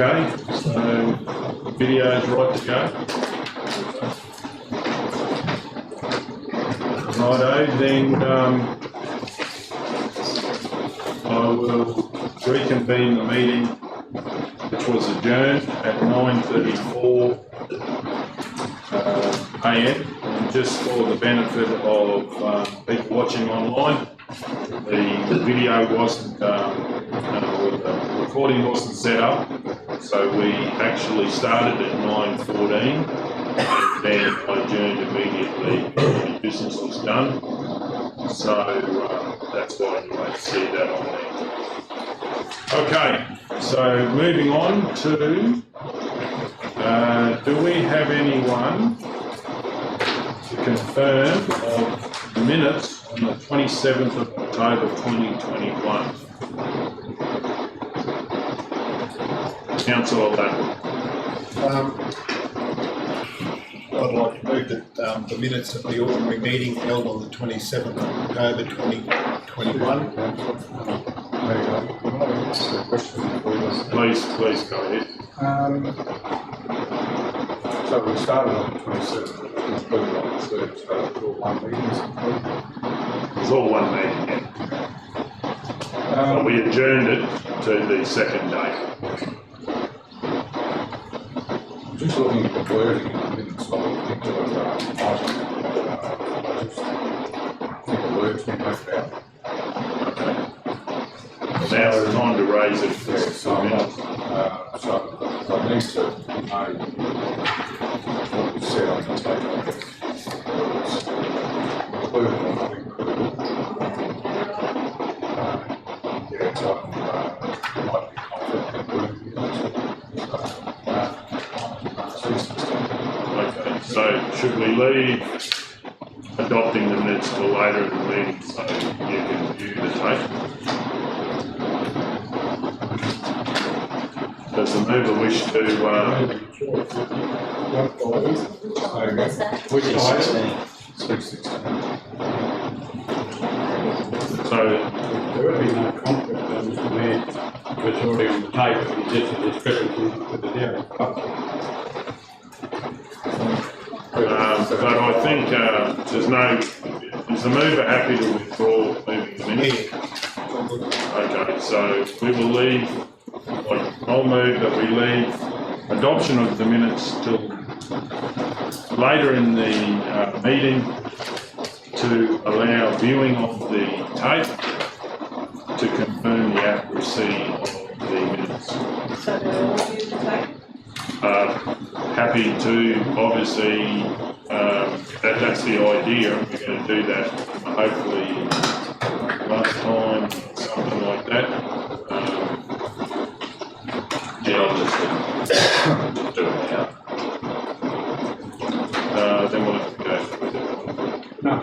Okay, so video's right to go. Righto, then I will reconvene the meeting, which was adjourned at 9:34 a.m. And just for the benefit of people watching online, the video wasn't, the recording wasn't set up, so we actually started at 9:14 and then I adjourned immediately when business was done. So that's why you won't see that on there. Okay, so moving on to, do we have anyone to confirm of the minutes on the 27th of October 2021? Councillor Ladd. I'd like to move that the minutes of the ordinary meeting held on the 27th of October 2021. Please go ahead. So we started on the 27th, concluded on the 3rd, so it was all one meeting. It's all one meeting, yeah. But we adjourned it to the second date. Just looking at the wording in the minutes of a particular item, I think the words we left out. Okay. Now's the time to raise it. Yeah, so I need to know what was said on the table. Included or not included. Yeah, so might be conflict in Okay, so should we leave adopting the minutes till later in the meeting so you can view the tape? Does the mover wish to, which is 16. so There would be no conflict then, Mr. Mayor, it's already on the tape, it's just a discrepancy with the dairy. but I think is the mover happy to withdraw moving the minutes? Okay, so we will leave, I'll move that we leave adoption of the minutes till later in the meeting to allow viewing of the tape to confirm the accuracy of the minutes. So they'll all view the tape? Happy to, obviously, that's the idea, and we're going to do that hopefully last time, something like that. Yeah, I'll just do it now. Then we'll have to go through it. No,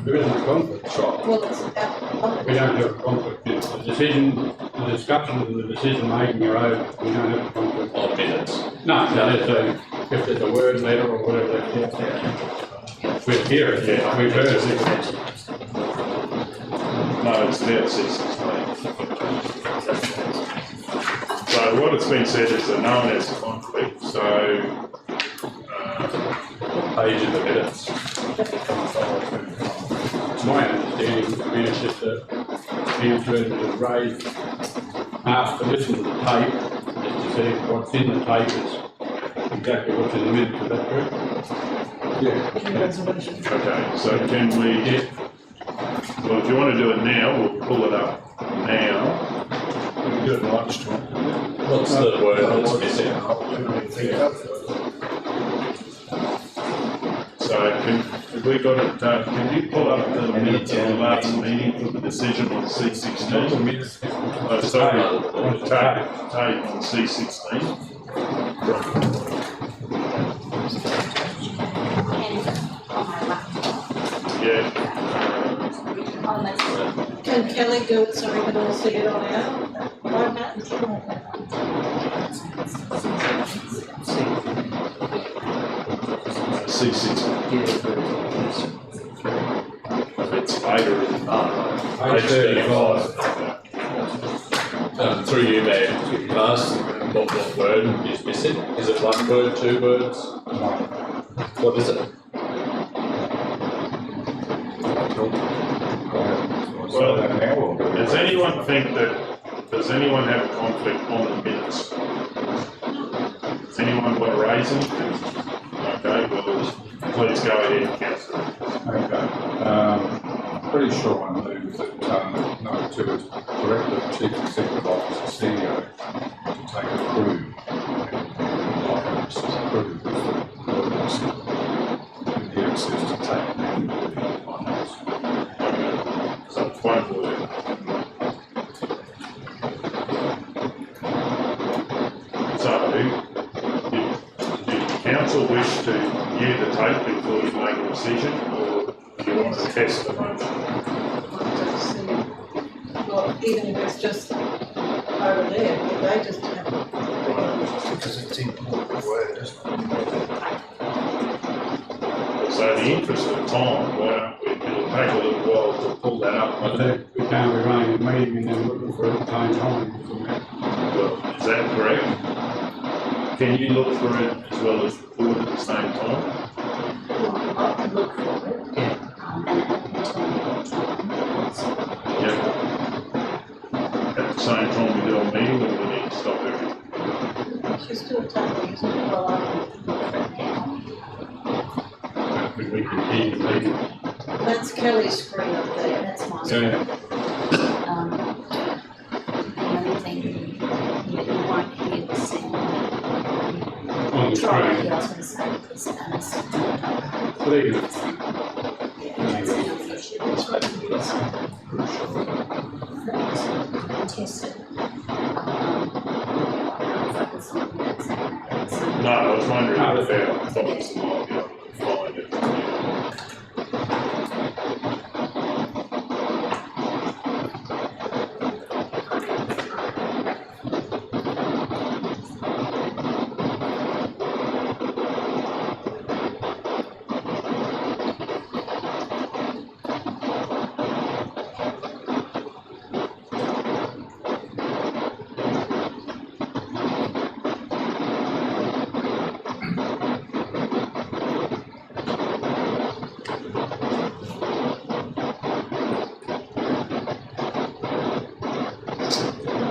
there isn't a conflict. Sure. Well, it's about We don't have a conflict. It's the decision, the discussion and the decision making are over. We don't have a conflict. On minutes. No, if there's a word letter or whatever, we'll hear it, Yeah. we've heard it. No, it's about 6:16. So what it's been said is that no one has a conflict, so page of the minutes. It's my understanding, I mean, it's just that the councillor has raised, asked to listen to the tape, just to see what's in the tape is exactly what's in the minutes, is that correct? Yeah. resolution. Okay, so can we get, well, if you want to do it now, we'll pull it up now. We can do it lunchtime. What's the word that's missing? So have we got it, can you pull up the minutes of the last meeting for the decision on C16? Oh, sorry, on the tape on C16. Yeah. Can Kelly do it so we can all see it on our roadmap? C16. It's later in Page 35. Through you, Mayor, last, what what word is missing? Is it one word, two words? What is it? Well, does anyone think that, does anyone have a conflict on the minutes? Does anyone want to raise anything? Okay, well, please go ahead, councillor. Okay, pretty sure I move that, number 2 is direct the chief executive officer, CEO, to take approve. And here it says to take manually finance. So it's one word. So, do council wish to view the tape before you make a decision, or do you want to test the motion? Well, even if it's just over there, if they just have. Because it's important word, isn't it? So in the interest of time, why don't we, it'll take a little while to pull that up. I think we can't be running a meeting and then looking for it at the same time. Well, is that correct? Can you look for it as well as record at the same time? I can look for it. Yeah. At the same time we do a meeting, or we need to stop everything? She's still taking it, well, I We can keep the meeting. that's Kelly's screen up Yeah, there. that's my. Yeah. The only thing, you won't hear the sound. On the Try, screen. yeah, I was gonna say, because that's. So there you go. Yeah, that's another issue. It's what it is. Test it. Focus on that. No, I was wondering if our topics might be able to find it.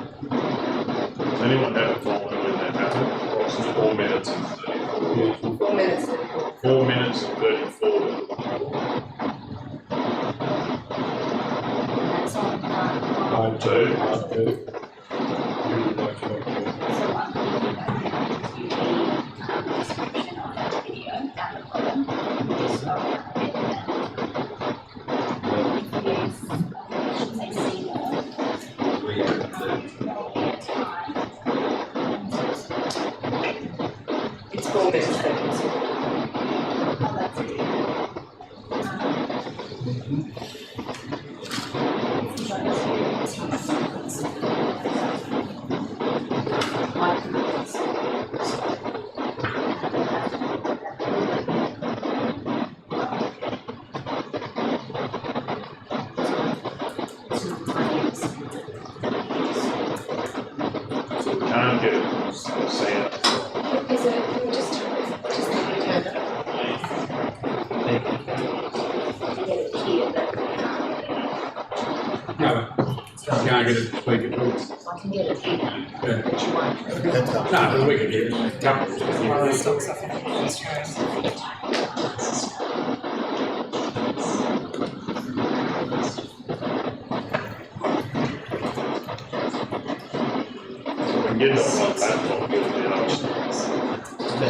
Does anyone have a time when that happened? Approximately 4 minutes and 34. 4 minutes. 4 minutes and 34. That's on, Part two, part two. You would like to make a- so I'm going to give you the description of that video at the bottom. Just so I can get that. If you, I should say, see It's 4 minutes. So we can't get a sound. Is it, just turn it. No, you can't get it to speak at all. I can get it here, Yeah. but you won't. That's up. No, but we can hear it. Couple. So we can get it on one platform, get it out.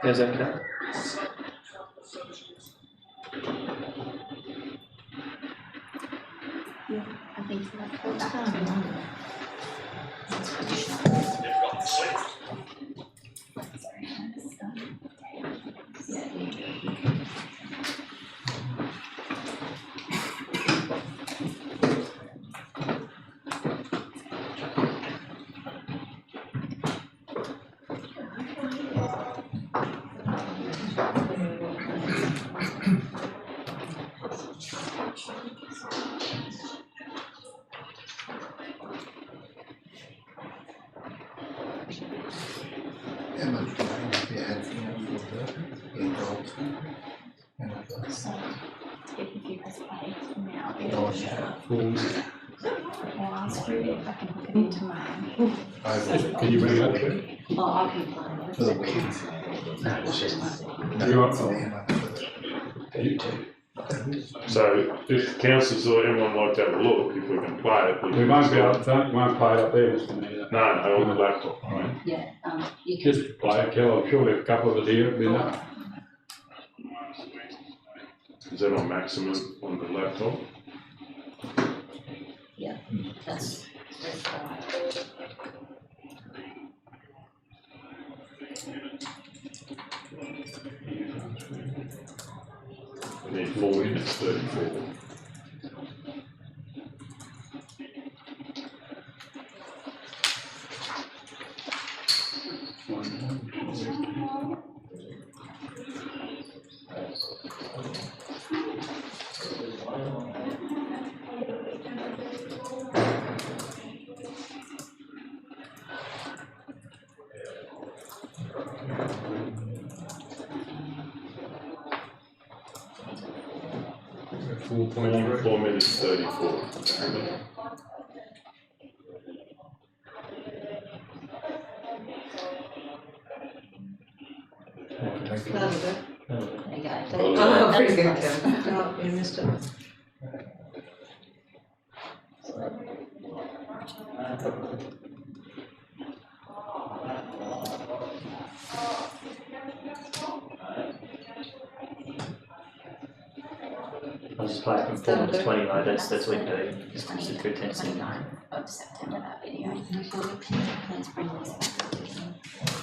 Is that okay? I think that's done. How much do you had for in gold? So, if you press play now, Oh, it'll yeah. show. Now I'll screw it if I can hook it into mine. Can you bring it up there? Oh, I can find it. For the weekend. No, it's just one. No, You want for some? how much for So if councillors or anyone like to have a look, if we can play it. We won't be able to, we won't play it up there, Mr. Mayor. No, on the laptop, right? Yeah, you can. Just play it, Kel, I'm sure there's a couple of it here, it'll be enough. Is that on maximum on the laptop? Yeah, that's fine. We need 4 minutes 34. Four minutes 34. That'll do. There you go. Oh, That's very good, nice. Tim. Oh, you missed it. I'll just play it from 4 minutes 20, right? That's what we do. Just Twenty- a good tendency. 29th of September, that video. Please bring this back.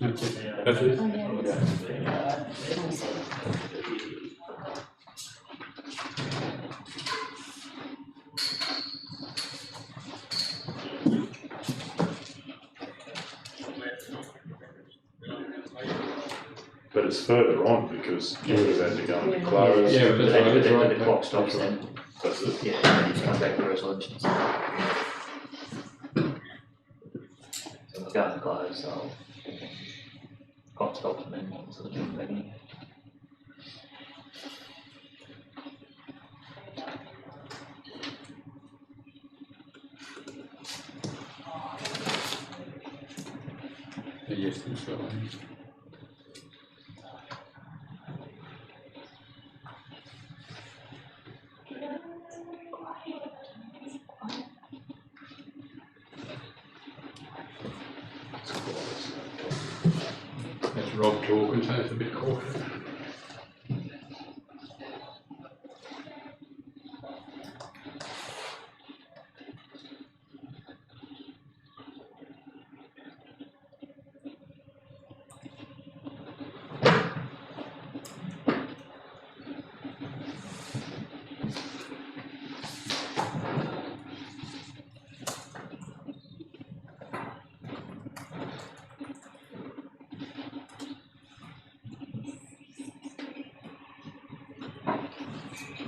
That's it. That's it. Oh, yeah. Let me see. But it's further on because you would have had to go and close. Yeah, but that's right, that's Then right. the clock stops then. That's it. Yeah, and then you come back to resolutions. So we'll go and close, so clock stops and then sort of jump back in. Yes, it's right. That's Rob talking, so it's a bit cautious.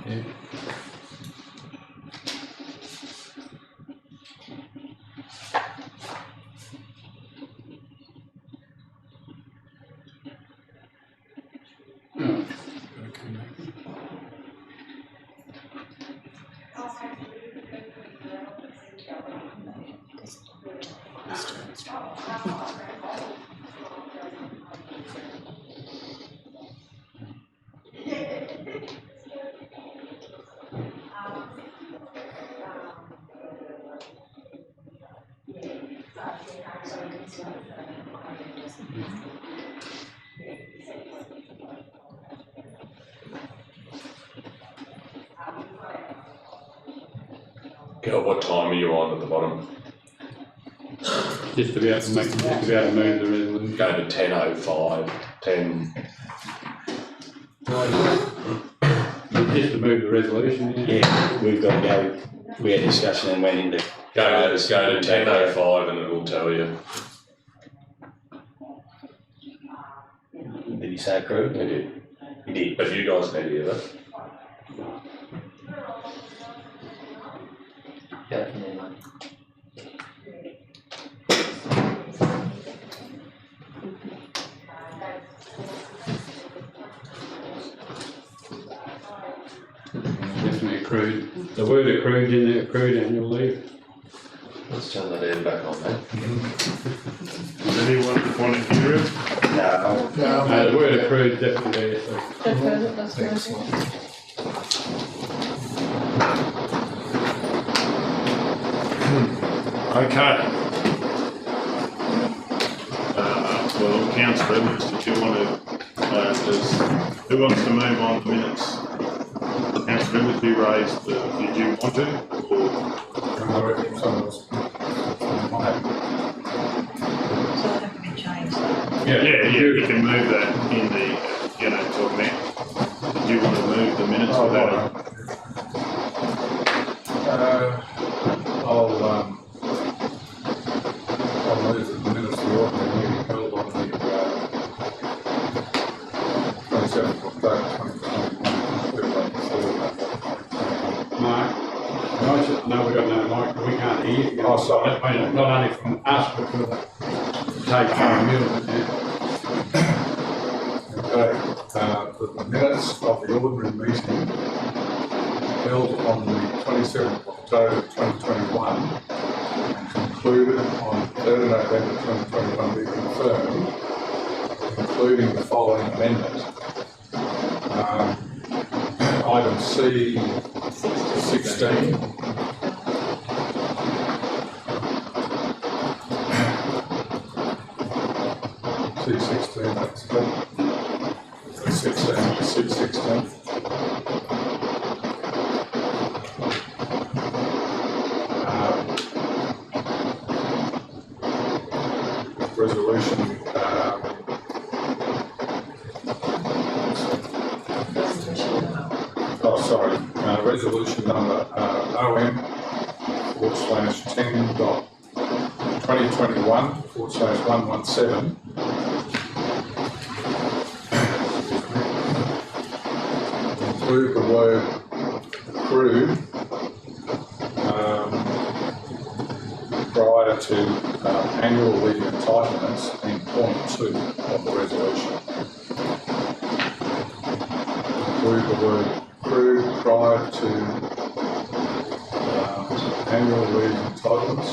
Yeah. Oh. Kel, what time are you on at the bottom? Just to be able to make, just to be able to move the resolution. Going to 10:05, 10. Just to move the resolution, yeah. Yeah, we've got to go, we had discussion and went into. Go to 10:05 and it'll tell you. Did he say crew? It did. He did. But you guys need to hear that. Yeah, I can hear you. Definitely accrued. The word accrued in there, accrued annual leave. Let's turn that air back on, mate. Does anyone want to hear it? No, the word accrued definitely there, so. That's right, that's right. Excellent. Okay. Well, Councillor Edwards, did you want to, who wants to move on the minutes? Councillor Edwards, you raised, did you want to? Or, I reckon someone else might have. So they have to be changed. yeah, you can move that in the, to amend. Did you want to move the minutes Oh, without? right. I'll move the minutes of the ordinary meeting held on the 27th of October 2021. Mark, no, we've got no mic, we can't hear you. Oh, sorry. Not only from us, but from the tape from you. Okay, the minutes of the ordinary meeting held on the 27th of October 2021 and concluded on 3rd of November 2021 be confirmed, including the following amendment. Item C 16. C16, that's good. C16. Resolution, resolution number OM/10.2021/117. Include the word accrued prior to annual leave entitlements in point 2 of the resolution. Include the word accrued prior to annual leave entitlements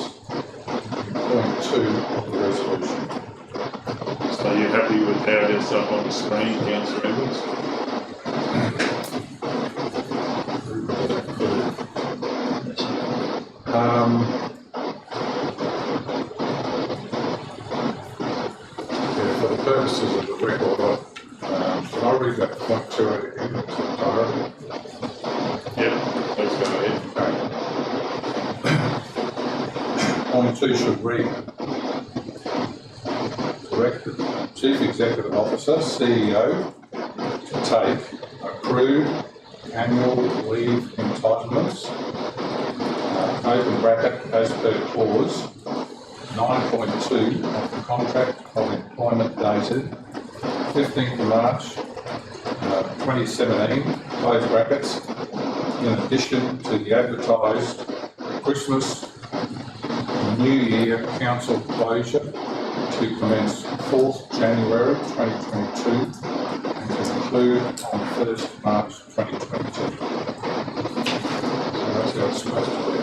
in point 2 of the resolution. So you're happy with how it is up on the screen, Councillor Edwards? For the purposes of the record, can I read that point 2 out again? It's entirely. Yeah, let's go ahead. Point 2 should read, direct the Chief Executive Officer, CEO, to take accrued annual leave entitlements, open bracket, as per clause 9.2 of the contract of employment dated 15th of March 2017, close brackets, in addition to the advertised Christmas New Year council closure to commence 4th January 2022 and to conclude on 1st March 2022. So that's how it's supposed to be.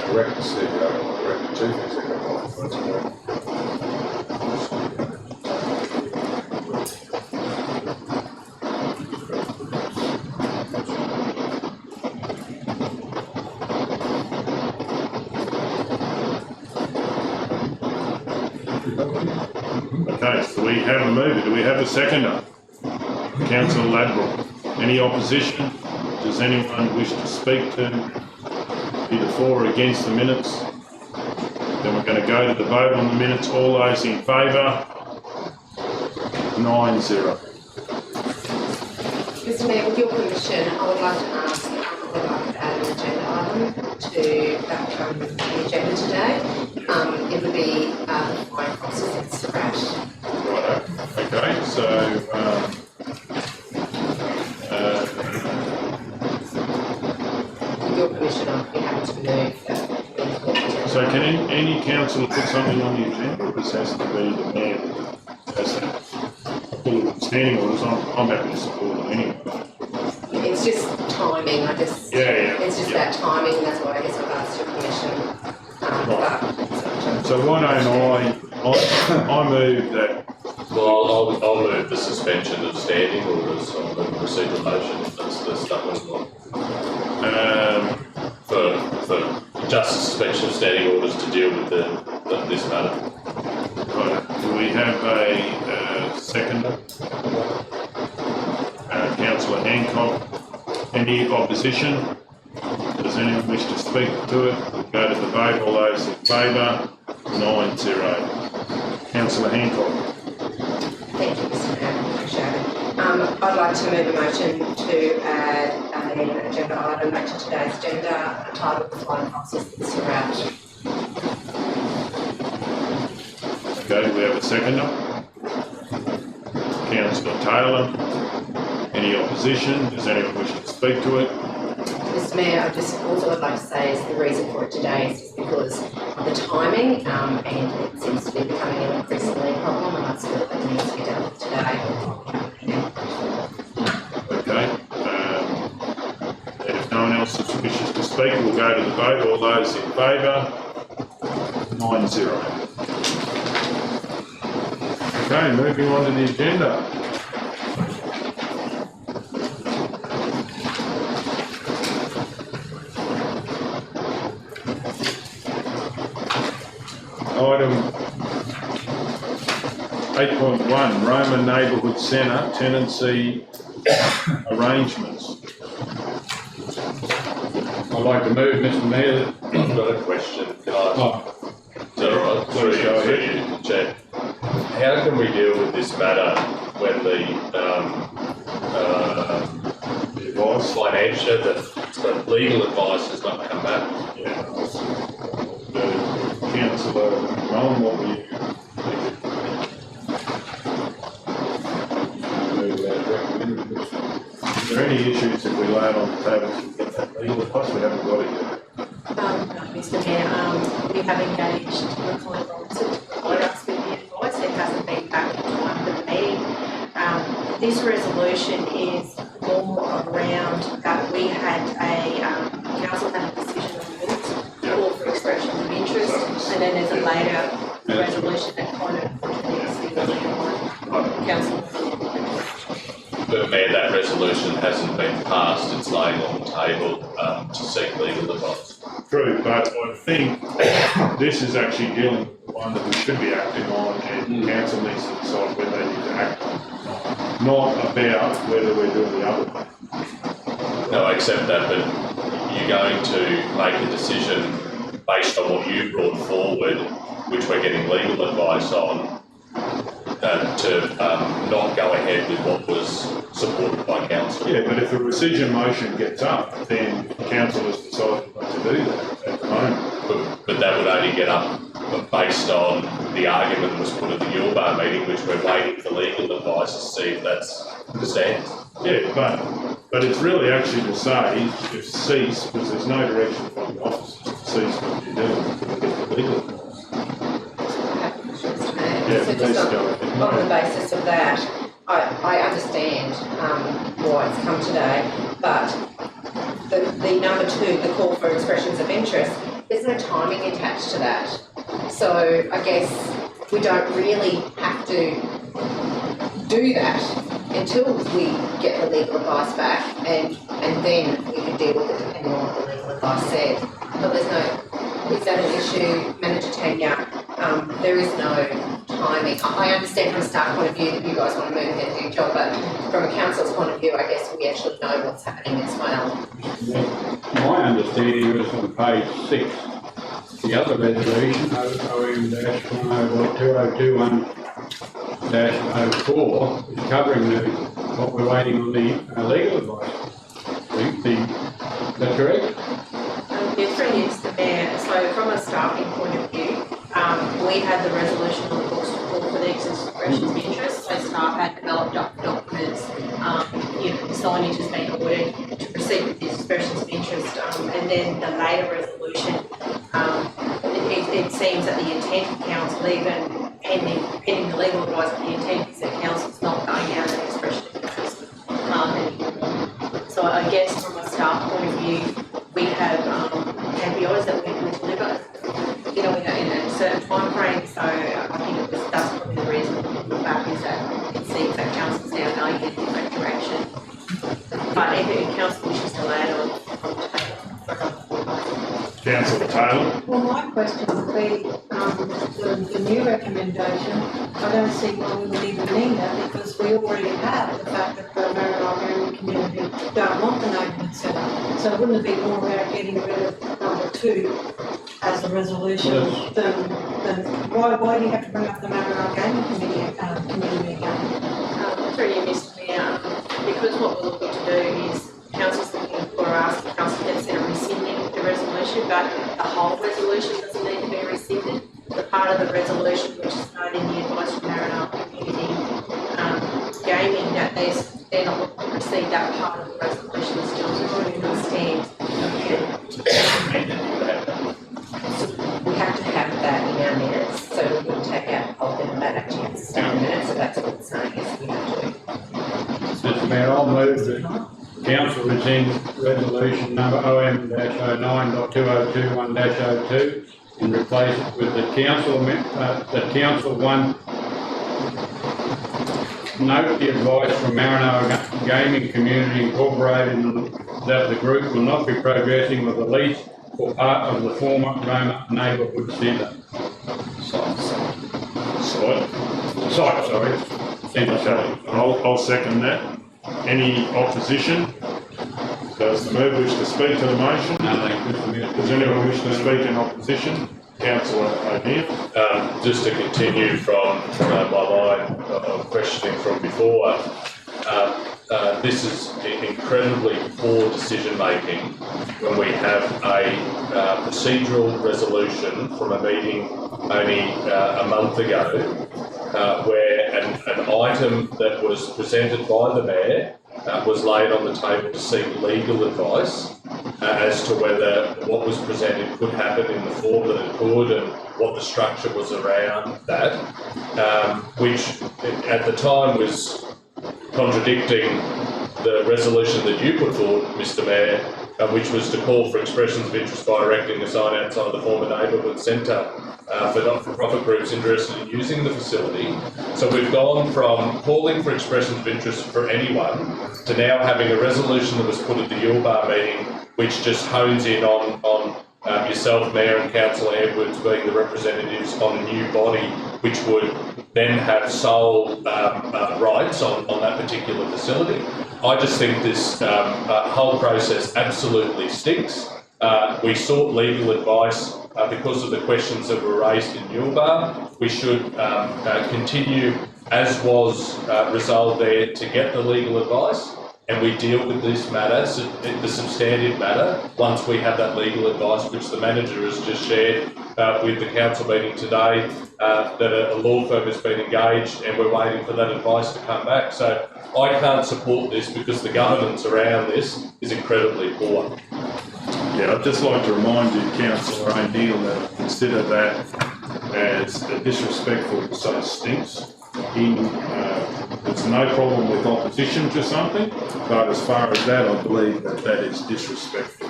Direct the CEO or direct the Chief Executive Officer. That's correct. Okay, so we have a mover. Do we have a seconder? Councillor Ladbrokes. Any opposition? Does anyone wish to speak to either for or against the minutes? Then we're going to go to the vote on the minutes. All those in favour? 9-0. Mr Mayor, with your permission, I would like to ask if we'd like to add an agenda item to the agenda today. It would be the flying foxes in Surat. Righto, okay, so, With your permission, I'd be happy to move that. so can any councillor put something on the agenda, or this has to be the mayor that has to pull the standing orders? I'm happy to support it anyway. It's just timing, Yeah. it's just that timing, that's why I guess I've asked your permission. So why don't I move that, Well, I'll move the suspension of standing orders on the procedural motion, if that's the stumbling block. For just suspension of standing orders to deal with this matter. right, do we have a seconder? Councillor Hancock, any opposition? Does anyone wish to speak to it? We'll go to the vote, all those in favour, 9-0. Councillor Hancock. Thank you, Mr Mayor, appreciate it. I'd like to move a motion to add an agenda item back to today's agenda entitled "The Flying Foxes in Surat." Okay, we have a seconder. Councillor Taylor. Any opposition? Does anyone wish to speak to it? Mr Mayor, I just also would like to say is the reason for it today is just because of the timing, and it seems to be becoming an increasingly problem, and I feel that it needs to be dealt with today. Okay. If no one else wishes to speak, we'll go to the vote. All those in favour? 9-0. Okay, moving on to the agenda. Item 8.1, Roma Neighbourhood Centre tenancy arrangements. I'd like to move, Mr Mayor. I've got a question, can I? Oh, Is that all right? Please go Through you, Chair. How can we deal with this matter when the advice, financial, the legal advice has not come back? Yeah. Councillor Rowan, what were you? Is there any issues if we lay it on the table to get that legal advice? We haven't got it yet. Mr Mayor, we have engaged the client officer to provide us with the advice. It hasn't been back in time for the meeting. This resolution is more around that we had council had a decision on minutes, call for expression of interest, and then there's a later resolution that kind of needs to be on council. But Mayor, that resolution hasn't been passed, it's laying on the table to seek legal advice. True, but I think this is actually dealing with the one that we should be acting on, and council needs to decide whether they need to act on, not about whether we're doing the other one. No, I accept that, but you're going to make a decision based on what you brought forward, which we're getting legal advice on, to not go ahead with what was supported by council. Yeah, but if a rescission motion gets up, then council has decided not to do that at the moment. But that would only get up based on the argument that was put at the Yuleba meeting, which we're waiting for legal advice to see if that's the stance. Yeah, but it's really actually to say, if cease, because there's no direction from the officers to cease what you're doing until we get the legal advice. Yeah, So please just go ahead. on the basis of that, I understand why it's come today, but the number two, the call for expressions of interest, there's no timing attached to that. So I guess we don't really have to do that until we get the legal advice back, and then we can deal with it depending on what the legal advice says. But there's no, is that an issue, Manager Tanya? There is no timing. I understand from a staff point of view that you guys want to move ahead and do your job, but from a council's point of view, I guess we actually know what's happening as well. my understanding was on page 6, the other resolution, OM-1021, 11-04 is covering what we're waiting on the legal advice. Is that correct? Yes, through you, Mr. Mayor. So from a staffing point of view, we had the resolution on the books to call for the expressions of interest. So staff had developed documents, signage has been ordered to proceed with the expressions of interest. And then the later resolution, it seems that the intent of council, even pending the legal advice, but the intent is that council's not going out an expression of interest. So I guess from a staff point of view, we have KPIs that we can deliver, in a certain time frame. So I think that's probably the reason for that, is that it seems that council's now going in a different direction. But if council wishes to land on the table. Councillor Taylor. Well, my question would be, the new recommendation, I don't see why we would even need that, because we already have the fact that the Maranoa community don't want the neighbourhood centre. So wouldn't it be more about getting rid of number 2 as a resolution than why do you have to bring up the Maranoa gaming community again? Through you, Mr. Mayor, because what we're looking to do is council's looking for us, council can consider rescinding the resolution, but the whole resolution doesn't need to be rescinded. The part of the resolution which is noted in the advice from Maranoa community gaming, that they're not looking to proceed, that part of the resolution is still going to stand. We have to have that in our minutes, so we can take out of them that actually has to stay in the minutes, so that's what it's saying, is we have to. Mr. Mayor, I'll move that council rescind resolution number OM-09.2021-02 and replace it with the council one. Note the advice from Maranoa Gaming Community Incorporated that the group will not be progressing with the lease or part of the former Roma neighbourhood centre. Site, sorry. Centre site. I'll second that. Any opposition? Does the member wish to speak to the motion? No, thank you, Mr. Mayor. Does anyone wish to speak in opposition? Councillor O'Neill. Just to continue from my line of questioning from before, this is incredibly poor decision making when we have a procedural resolution from a meeting only a month ago, where an item that was presented by the Mayor was laid on the table to seek legal advice as to whether what was presented could happen in the form that it could and what the structure was around that, which at the time was contradicting the resolution that you put forward, Mr. Mayor, which was to call for expressions of interest by erecting a sign outside the former neighbourhood centre for not-for-profit groups interested in using the facility. So we've gone from calling for expressions of interest for anyone to now having a resolution that was put at the Yuleba meeting, which just hones in on yourself, Mayor, and Councillor Edwards being the representatives on a new body, which would then have sole rights on that particular facility. I just think this whole process absolutely stinks. We sought legal advice because of the questions that were raised in Yuleba. We should continue, as was resolved there, to get the legal advice, and we deal with this matter, the substantive matter, once we have that legal advice, which the manager has just shared with the council meeting today, that a law firm has been engaged and we're waiting for that advice to come back. So I can't support this because the governance around this is incredibly poor. Yeah, I'd just like to remind you, Councillor O'Neill, that I consider that as a disrespectful to say stinks. There's no problem with opposition to something, but as far as that, I believe that is disrespectful.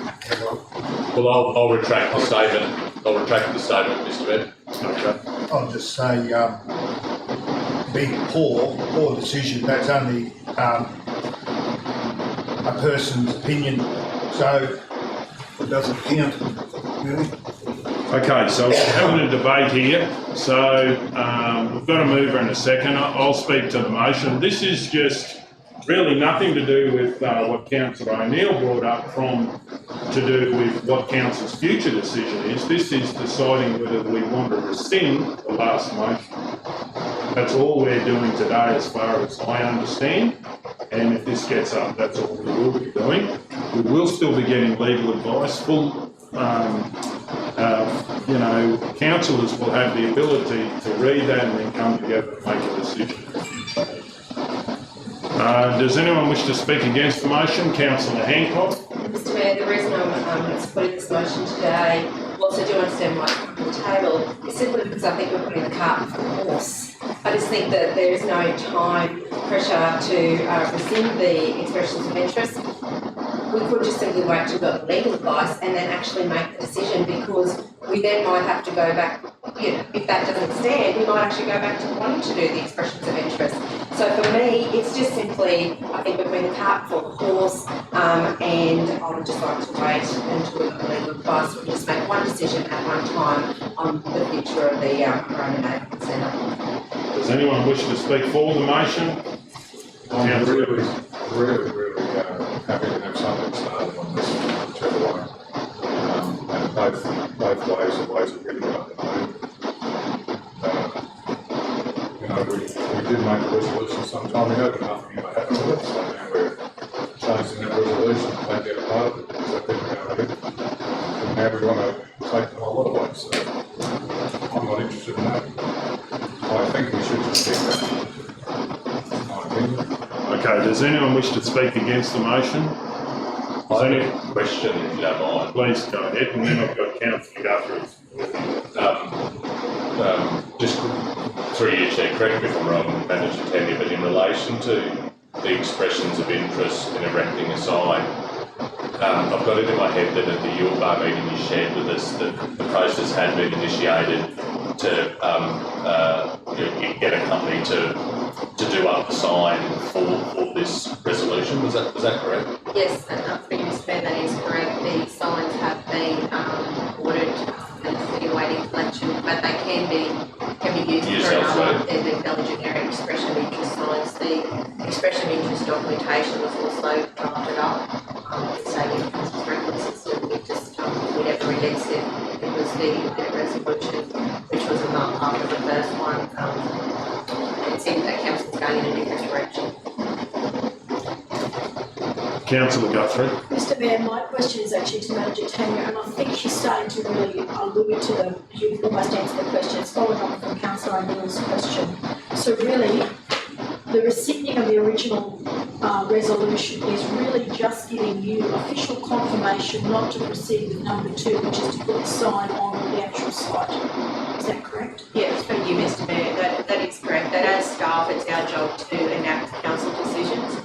Well, I'll retract the statement. I'll retract the statement, Mr. Mayor. Okay. I'll just say, being poor decision, that's only a person's opinion, so it doesn't count, really. Okay, so we're having a debate here, so we've got a mover in a second. I'll speak to the motion. This is just really nothing to do with what Councillor O'Neill brought up to do with what Council's future decision is. This is deciding whether we want to rescind the last motion. That's all we're doing today as far as I understand. And if this gets up, that's all we will be doing. We will still be getting legal advice. Councillors will have the ability to read that and then come together and make a decision. Does anyone wish to speak against the motion? Councillor Hancock. Mr Mayor, the reason I'm supporting this motion today, whilst I do understand why it's come to the table, is simply because I think we're putting the cart before the horse. I just think that there is no time pressure to rescind the expressions of interest. We could just simply wait till we got the legal advice and then actually make the decision, because we then might have to go back, if that doesn't stand, we might actually go back to wanting to do the expressions of interest. So for me, it's just simply, I think we're putting the cart before the horse, and I would just like to wait until we've got the legal advice. We'll just make one decision at one time on the future of the Brownei neighbourhood centre. Does anyone wish to speak for the motion? I'm really happy to have something started on this, whichever way. And both ways are ways of getting it up the road. We did make a resolution some time ago, but nothing ever happened with it, so now we're changing that resolution to take it apart of it, because I think we're going to hit. And now we want to take them a lot of ways, so I'm not interested in that. I think we should just keep that, in my opinion. Okay, does anyone wish to speak against the motion? I have a question, if you don't mind. Please go ahead, and then I've got Councillor Guthrie. Just through you, Chair, correct me if I'm wrong, Manager Tenny, but in relation to the expressions of interest in erecting a sign, I've got it in my head that at the Yuleba meeting you shared with us that the process had been initiated to get a company to do up the sign for this resolution. Was that correct? Yes, and for you, Mr Mayor, that is correct. The signs have been ordered and still awaiting collection, but they can be used for another. They're fairly generic expression of interest signs. The expression of interest documentation was also drafted up. Saying it was reference system, we just we never released it. It was the resolution, which was a month after the first one. It seems that council's going in a different direction. Councillor Guthrie. Mr Mayor, my question is actually to Manager Tanya, and I think she's starting to really allude to you've almost answered the question. It's following on from Councillor O'Neill's question. So really, the rescinding of the original resolution is really just giving you official confirmation not to proceed with number 2, which is to put the sign on the actual site. Is that correct? Yes, thank you, Mr Mayor. That is correct. That as staff, it's our job to enact council decisions.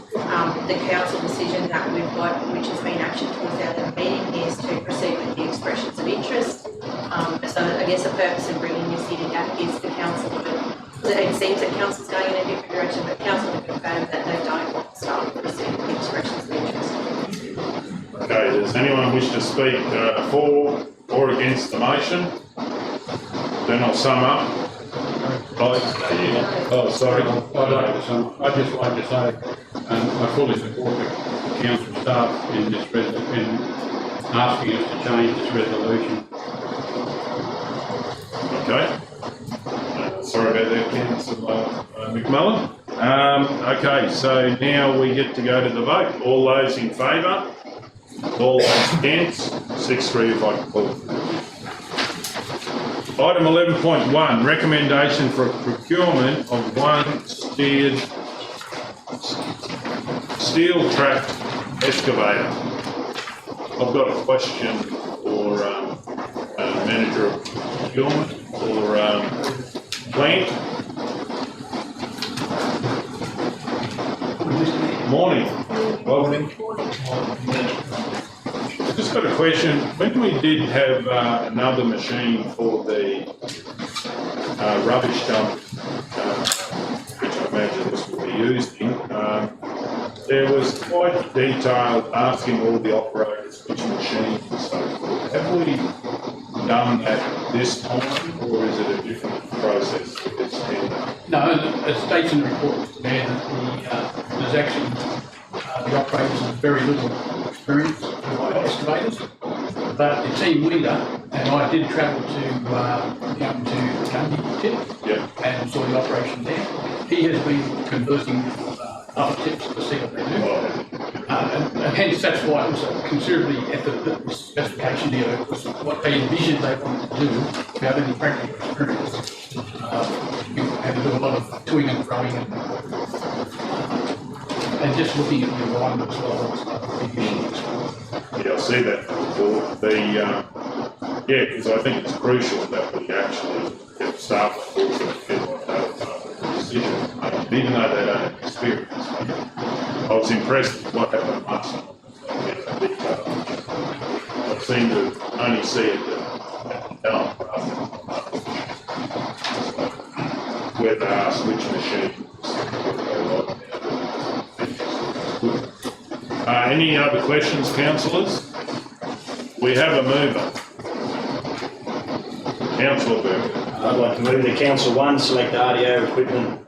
The council decision that we've got, which has been actioned towards our meeting, is to proceed with the expressions of interest. So I guess the purpose of bringing this in is the council it seems that council's going in a different direction, but council have confirmed that they don't want staff to proceed with the expressions of interest. Okay, does anyone wish to speak for or against the motion? Then I'll sum up. Oh, sorry. I'd just like to say, I fully support the council staff in this in asking us to change this resolution. Okay. Sorry about that, Councillor McMullen. Okay, so now we get to go to the vote. All those in favour? All those against? 6-3 if I can call it. Item 11.1, recommendation for procurement of one steel-trapped excavator. I've got a question for Manager of Procurement or Plant. Morning. Welcome. Just got a question. When we did have another machine for the rubbish dump, which I imagine this will be used in, there was quite detailed asking all the operators which machine and so forth. Have we done that this time, or is it a different process for this tender? No, it states in the report, Mr Mayor, that there's actually the operators have very little experience with excavators. But the team leader and I did travel to Gundy Tip. Yeah. and saw the operation there. He has been converting other tips to see what they do. And hence that's why it was a considerably effort that was specification there, because what they envisioned they wanted to do without any practical experience. You had to do a lot of toing and throwing and just looking at the environment as well. Was a big issue. Yeah, I see that report. Yeah, because I think it's crucial that we actually get staff force that get a decision, even though they don't have experience. I was impressed with what happened last time. I seem to only see it at the dump where they ask which machine. Any other questions, councillors? We have a mover. Councillor Burke. I'd like to move that Council 1 select RDO equipment,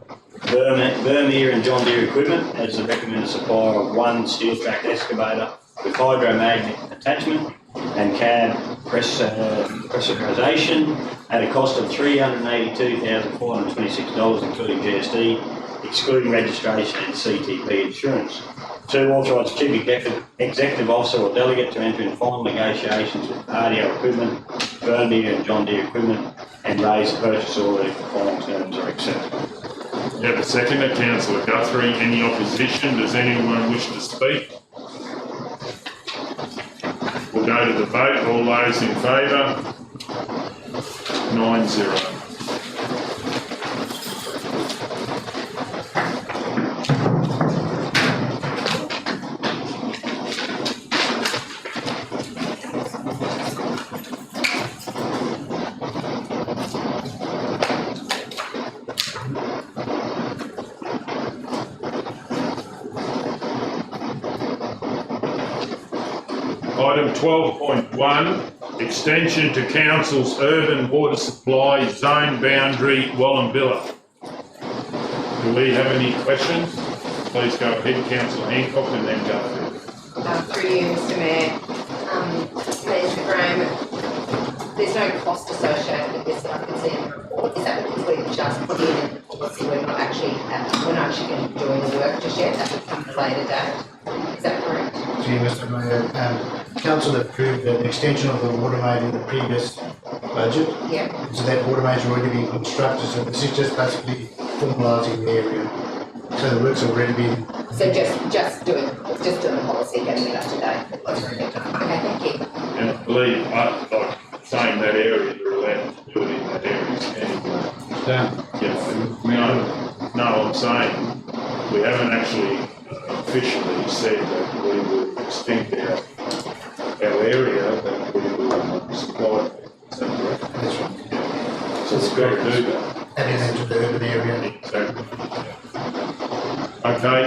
Vermeer and John Deere equipment as the recommended supplier of one steel tracked excavator with hydro-magnet attachment and cab pressurisation at a cost of $382,426 including GST, excluding registration and CTP insurance. 2, authorise the Chief Executive Officer or Delegate to enter in final negotiations with RDO equipment, Vermeer and John Deere equipment, and raise the purchase order if the following terms are acceptable. You have a seconder, Councillor Guthrie. Any opposition? Does anyone wish to speak? We'll go to the vote. All those in favour? 9-0. Item 12.1, extension to Council's urban water supply zone boundary, Wallumbilla. Do we have any questions? Please go ahead, Councillor Hancock, and then go through. Through you, Mr Mayor. Manager Graham, there's no cost associated with this that I can see in the report. Is that because we've just put in a policy, we're not actually going to be doing the work just yet, that will come at a later date? Is that correct? Gee, Mr Mayor, Council approved an extension of the water main in the previous budget. Yeah. So that water main's already been constructed, so this is just basically formalising the area. So the work's already been. So just doing the policy, getting it up to date. Okay, thank you. And I believe, like saying that area, you're allowed to do it in that area anyway. Yeah, no, I'm saying we haven't actually officially said that we will extend our area that we will supply. Is that correct? That's right. Yeah. So we've got to do that. Adding into the urban area. Exactly. Okay,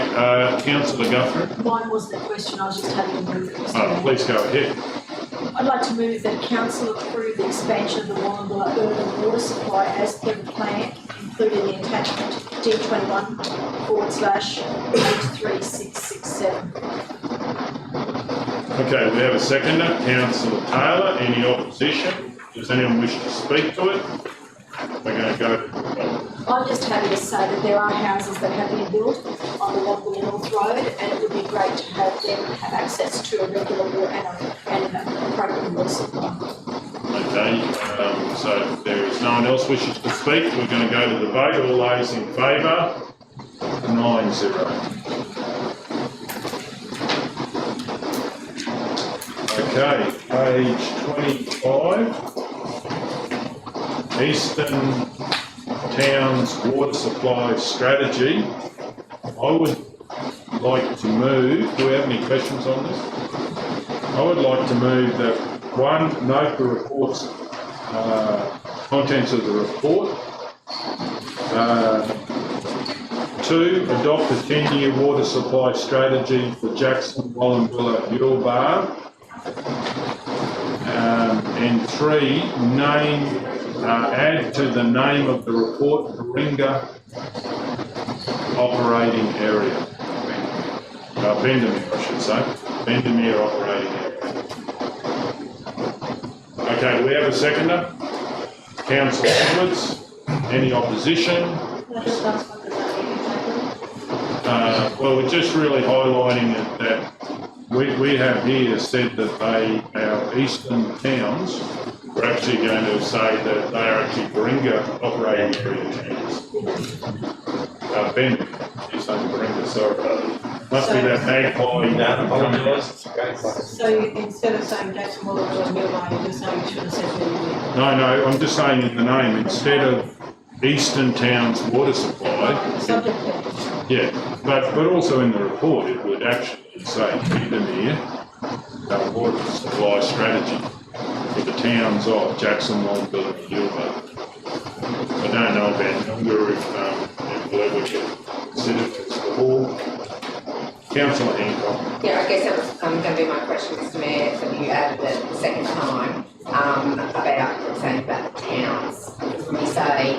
Councillor Guthrie. Mine wasn't a question, I was just having a move. Please go ahead. I'd like to move that council approve the expansion of the Wallumbilla urban water supply as per the plan, including the attachment D21/83667. Okay, we have a seconder, Councillor Taylor. Any opposition? Does anyone wish to speak to it? We're going to go. I'm just happy to say that there are houses that have been built on the Wallumbilla North Road, and it would be great to have them have access to a regular water and an appropriate water supply. Okay, so if there is no one else wishes to speak, we're going to go to the vote. All those in favour? 9-0. Okay, page 25. Eastern Towns Water Supply Strategy. I would like to move, do we have any questions on this? I would like to move that 1, note the report's contents of the report. 2, adopt a 10-year water supply strategy for Jackson, Wallumbilla, Yuleba. And 3, add to the name of the report, Baringa operating area. Bendemeer, I should say. Bendemeer operating area. Okay, we have a seconder. Councillor Edwards. Any opposition? I just asked what does that mean exactly? Well, we're just really highlighting it that we have here said that our eastern towns, we're actually going to say that they are actually Baringa operating area towns. Ben, you're saying Baringa, sorry. Must be that magpie. So instead of saying Jackson Wallumbilla or Yuleba, you're just saying you should have said Yuleba. No, I'm just saying in the name, instead of Eastern Towns Water Supply, Subject heading. yeah, but also in the report, it would actually say Windermere, our water supply strategy for the towns of Jackson, Wallumbilla and Yuleba. I don't know about Yuleba if Yuleba should consider it as the whole. Councillor Hancock. Yeah, I guess that was going to be my question, Mr Mayor, so you added it the second time, about saying about the towns. When you say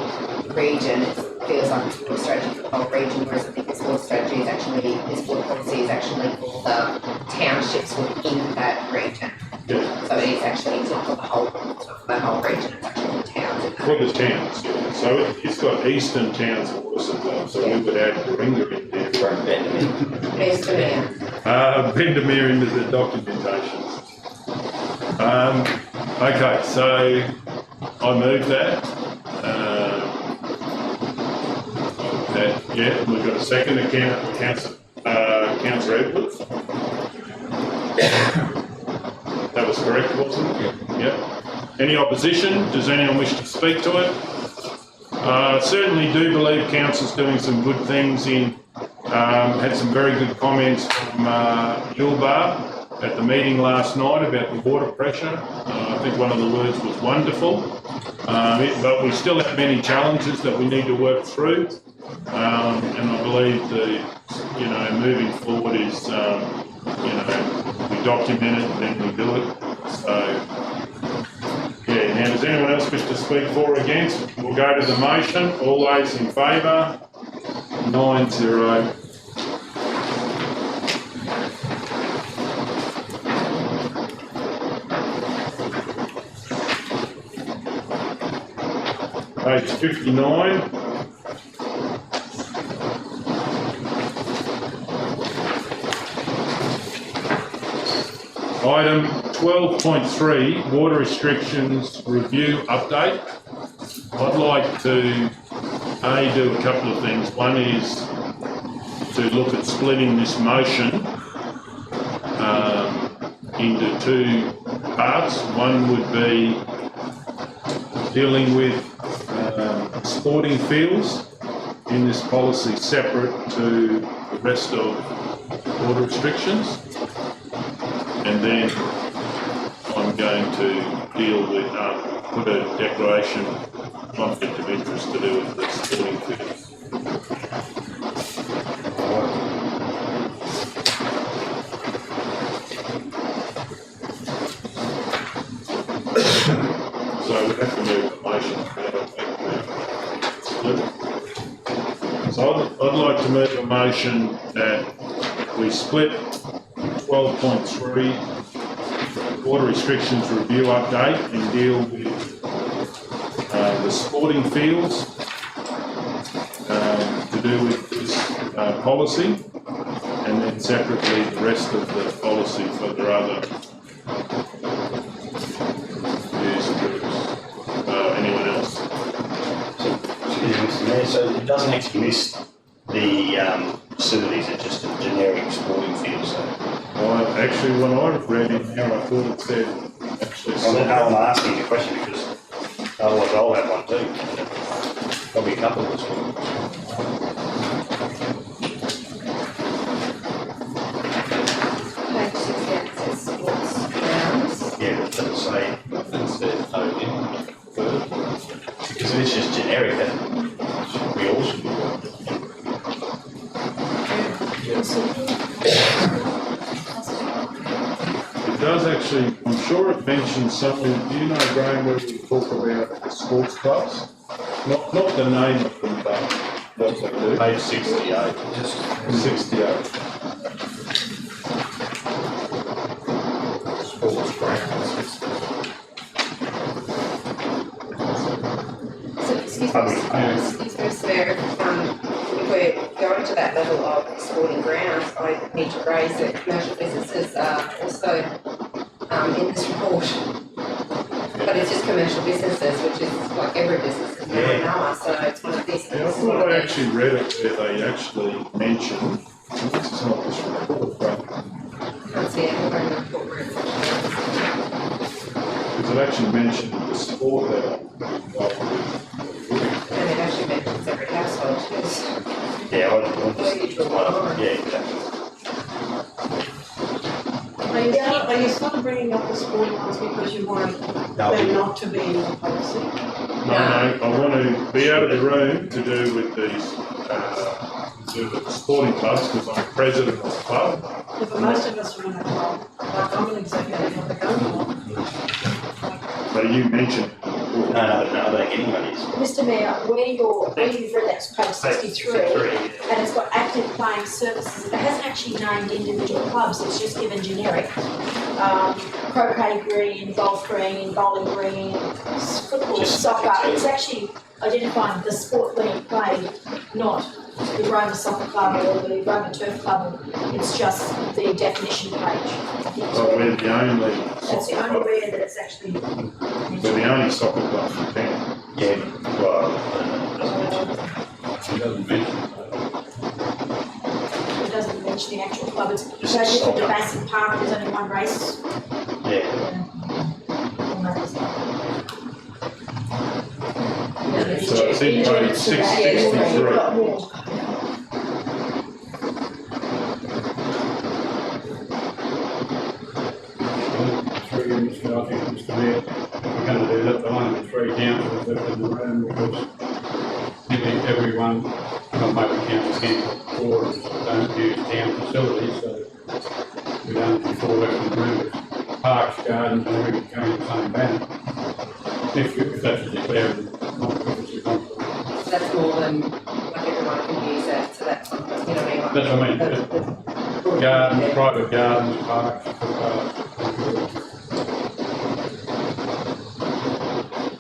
region, it feels like it's water strategy for the whole region, whereas I think this water strategy is actually, this water policy is actually for the townships within that region. Yeah. So it is actually, it's not for the whole, it's not for the whole region, it's actually the towns in that For the region. towns, yeah. So it's got Eastern Towns Water Supply, so we would add Baringa in there. Mr Mayor. Windermere into the documentation. Okay, so I move that. Yeah, we've got a second Councillor Edwards. That was correct, wasn't it? Yep. Any opposition? Does anyone wish to speak to it? Certainly do believe Council's doing some good things in, had some very good comments from Yuleba at the meeting last night about the water pressure. I think one of the words was wonderful. But we still have many challenges that we need to work through. And I believe moving forward is, we document it and then we do it. So, yeah, now does anyone else wish to speak for or against? We'll go to the motion. All those in favour? 9-0. Page 59. Item 12.3, water restrictions review update. I'd like to do a couple of things. One is to look at splitting this motion into two parts. One would be dealing with sporting fields in this policy separate to the rest of water restrictions. And then I'm going to deal with, put a declaration conflict of interest to do with the sporting fields. So we have to move the motion. So I'd like to move a motion that we split 12.3 water restrictions review update and deal with the sporting fields to do with this policy, and then separately the rest of the policy for the other user groups. Anyone else? Excuse me, Mr Mayor, so it doesn't actually list the facilities, it's just a generic sporting field, so. Actually, when I read it now, I thought it said actually. I'm asking the question because otherwise I'll have one too. Probably a couple of us will. Page 68 says sports grounds. Yeah, but doesn't say, Nothing said because it's just generic, and we all should be doing It does actually, I'm sure it mentions something, do you know, Graham, where we talk about the sports clubs? Not the name of them, but what they do. Page 68. Just 68. sports grounds. So Excuse public me, space. Mr. Mayor, if we're going to that level of sporting grounds, I need to raise that commercial businesses are also in this report. But it's just commercial businesses, which is like every business in Maranoa, so it's one of these. Yeah, I thought I actually read it where they actually mentioned, this is not this report, but Can't see anywhere in the report where it's because it actually mentioned the sport that are involved with. and it actually mentions every household too. Yeah, yeah, exactly. Are you sort of bringing up the sporting ones because you want them not to be in the policy? No, I want to be out of the room to do with these, the sporting clubs, because I'm president of the club. Yeah, but most of us are in a club, like I'm an executive of the gun club. So you mentioned. No, I don't think anybody's. Mr Mayor, where you've read that's page 63, and it's got active playing services, it hasn't actually named individual clubs, it's just given generic. Croquet green, golf green, bowling green, football, Just soccer, it's actually identifying the sport being played, not the Roma Soccer Club or the Roma Turf Club, it's just the definition page. I think it's Well, where- we're the only That's the soccer only club. way that it's actually. We're the only soccer club in town. Yeah, well, It doesn't mention It doesn't mention the actual club, it's, Just so you soccer. the Bassett Park, there's only one race. yeah. So it's in page 663. three, I think, Mr Mayor, we're going to do that, the one with three councillors left in the room, because nearly everyone, well, maybe council can, four don't use town facilities, so we don't have four left in the room, but parks, gardens, and everything come in the same banner. If that's what declared, not obviously conflict. So that's more than like everyone can use that, so that's, you know what I mean? Like That's what I mean. the- Gardens, private gardens, parks,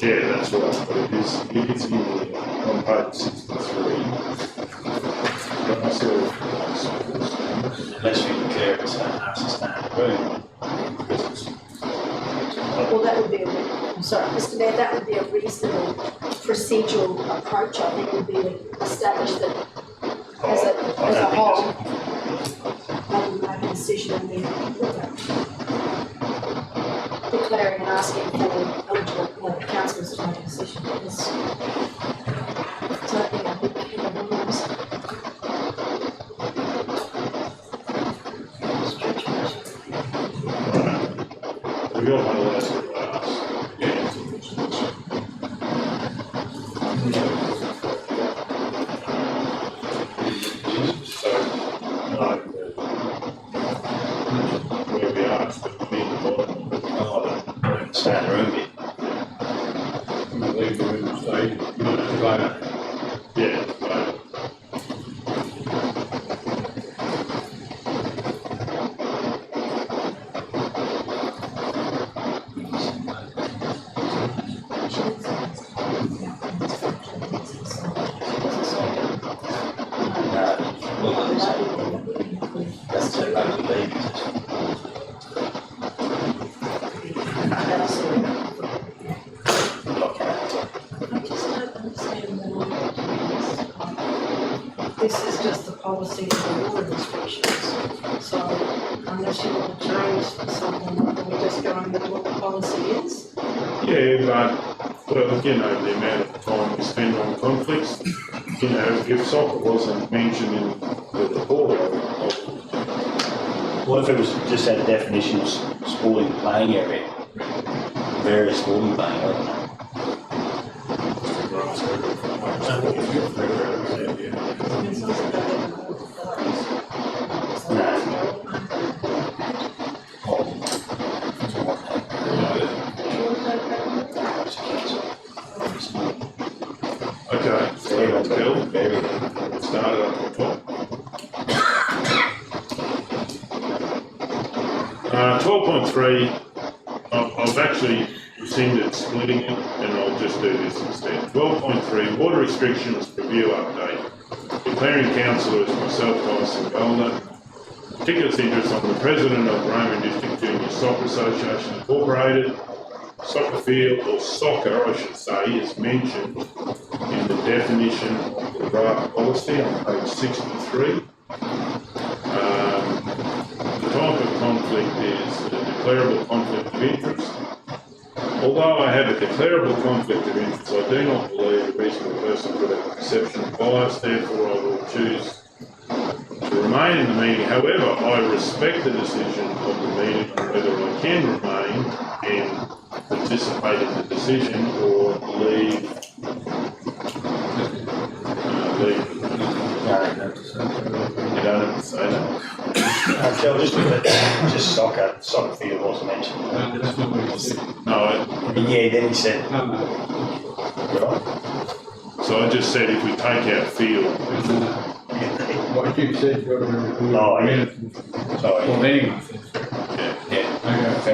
Yeah, that's right, but it is in the, on page 63. But I still. Unless we declare it's an unsustainable. Well, that would be I'm sorry, Mr Mayor, that would be a reasonable procedural approach, I think it would be to establish that as a whole, maybe make a decision and then declaring and asking for eligible councillors to make a decision. Because, so I think I would keep it on those. We got one of those for us. Yeah. So, no, where we are, it's the bottom. Oh, stay in the room bit. leave the room and stay, you know, to vote. Yeah, right. That's too low to leave. This is just the policy of the water restrictions. So unless you want to change something, we're just going with what the policy is. Yeah, but, well, you know, the amount of time we spend on conflicts, you know, if soccer wasn't mentioned in the report, What if it was just had a definition of sporting playing area? Various sporting playing, I don't know. It's also got in the okay, so let's go. Started up the top. 12.3, I've actually received rescinded splitting it, and I'll just do this instead. 12.3, water restrictions review update. Declaring councillor as myself, Tyson Golder. Particular interest on the President of Roma District Junior Soccer Association Incorporated. Soccer field, or soccer I should say, is mentioned in the definition of the draft policy on page 63. The type of conflict is a declarable conflict of interest. Although I have a declarable conflict of interest, I do not believe a reasonable person could have a perception of bias, therefore I will choose to remain in the meeting. However, I respect the decision of the meeting on whether I can remain and participate in the decision or leave. You don't have to say that. Phil, just soccer field wasn't mentioned. That's not what he said. No, Yeah, then he said, No, no. right? so I just said if we take out field, What you said, you're going to record Oh, yeah. minutes. Sorry. Well, anyway. Okay,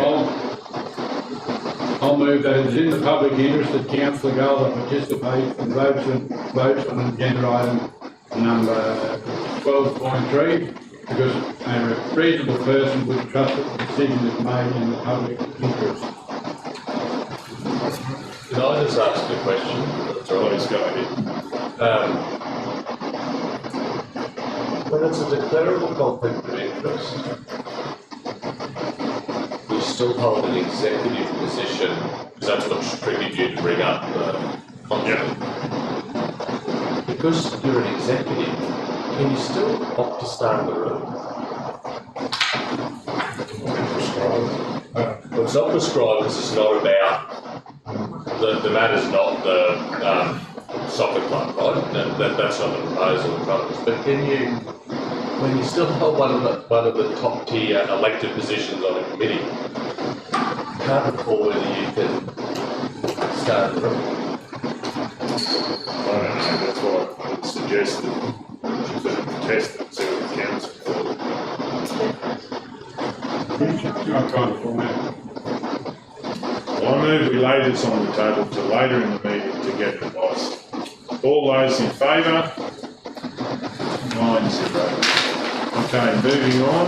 I'll move that it is in the public interest that councillor Golder participate and votes on agenda item number 12.3 because a reasonable person would trust that the decision is made in the public interest. Can I just ask a question? That's all right. please go ahead. When it's a declarable conflict of interest, we still hold an executive position, because that's what triggered you to bring up the conflict. Because you're an executive, can you still opt to stay in the room? Well, it's not prescribed because it's not about, the matter's not the soccer club, right? That's not the proposal in front of us. But can you, when you still hold one of the top tier elected positions on a committee, I can't recall whether you can stay in the room. I don't know, that's why I would suggest that you could test it, see what counts for. I'm trying to format. Well, I move we lay this on the table till later in the meeting to get advice. All those in favour? 9-0. Okay, moving on.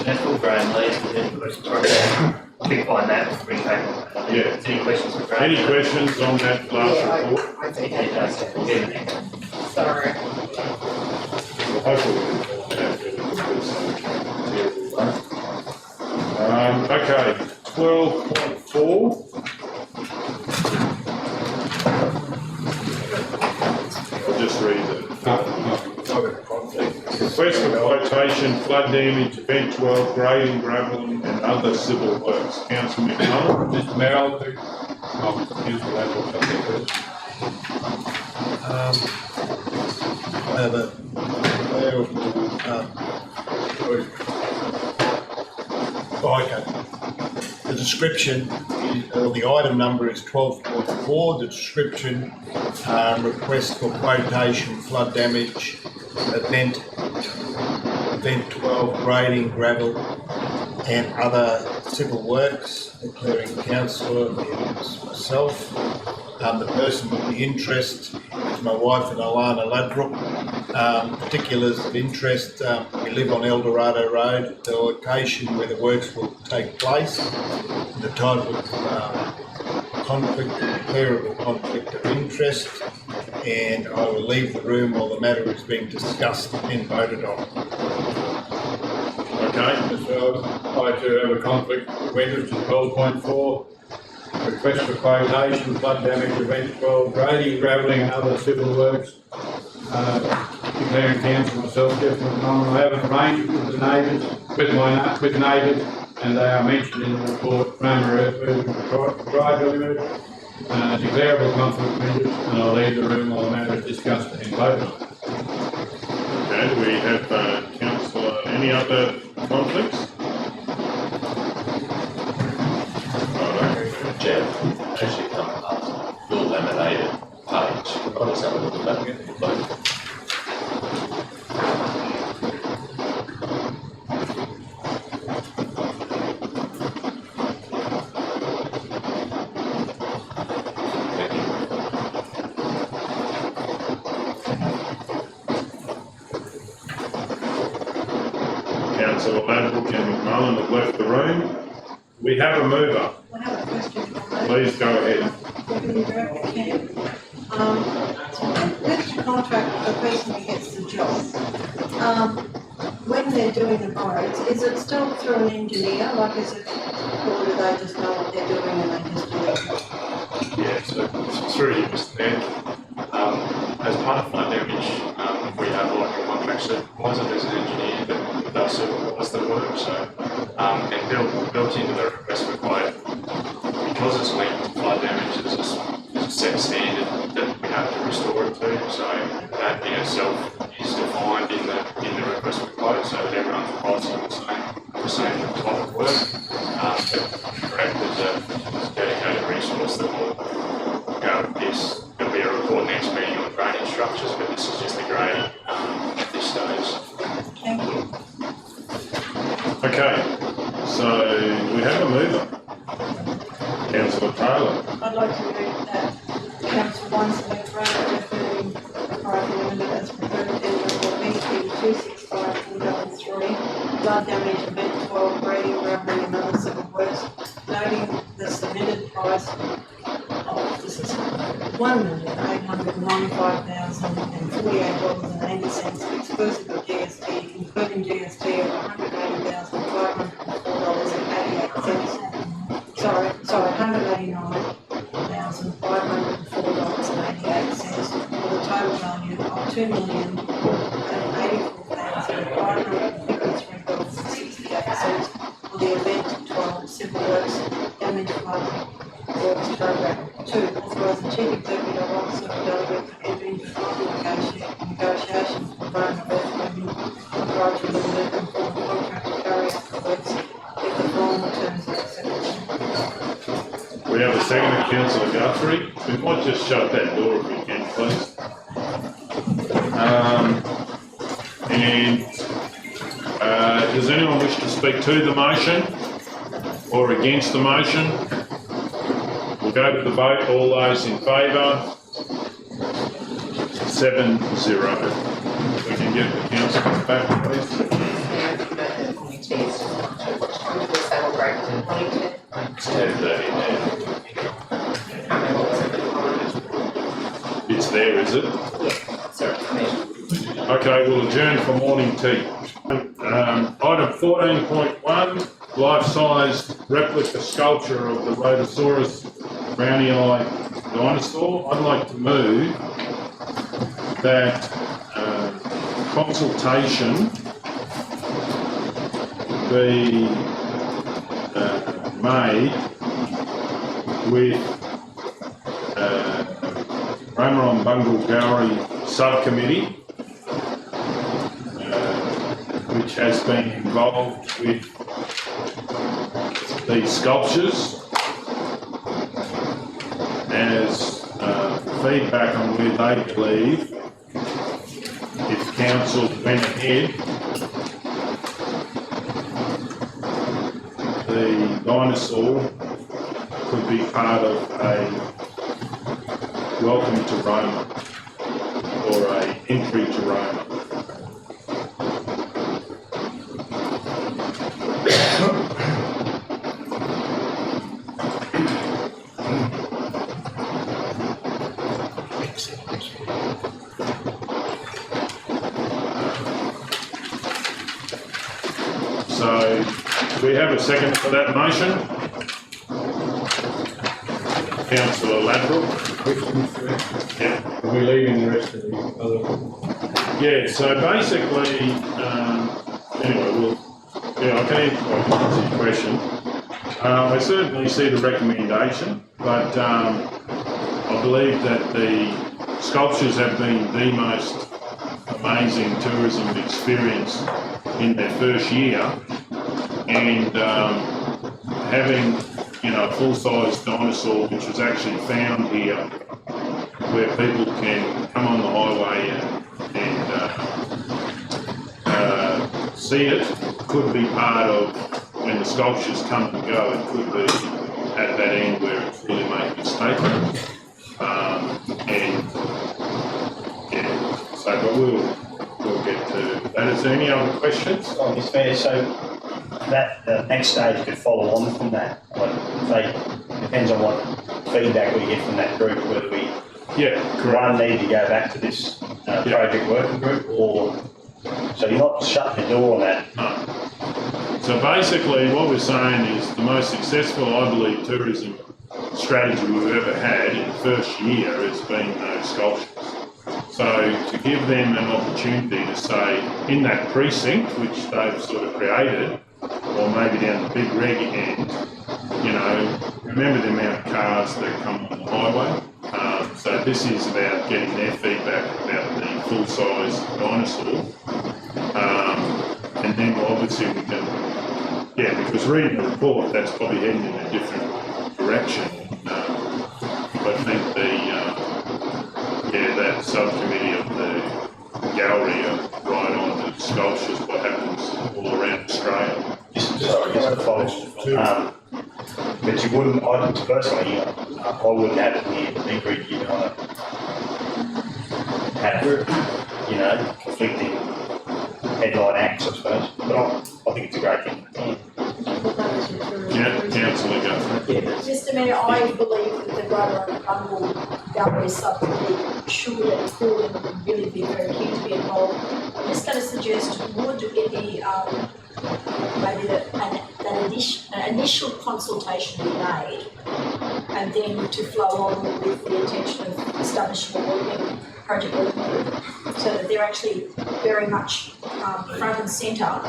National Brownei, any questions? Click on that, bring back. Yeah. Any questions for Brownei? Any questions on that last report? I think Okay, that's that's sorry. Well, hopefully we can have to do some material. Okay, 12.4. I'll just read it. Request for quotation, flood damage, event 12, grading, gravelling and other civil works. Councillor McMullen. Mr. Mayor, I'll do, councillor Labour, something first. I have a the description, or the item number is 12.4. The description, request for quotation, flood damage, event 12, grading, gravel and other civil works, declaring councillor is myself. The person with the interest is my wife and Alana Ladbrook. Particulars of interest, we live on El Dorado Road, the location where the works will take place, the type of conflict, declarable conflict of interest, and I will leave the room while the matter is being discussed and voted on. Okay, So I too have a conflict of interest in 12.4. Request for quotation, flood damage, event 12, grading, gravelling and other civil works. Declaring council myself, Jeff McMullen. I have an arrangement with the neighbours, with neighbours, and they are mentioned in the report. Roma Earthmoving Drive Limited, declarable conflict of interest, and I'll leave the room while the matter is discussed and voted on. okay, do we have councillor, any other conflicts? Jeff, as you come past your laminated page, I'll just have a look at that again. Councillor Ladbrook and McMullen have left the room. We have a mover. I have a question for you. Please go ahead. Let's contract the person who gets the job. When they're doing the roads, is it still through an engineer, like is it, or do they just know what they're doing and they just do it? Yeah, so it's through you, Mr. Mayor. As part of flood damage, we have like a contract supervisor, there's an engineer that does supervise the work, so, and built into the request for quote, because it's linked to flood damage, there's a set standard that we have to restore it to, so that in itself is defined in the request for quote, so that everyone's pricing the same type of work. But correct, there's a dedicated resource that will go with this. There'll be a report next meeting on drainage structures, but this is just the grading at this stage. Thank you. Okay, so we have a mover. Councillor Taylor. I'd like to move that Council 1 select road referring Private Limited as preferred tender for BP 265433, flood damage event 12, grading, rubbing and other civil works, noting the submitted price of, this is $1,895,048.80 exclusive of GST, including GST of $180,504.88. Sorry, $189,504.88 for the total value of $2,084,553.68 for the event 12 civil works damage flood works program. 2. Authorise the Chief Executive Officer of Delegate to enter into final negotiations with Brownei Private Limited and form a contract to carry out the works if the following terms are accepted. We have a second, Councillor Guthrie. We might just shut that door if we can, please. Does anyone wish to speak to the motion or against the motion? We'll go to the vote. All those in favour? 7-0. We can get the councillors back, please. It's 10:30 now. It's there, is it? Okay, we'll adjourn for morning tea. Item 14.1, life-sized replica sculpture of the Rhoetosaurus Brownei dinosaur. I'd like to move that consultation be made with Roma and Bungle Gallery Subcommittee, which has been involved with these sculptures, as feedback on where they believe if council went ahead, the dinosaur could be part of a welcome to Roma or a entry to Roma. So, do we have a second for that motion? Councillor Ladbrook. Yeah. Are we leaving the rest of the other? Yeah, so basically, anyway, I can answer your question. I certainly see the recommendation, but I believe that the sculptures have been the most amazing tourism experience in their first year, and having a full-size dinosaur which was actually found here, where people can come on the highway and see it, could be part of when the sculptures come and go. It could be at that end where it's really making a statement. So but we'll get to that. Is there any other questions? Oh, Mr. Mayor, so that, the next stage could follow on from that, like, say, depends on what feedback we get from that group, whether we, Yeah, correct. one, need to go back to this project working group, or, so you're not shutting the door on that. No. So basically, what we're saying is the most successful, I believe, tourism strategy we've ever had in the first year has been those sculptures. So to give them an opportunity to say, in that precinct, which they've sort of created, or maybe down the big reg end, you know, remember the amount of cars that come on the highway. So this is about getting their feedback about the full-size dinosaur. And then obviously we can, yeah, because reading the report, that's probably heading in a different direction. I think that subcommittee of the gallery are right on the sculptures, what happens all around Australia. Just a follow. But you wouldn't, I personally, I wouldn't have it near the big rig, you know, have, you know, conflicting headline acts, I suppose. But I think it's a great thing. Yeah, councillor Guthrie. Mr. Mayor, I believe that the Rhoetosaurus Gallery Subcommittee should and could and really be very keen to be involved. I'm just going to suggest, would it be maybe an initial consultation be made, and then to flow on with the intention of establishing a project working group, so that they're actually very much front and centre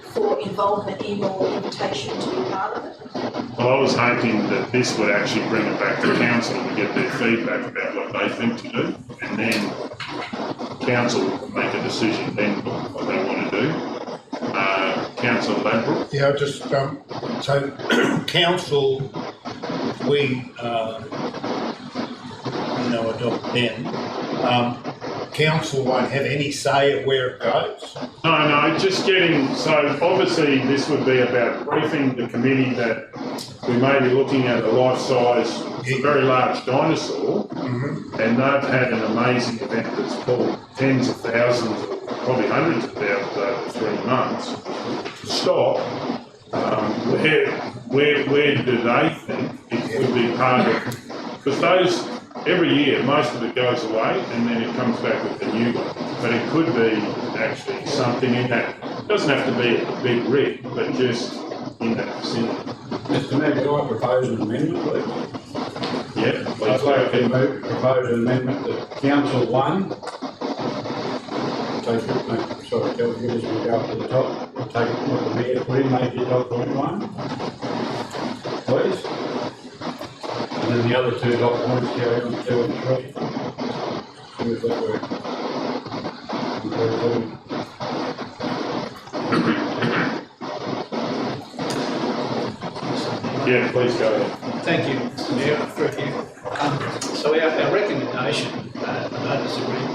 for involvement in or invitation to be part of it. Well, I was hoping that this would actually bring it back to council and get their feedback about what they think to do, and then council will make a decision then what they want to do. Councillor Ladbrook. Yeah, just, so council, we, adopt them. Council won't have any say of where it goes. No, just getting, so obviously this would be about briefing the committee that we may be looking at a life-size, very large dinosaur, and they've had an amazing event that's pulled tens of thousands, or probably hundreds of thousands over 3 months. Stop. Where do they think it would be part of? Because those, every year, most of it goes away and then it comes back with a new one. But it could be actually something in that, it doesn't have to be a big rig, but just in that vicinity. Mr. Mayor, could I propose an amendment, please? Yeah, I'd like to propose an amendment that Council 1, take it, tell the members to go up to the top, take what the Mayor put in, make it top point 1, please. And then the other 2 dot points carry on 2 and 3. How does that work? Yeah, please go ahead. Thank you, Mr. Mayor, through you. So our recommendation, I don't disagree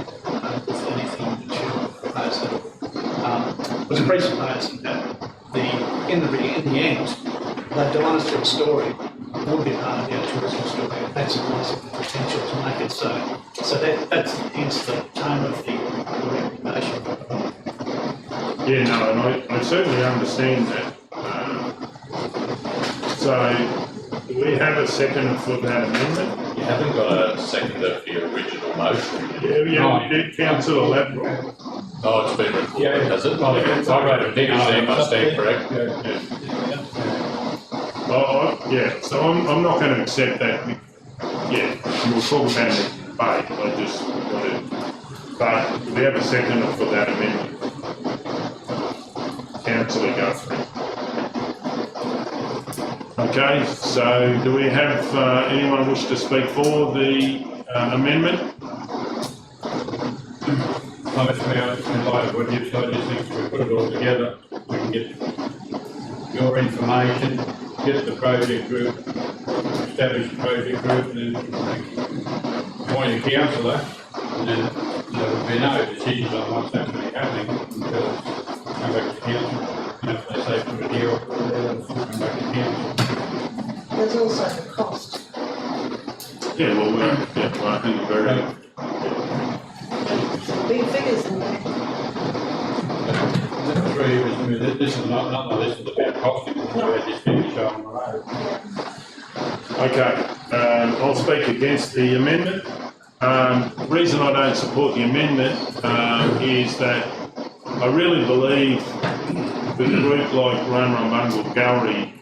with anything that you proposed at all, was presupposing that in the end, the dinosaur story would be part of our tourism story. That's the potential to make it so. So that's hence the tone of the recommendation. Yeah, no, and I certainly understand that. So, do we have a second for that amendment? You haven't got a seconder for your original motion. Yeah, we did, Councillor Ladbrook. Oh, it's been recorded, has it? I wrote it down, I stand correct. So I'm not going to accept that. Yeah, you were talking about it in debate, I just wanted, but we have a second for that amendment. Councillor Guthrie. Okay, so do we have anyone wish to speak for the amendment? Mr. Mayor, in light of what you've said, I just think if we put it all together, we can get your information, get the project group, establish the project group, and then appoint a councillor, and then there would be no decisions on what's actually happening until it's come back to council. And if they say put it here or put it there, it'll come back to council. There's also the cost. Yeah, well, I think very. Big figures in there. through you, Mr. Mayor, this is not this is about costing, it's about just finish on the road. Okay, I'll speak against the amendment. The reason I don't support the amendment is that I really believe with a group like Roma and Bungle Gallery,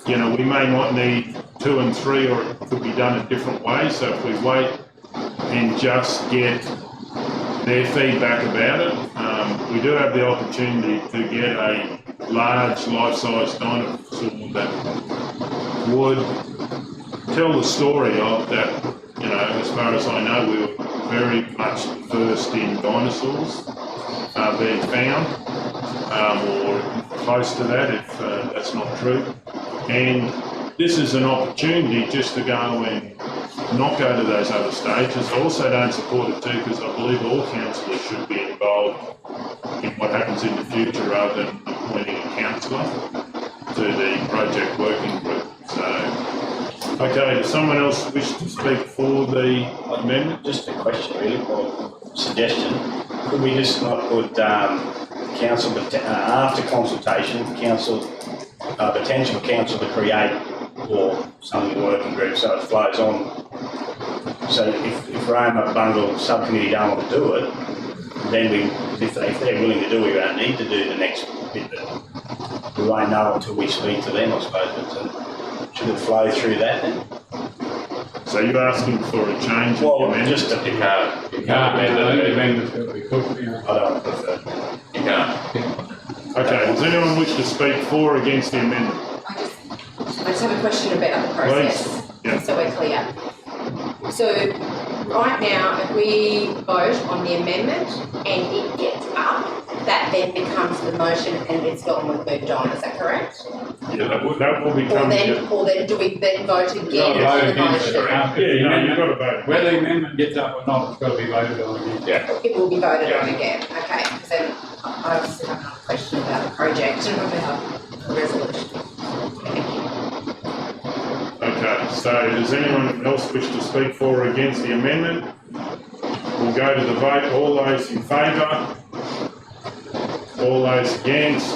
you know, we may not need 2 and 3, or it could be done a different way. So if we wait and just get their feedback about it, we do have the opportunity to get a large life-size dinosaur that would tell the story of that. You know, as far as I know, we were very much first in dinosaurs being found, or close to that if that's not true. And this is an opportunity just to go and not go to those other stages. I also don't support it too because I believe all councillors should be involved in what happens in the future rather than appointing a councillor to the project working group. So, okay, does someone else wish to speak for the amendment? Just a question really, or suggestion. Could we just not put council, after consultation, council, potential council to create or some working group so it flows on? So if Roma Bungle subcommittee don't want to do it, then if they're willing to do it, we don't need to do the next bit, but we won't know until we speak to them, I suppose. But should it flow through that then? So you're asking for a change in the amendment? Just a, You can't amend it. Amendment's got to be cooked, you know. I don't prefer. You can't. Okay, does anyone wish to speak for or against the amendment? I just have a question about the process, Yeah. so we're clear. So, right now, if we vote on the amendment and it gets up, that then becomes the motion and it's gone with moved on, is that correct? Yeah, that will become... Or then do we then vote again on the motion? You've got to vote. Whether the amendment gets up or not, it's got to be voted on again. Yeah. It will be voted on again, okay, because then I obviously have another question about the project and about the resolution. Okay, so does anyone else wish to speak for or against the amendment? We'll go to the vote. All those in favour? All those against?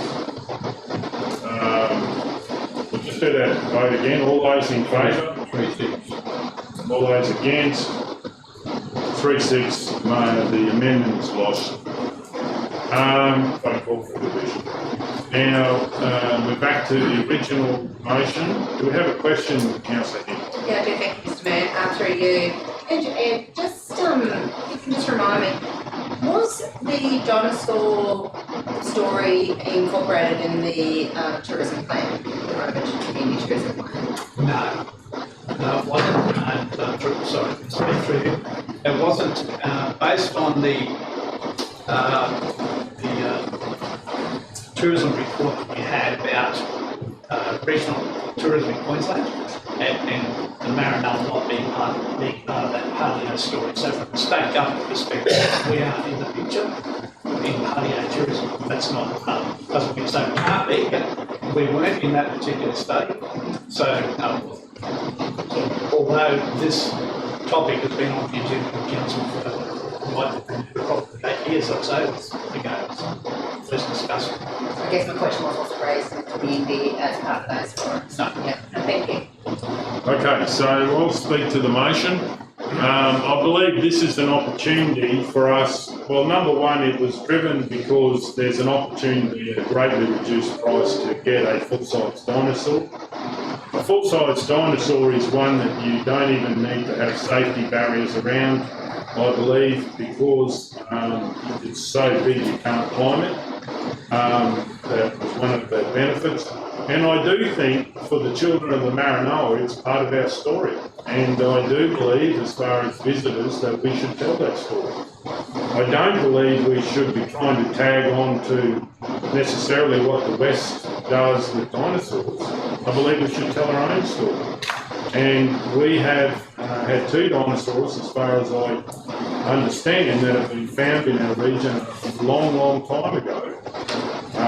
We'll just do that vote again. All those in favour? 3-6. All those against? 3-6. No, the amendment is lost. Don't call for division. Now, we're back to the original motion. Do we have a question, Councillor Hill? Yeah, I do, thank you, Mr Mayor, through you. And just, if you can just remind me, was the dinosaur story incorporated in the tourism plan, the Roma community tourism plan? No, it wasn't, sorry, speak through you. It wasn't, based on the tourism report that we had about regional tourism in Queensland and the Maranoa not being part of that patio story. So from a state government perspective, we are in the picture in patio tourism. That's not, doesn't mean so we can't be, but we weren't in that particular study. So although this topic has been on the agenda of council for probably 8 years or so ago, first discussed. I guess my question was raised in the community as part of those forums. No. Yeah, thank you. Okay, so I'll speak to the motion. I believe this is an opportunity for us. Well, number one, it was driven because there's an opportunity at a greatly reduced price to get a full-size dinosaur. A full-size dinosaur is one that you don't even need to have safety barriers around, I believe, because it's so big you can't climb it. That was one of the benefits. And I do think for the children of the Maranoa, it's part of our story. And I do believe, as far as visitors, that we should tell that story. I don't believe we should be trying to tag on to necessarily what the West does with dinosaurs. I believe we should tell our own story. And we have had 2 dinosaurs, as far as I understand, that have been found in our region a long, long time ago.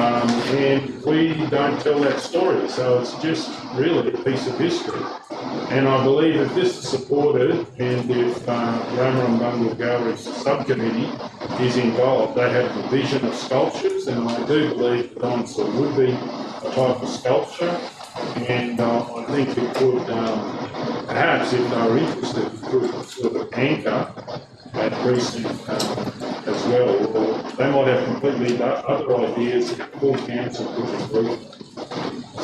and we don't tell that story, so it's just really a piece of history. And I believe if this is supported, and if Roma and Bungle Gallery's subcommittee is involved, they have the vision of sculptures, and I do believe the dinosaur would be a type of sculpture, and I think it could, perhaps if they were interested, it could sort of anchor that precinct as well, or they might have completely other ideas that full council could agree.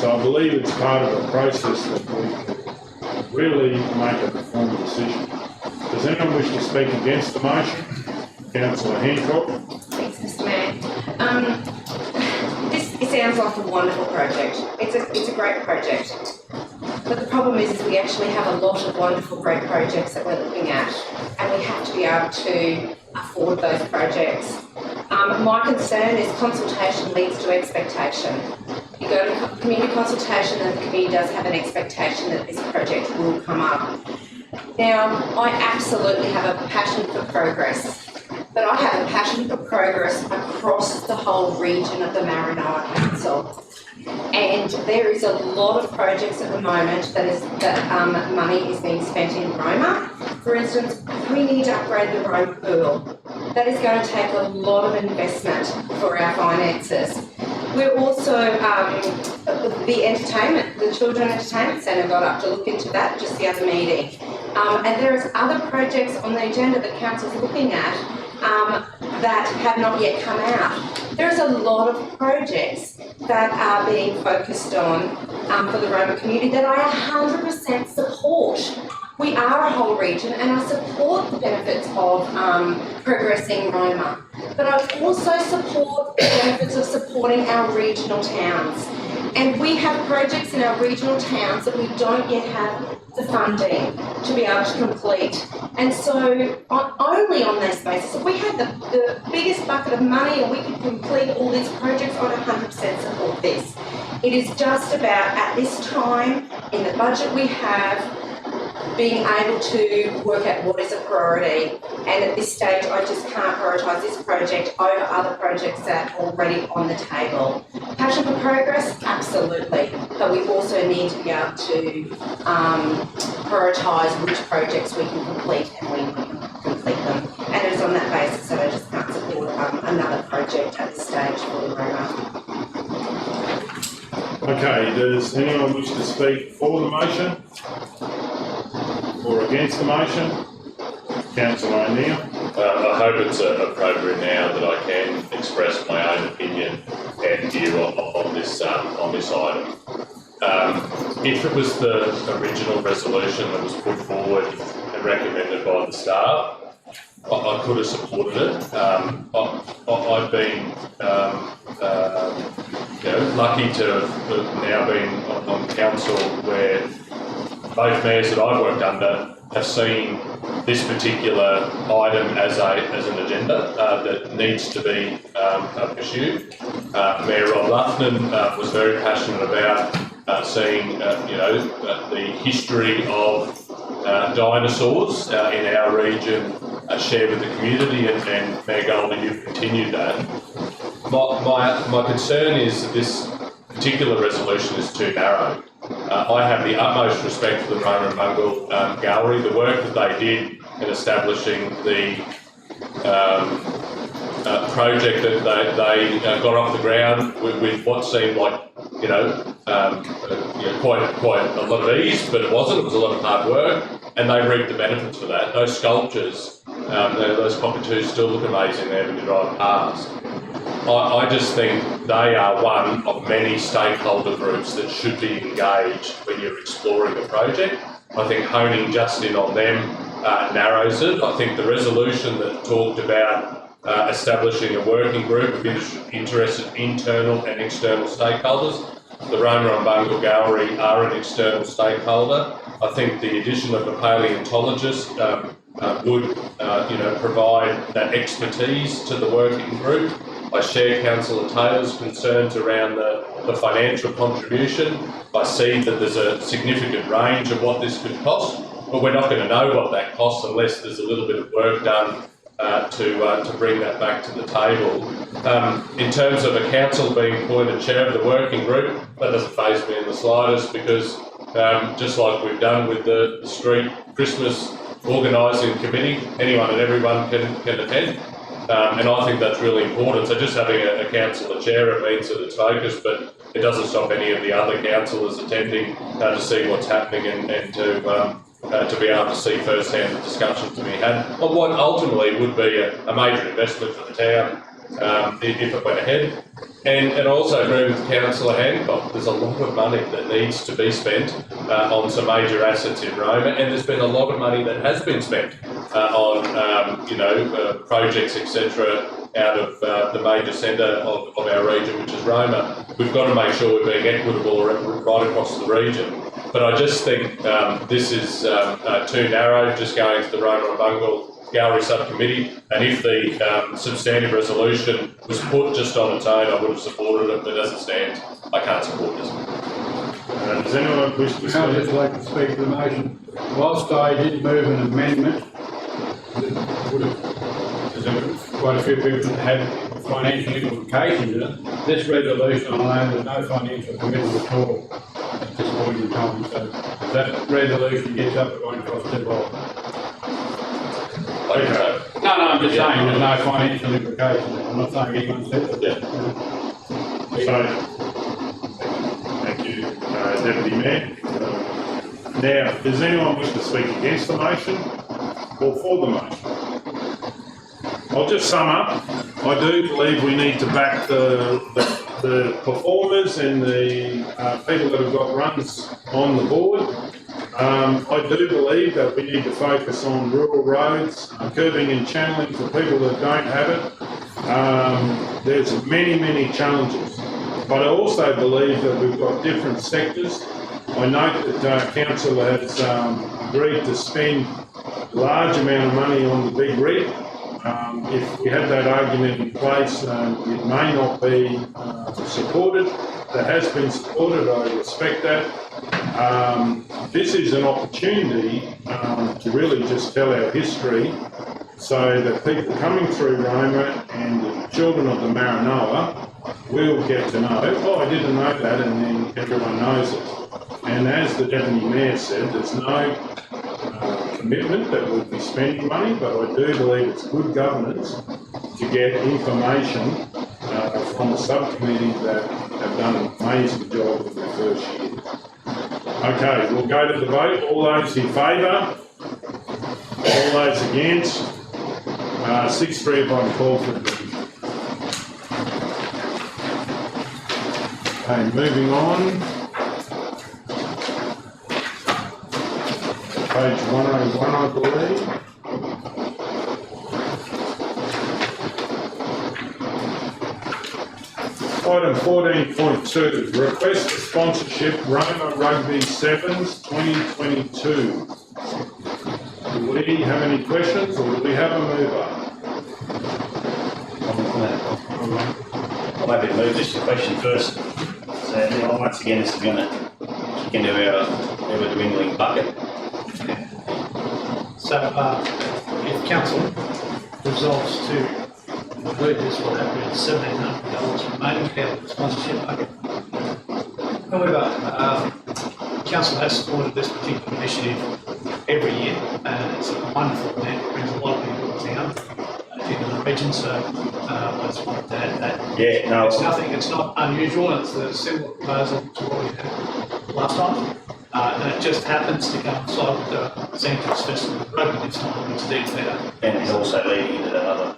So I believe it's part of a process that we can really make a informed decision. Does anyone wish to speak against the motion? Councillor Hancock. Thanks, Mr. Mayor. It sounds like a wonderful project. It's a great project. But the problem is we actually have a lot of wonderful, great projects that we're looking at, and we have to be able to afford those projects. My concern is consultation leads to expectation. You go to community consultation and the community does have an expectation that this project will come up. Now, I absolutely have a passion for progress, but I have a passion for progress across the whole region of the Maranoa Council. And there is a lot of projects at the moment that money is being spent in Roma. For instance, we need to upgrade the Roma pool. That is going to take a lot of investment for our finances. We're also, the entertainment, the Children Entertainment Centre got up to look into that just the other meeting. And there is other projects on the agenda that Council's looking at that have not yet come out. There's a lot of projects that are being focused on for the Roma community that I 100% support. We are a whole region and I support the benefits of progressing Roma, but I also support the benefits of supporting our regional towns. And we have projects in our regional towns that we don't yet have the funding to be able to complete. And so only on this basis, if we had the biggest bucket of money and we could complete all these projects, I would 100% support this. It is just about, at this time, in the budget we have, being able to work out what is a priority. And at this stage, I just can't prioritise this project over other projects that are already on the table. Passion for progress? Absolutely. But we also need to be able to prioritise which projects we can complete and when we can complete them. And it's on that basis that I just can't support another project at this stage for the Roma. Okay, does anyone wish to speak for the motion? Or against the motion? Councillor O'Neill. I hope it's appropriate now that I can express my own opinion and view on this item. If it was the original resolution that was put forward and recommended by the staff, I could have supported it. I've been lucky to have now been on council where both mayors that I've worked under have seen this particular item as an agenda that needs to be pursued. Mayor Rob Luffman was very passionate about seeing the history of dinosaurs in our region shared with the community, and Mayor Goldie, you've continued that. My concern is that this particular resolution is too narrow. I have the utmost respect for the Roma and Bungle Gallery, the work that they did in establishing the project that they got off the ground with what seemed like quite a lot of ease, but it wasn't. It was a lot of hard work, and they reaped the benefits for that. Those sculptures, those cockatoos still look amazing there when you drive past. I just think they are one of many stakeholder groups that should be engaged when you're exploring the project. I think honing just in on them narrows it. I think the resolution that talked about establishing a working group of interested internal and external stakeholders, the Roma and Bungle Gallery are an external stakeholder. I think the addition of a paleontologist would provide that expertise to the working group. I share Councillor Taylor's concerns around the financial contribution. I see that there's a significant range of what this could cost, but we're not going to know what that costs unless there's a little bit of work done to bring that back to the table. In terms of a council being appointed chair of the working group, that doesn't faze me in the slightest, because just like we've done with the street Christmas organising committee, anyone and everyone can attend. And I think that's really important. So just having a councillor chair, it means that it's focused, but it doesn't stop any of the other councillors attending to see what's happening and to be able to see first-hand the discussions to be had on what ultimately would be a major investment for the town if it went ahead. And I also agree with Councillor Hancock, there's a lot of money that needs to be spent on some major assets in Roma, and there's been a lot of money that has been spent on projects, etc., out of the major centre of our region, which is Roma. We've got to make sure we're being equitable right across the region. But I just think this is too narrow, just going to the Roma and Bungle Gallery Subcommittee, and if the substantive resolution was put just on its own, I would have supported it, but as it stands, I can't support this. Does anyone wish to speak? I'd just like to speak to the motion. Whilst I did move an amendment, there's quite a few people that had financial implications in it. This resolution, I know there's no financial commitment at all at this point in time, so if that resolution gets up, it won't cost too much. Okay. No, I'm just saying there's no financial implications. I'm not saying anyone said that. Thank you, Deputy Mayor. Now, does anyone wish to speak against the motion or for the motion? I'll just sum up. I do believe we need to back the performers and the people that have got runs on the board. I do believe that we need to focus on rural roads, curbing and channeling for people that don't have it. There's many challenges, but I also believe that we've got different sectors. I note that Council has agreed to spend a large amount of money on the big rig. If we had that argument in place, it may not be supported. That has been supported, I respect that. This is an opportunity to really just tell our history so that people coming through Roma and the children of the Maranoa will get to know, oh, I didn't know that, and then everyone knows it. And as the Deputy Mayor said, there's no commitment that we'll be spending money, but I do believe it's good governance to get information from the subcommittee that have done an amazing job in their first year. Okay, we'll go to the vote. All those in favour? All those against? 6-3 upon call for the Okay, moving on. Page 101, I believe. Item 14.2, request for sponsorship Roma Rugby Sevens 2022. Do we have any questions or do we have a mover? I'm happy to move this to question first. So once again, this is going to kick into our ever-dwindling bucket. So, if council resolves to include this, will have been $1,700 remaining out of the sponsorship bucket. However, council has supported this particular initiative every year, and it's a wonderful event. It brings a lot of people to town, to the region. So, I just wanted to add that. Yeah, no, It's not unusual. It's a similar proposal to what we had last time. And it just happens to coincide with the Cenotaph Festival of Rugby this time, which is better. and it's also leading into that other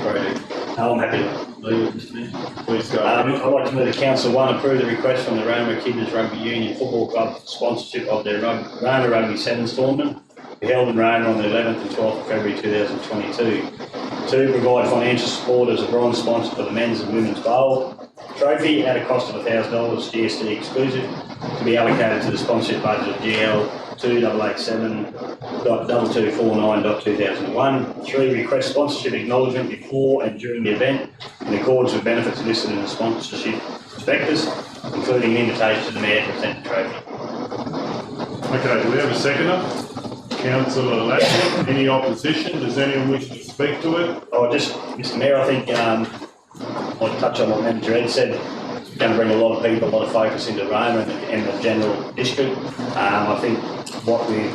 project. I'm happy to move this, Mayor. Please go. I'd like to move the Council 1 approve the request from the Roma Kids Rugby Union Football Club for sponsorship of their Roma Rugby Sevens tournament to be held in Roma on the 11th and 12th of February 2022. 2, provide financial support as a bronze sponsor for the men's and women's bowl trophy at a cost of $1,000 GST exclusive to be allocated to the sponsorship budget of GL 2887.2249.2001. 3, request sponsorship acknowledgement before and during the event in accordance with benefits listed in the sponsorship prospectus, including an invitation to the Mayor to present the trophy. Okay, do we have a seconder? Councillor Ladford. Any opposition? Does anyone wish to speak to it? Oh, just, Mr Mayor, I think, I'll touch on what Manager Ed said. It's going to bring a lot of people, a lot of focus into Roma and the general district. I think what we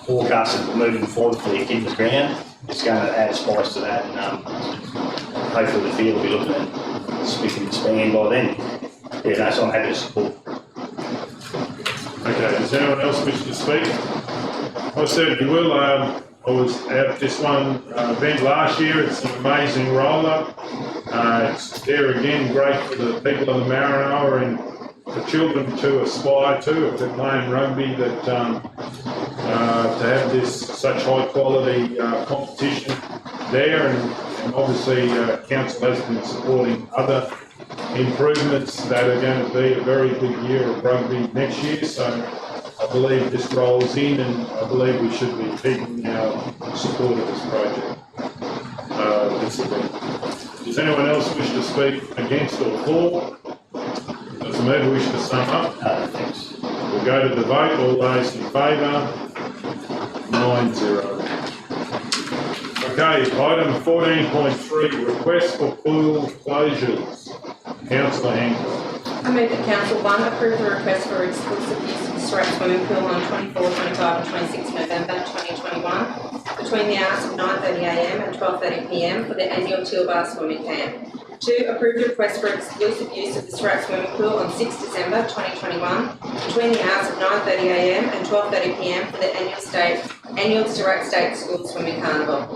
forecasted moving forward for the Echidna's ground, it's going to add a spice to that, and hopefully the field will be looking at spick and span by then. Yeah, no, so I'm happy to support. Okay, does anyone else wish to speak? I certainly will. I was at this one event last year. It's an amazing roller. It's there again, great for the people of the Maranoa and for children to aspire to if they're playing rugby. That to have this such high quality competition there, and obviously council has been supporting other improvements that are going to be a very good year of rugby next year. So I believe this rolls in, and I believe we should be keeping our support of this project. Does anyone else wish to speak against or for? Does the member wish to sum up? Thanks. We'll go to the vote. All those in favour? 9-0. Okay, item 14.3, request for pool closures. Councillor Hancock. I move that Council 1 approve the request for exclusive use of the Surat swimming pool on 24, 25 and 26 November 2021 between the hours of 9:30am and 12:30pm for the annual Yuleba swimming camp. 2. Approve the request for exclusive use of the Surat swimming pool on 6 December 2021 between the hours of 9:30am and 12:30pm for the annual Surat State School Swimming Carnival.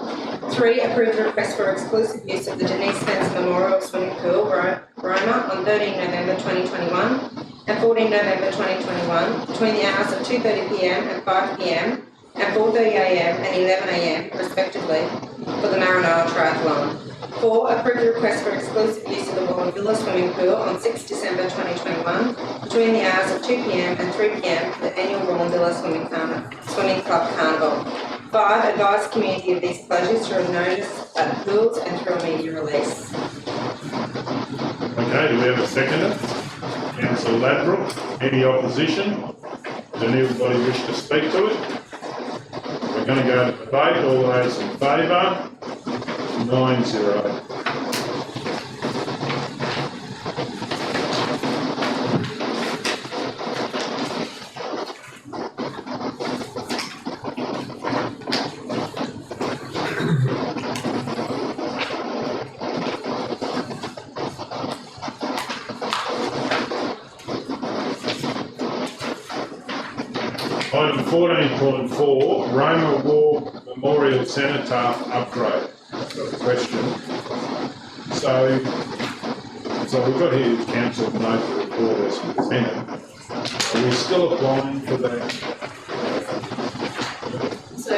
3. Approve the request for exclusive use of the Denise Spence Memorial Swimming Pool, Roma, on 13 November 2021 and 14 November 2021 between the hours of 2:30pm and 5pm and 4:30am and 11am respectively for the Maranoa Triathlon. 4. Approve the request for exclusive use of the Wallumbilla Swimming Pool on 6 December 2021 between the hours of 2pm and 3pm for the annual Wallumbilla Swimming Club Carnival. 5. Advise the community of these closures through a notice at the pools and through a media release. Okay, do we have a seconder? Councillor Ladbrook. Any opposition? Does anybody wish to speak to it? We're going to go to debate. All those in favour? 9-0. Item 14.4, Roma War Memorial Cenotaph upgrade. I've got a question. So we've got here council note the report as presented. Are we still applying for that? So,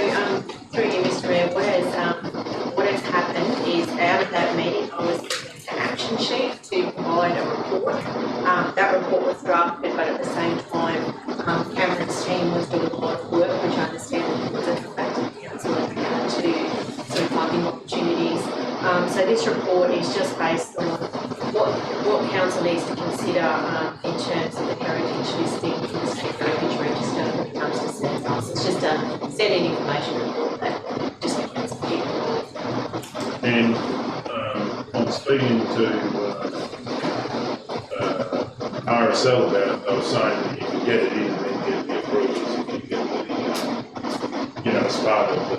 through you, Mr. Mayor, what has happened is out of that meeting, I was given an action sheet to provide a report. That report was drafted, but at the same time, Cameron's team was doing a lot of work, which I understand was a fact of the council with regard to some funding opportunities. So this report is just based on what council needs to consider in terms of the heritage listing in the state heritage register when it comes to Cenotaph. It's just a standing information report that just the council did. And I'm speaking to RSL about it. They were saying that you can get it in and then get the approvals if you get the, as part of the,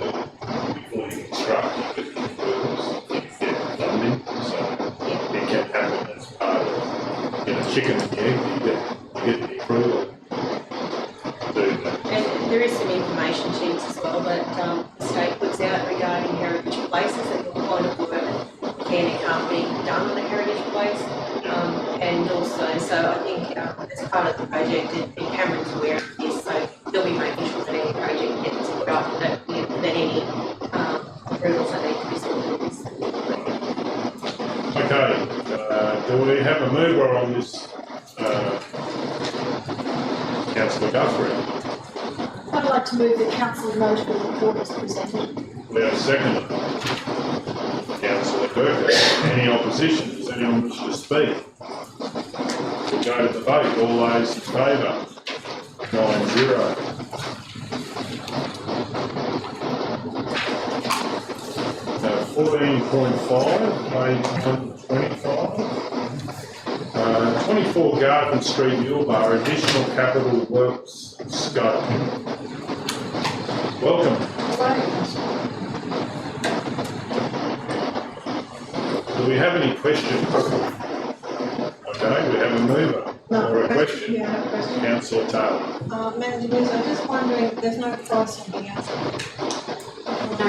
before you construct, you get the approvals, you get the funding. So it can happen as part of, chicken and egg, you get the approval to do that. And there is some information sheets as well that the state puts out regarding heritage places and what kind of work can and can't be done on a heritage place. And also, so I think as part of the project, and Cameron's aware of this, so they'll be making sure that any project gets put up, that any approvals that need to be sorted is. Okay, do we have a mover on this, Councillor Guthrie? I'd like to move the council note the report as presented. We have a second. Councillor Burke. Any opposition? Does anyone wish to speak? We'll go to the vote. All those in favour? 9-0. 9.5, page 125. 24 Garden Street, Yuleba, additional capital works scope. Welcome. Do we have any questions? Okay, we have a mover or a question. Yeah, I have a question. Councillor Taylor. Manager Mills, I'm just wondering, there's no price on the outside. No,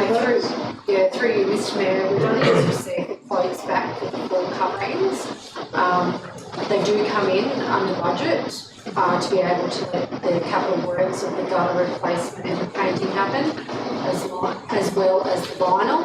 through you, Mr Mayor, we've only just received quotes back for the floor coverings. They do come in under budget to be able to let the capital works of the gutter replacement and the painting happen, as well as the vinyl.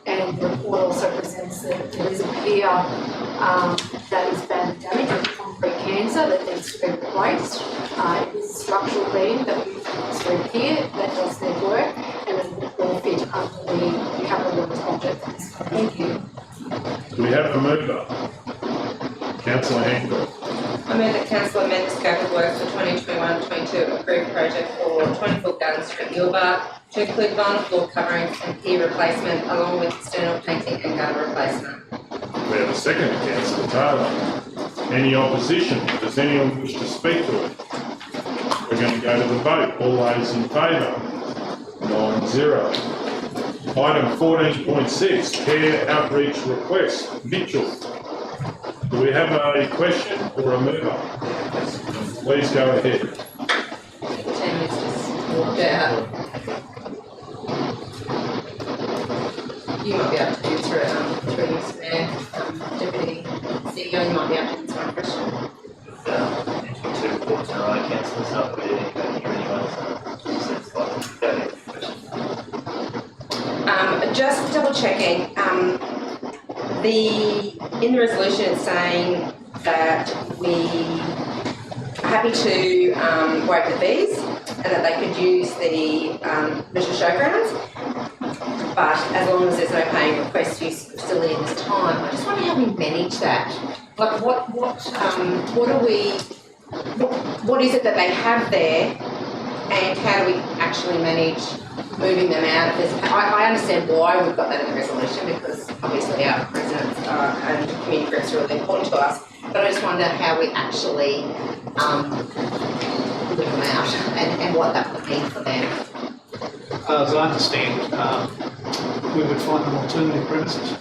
And the report also presents that there is a pier that is badly damaged with concrete cancer that needs to be replaced. It is a structural beam that we use to repair that does their work, and it will fit under the capital works budget. Thank you. Do we have a mover? Councillor Hancock. I move that council amend the scope of works for 2021-22 approved project for 24 Garden Street, Yuleba, to include vinyl floor coverings and pier replacement along with external painting and gutter replacement. We have a second, Councillor Taylor. Any opposition? Does anyone wish to speak to it? We're going to go to the vote. All those in favour? 9-0. Item 14.6, care outreach request. Mitchell. Do we have a question or a mover? Please go ahead. Tim has just walked out. You might be able to answer it through Mr Mayor, Deputy CEO, you might be able to answer my question. Two reports in a row, councillors, not really anything here anyway, so it's like, don't have any questions. Just double checking, in the resolution it's saying that we are happy to waive the fees and that they could use the visual showgrounds, but as long as there's no paying request to use the facility this time. I just wonder how we manage that. Like what is it that they have there, and how do we actually manage moving them out? I understand why we've got that in the resolution, because obviously our residents and community groups are really important to us, but I just wonder how we actually move them out and what that would mean for them. As I understand, we would find them alternative premises.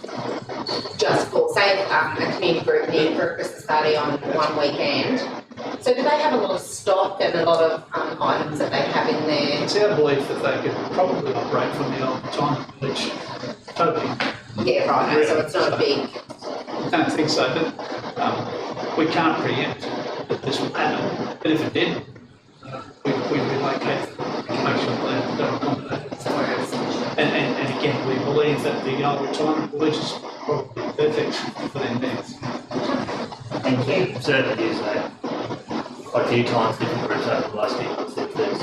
Just for, say, a community group need for a Christmas party on one weekend. So do they have a lot of stock and a lot of items that they have in there? It's our belief that they could probably operate from the old time village totally. Yeah, right, Really. so it's not a big... I don't think so, but we can't preempt that this will happen. But if it did, we relocate to make sure that they're accommodated. And again, we believe that the old retirement village is probably perfect for their needs. Thank you. Certainly is quite a few times different groups over the last few months that there's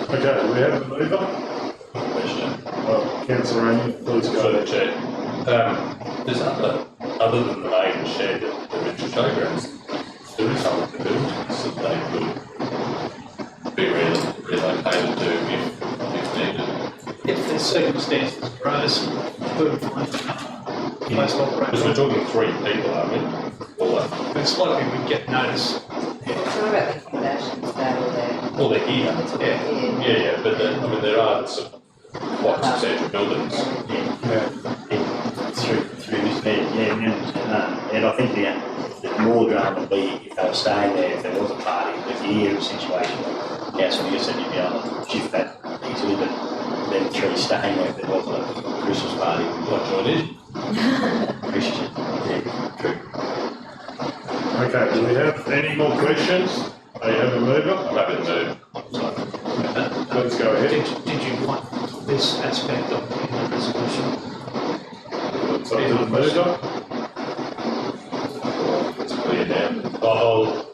Okay, we have a mover. Question. Councillor Amy, please go For the ahead. chair. There's other than the main shed at the Richard Showgrounds, there is other buildings that they could be relocated to if needed. If the circumstances arose, we would find place to operate. Because we're talking 3 people, aren't we? All that. It's likely we'd get notice. It's not about the accommodations that are there. Well, they're here. Yeah, but there are some quite substantial buildings. Through this meeting, and I think the more drama would be if they were staying there, if there was a party, if you hear a situation, so you said you'd be able to shift that easily, but then 3 staying there if there was a Christmas party. What join in? Christmas, yeah, true. Okay, do we have any more questions? I have a mover. I'm happy to move. Please go ahead. Did you want this aspect of the resolution? It's up to the mover. It's clear now.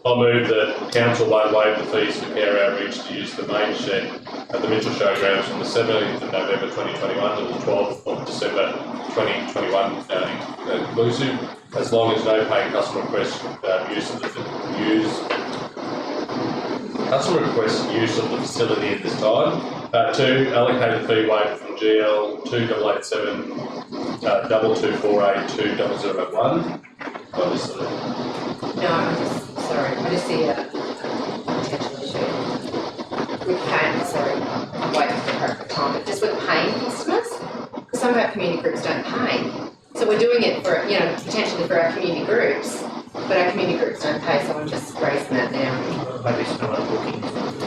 I'll move that council won't waive the fees for care outreach to use the main shed at the Mitchell Showgrounds from the 17th of November 2021 to the 12th of December 2021 inclusive, as long as no paying customer requests use Customer requests use of the facility at this time. 2, allocate a fee waiver from GL 2887 2248 2001. No, I just see a potential issue. With paying, sorry, I'm waiting for the correct time, but just with paying customers, because some of our community groups don't pay. So we're doing it for, potentially for our community groups, but our community groups don't pay, so I'm just raising that now. Maybe it's no other booking.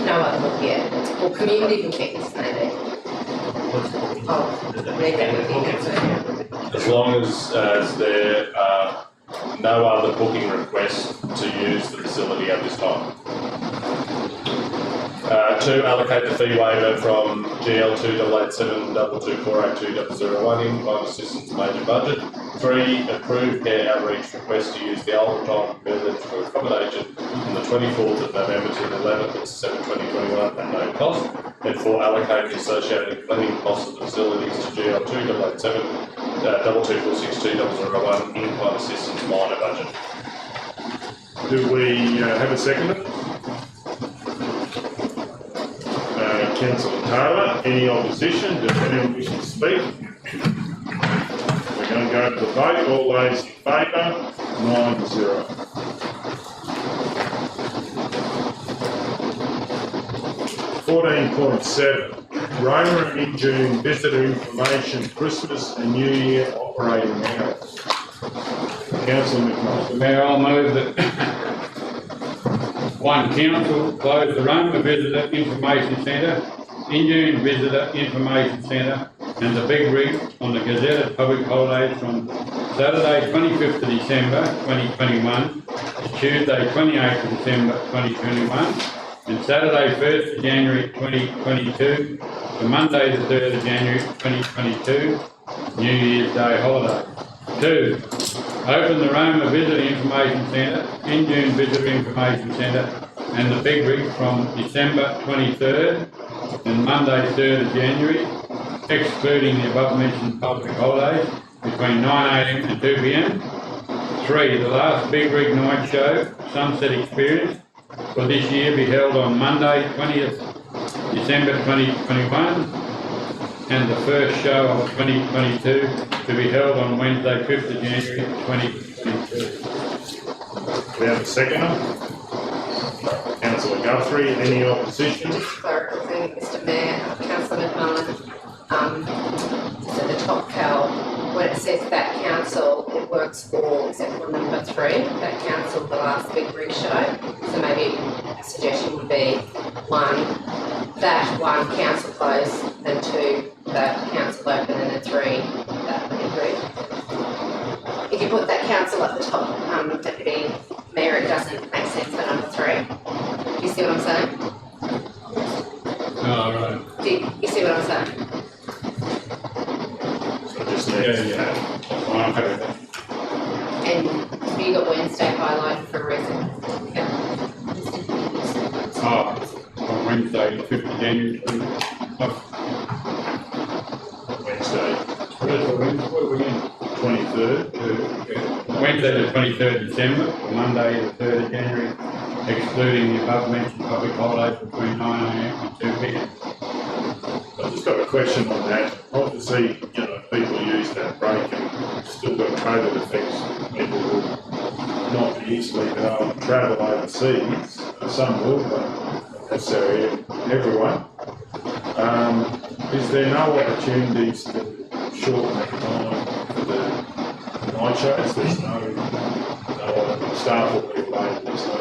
No other book yet, or community bookings maybe. Oh, read that with you. As long as there are no other booking requests to use the facility at this time. 2, allocate the fee waiver from GL 2887 2248 2001 in kind assistance major budget. 3, approve care outreach request to use the overtime method for accommodation from the 24th of November to the 11th of December 2021 at no cost. And 4, allocate the associated cleaning costs of the facilities to GL 2887 2246 2001 in kind assistance minor budget. Do we have a seconder? Councillor Taylor, any opposition? Does anyone wish to speak? We're going to go to the vote. All those in favour? 9-0. Roma and Injune visitor information, Christmas and New Year operating hours. Councillor McNaught. Mayor, I'll move that one, council close the Roma Visitor Information Centre, Injune Visitor Information Centre and the Big Rig on the gazetted public holidays from Saturday 25th of December 2021 to Tuesday 28th of December 2021 and Saturday 1st of January 2022 to Monday the 3rd of January 2022, New Year's Day holiday. 2. Open the Roma Visitor Information Centre, Injune Visitor Information Centre and the Big Rig from December 23rd and Monday 3rd of January, excluding the above mentioned public holidays, between 9 AM and 2 PM. 3. The last Big Rig night show, Sunset Experience, for this year be held on Monday 20th December 2021 and the first show of 2022 to be held on Wednesday 5th of January 2022. We have a seconder. Councillor Guthrie, any opposition? Clarifying, Mr Mayor, Councillor McMillan, so the top cal, when it says that council, it works for except for number 3, that council, the last Big Rig show. So maybe a suggestion would be 1, that 1 council close, and 2, that council open, and then 3, that Big Rig. If you put that council at the top, Deputy Mayor, it doesn't make sense for number 3. Do you see what I'm saying? Oh, right. Do you see what I'm saying? So just yeah. I'm happy with that. And have you got Wednesday highlighted for a reason? Okay. On Wednesday, 5th of January. Wednesday, What are we in? 23rd. Wednesday the 23rd of December, or Monday the 3rd of January, excluding the above mentioned public holidays between 9 AM and 2 PM. I've just got a question on that. Obviously, people use that break and still got COVID effects. People will not be easily able to travel overseas. Some will, but not necessarily everyone. Is there no opportunities to shorten the time for the night shows? There's no staff will be available, there's no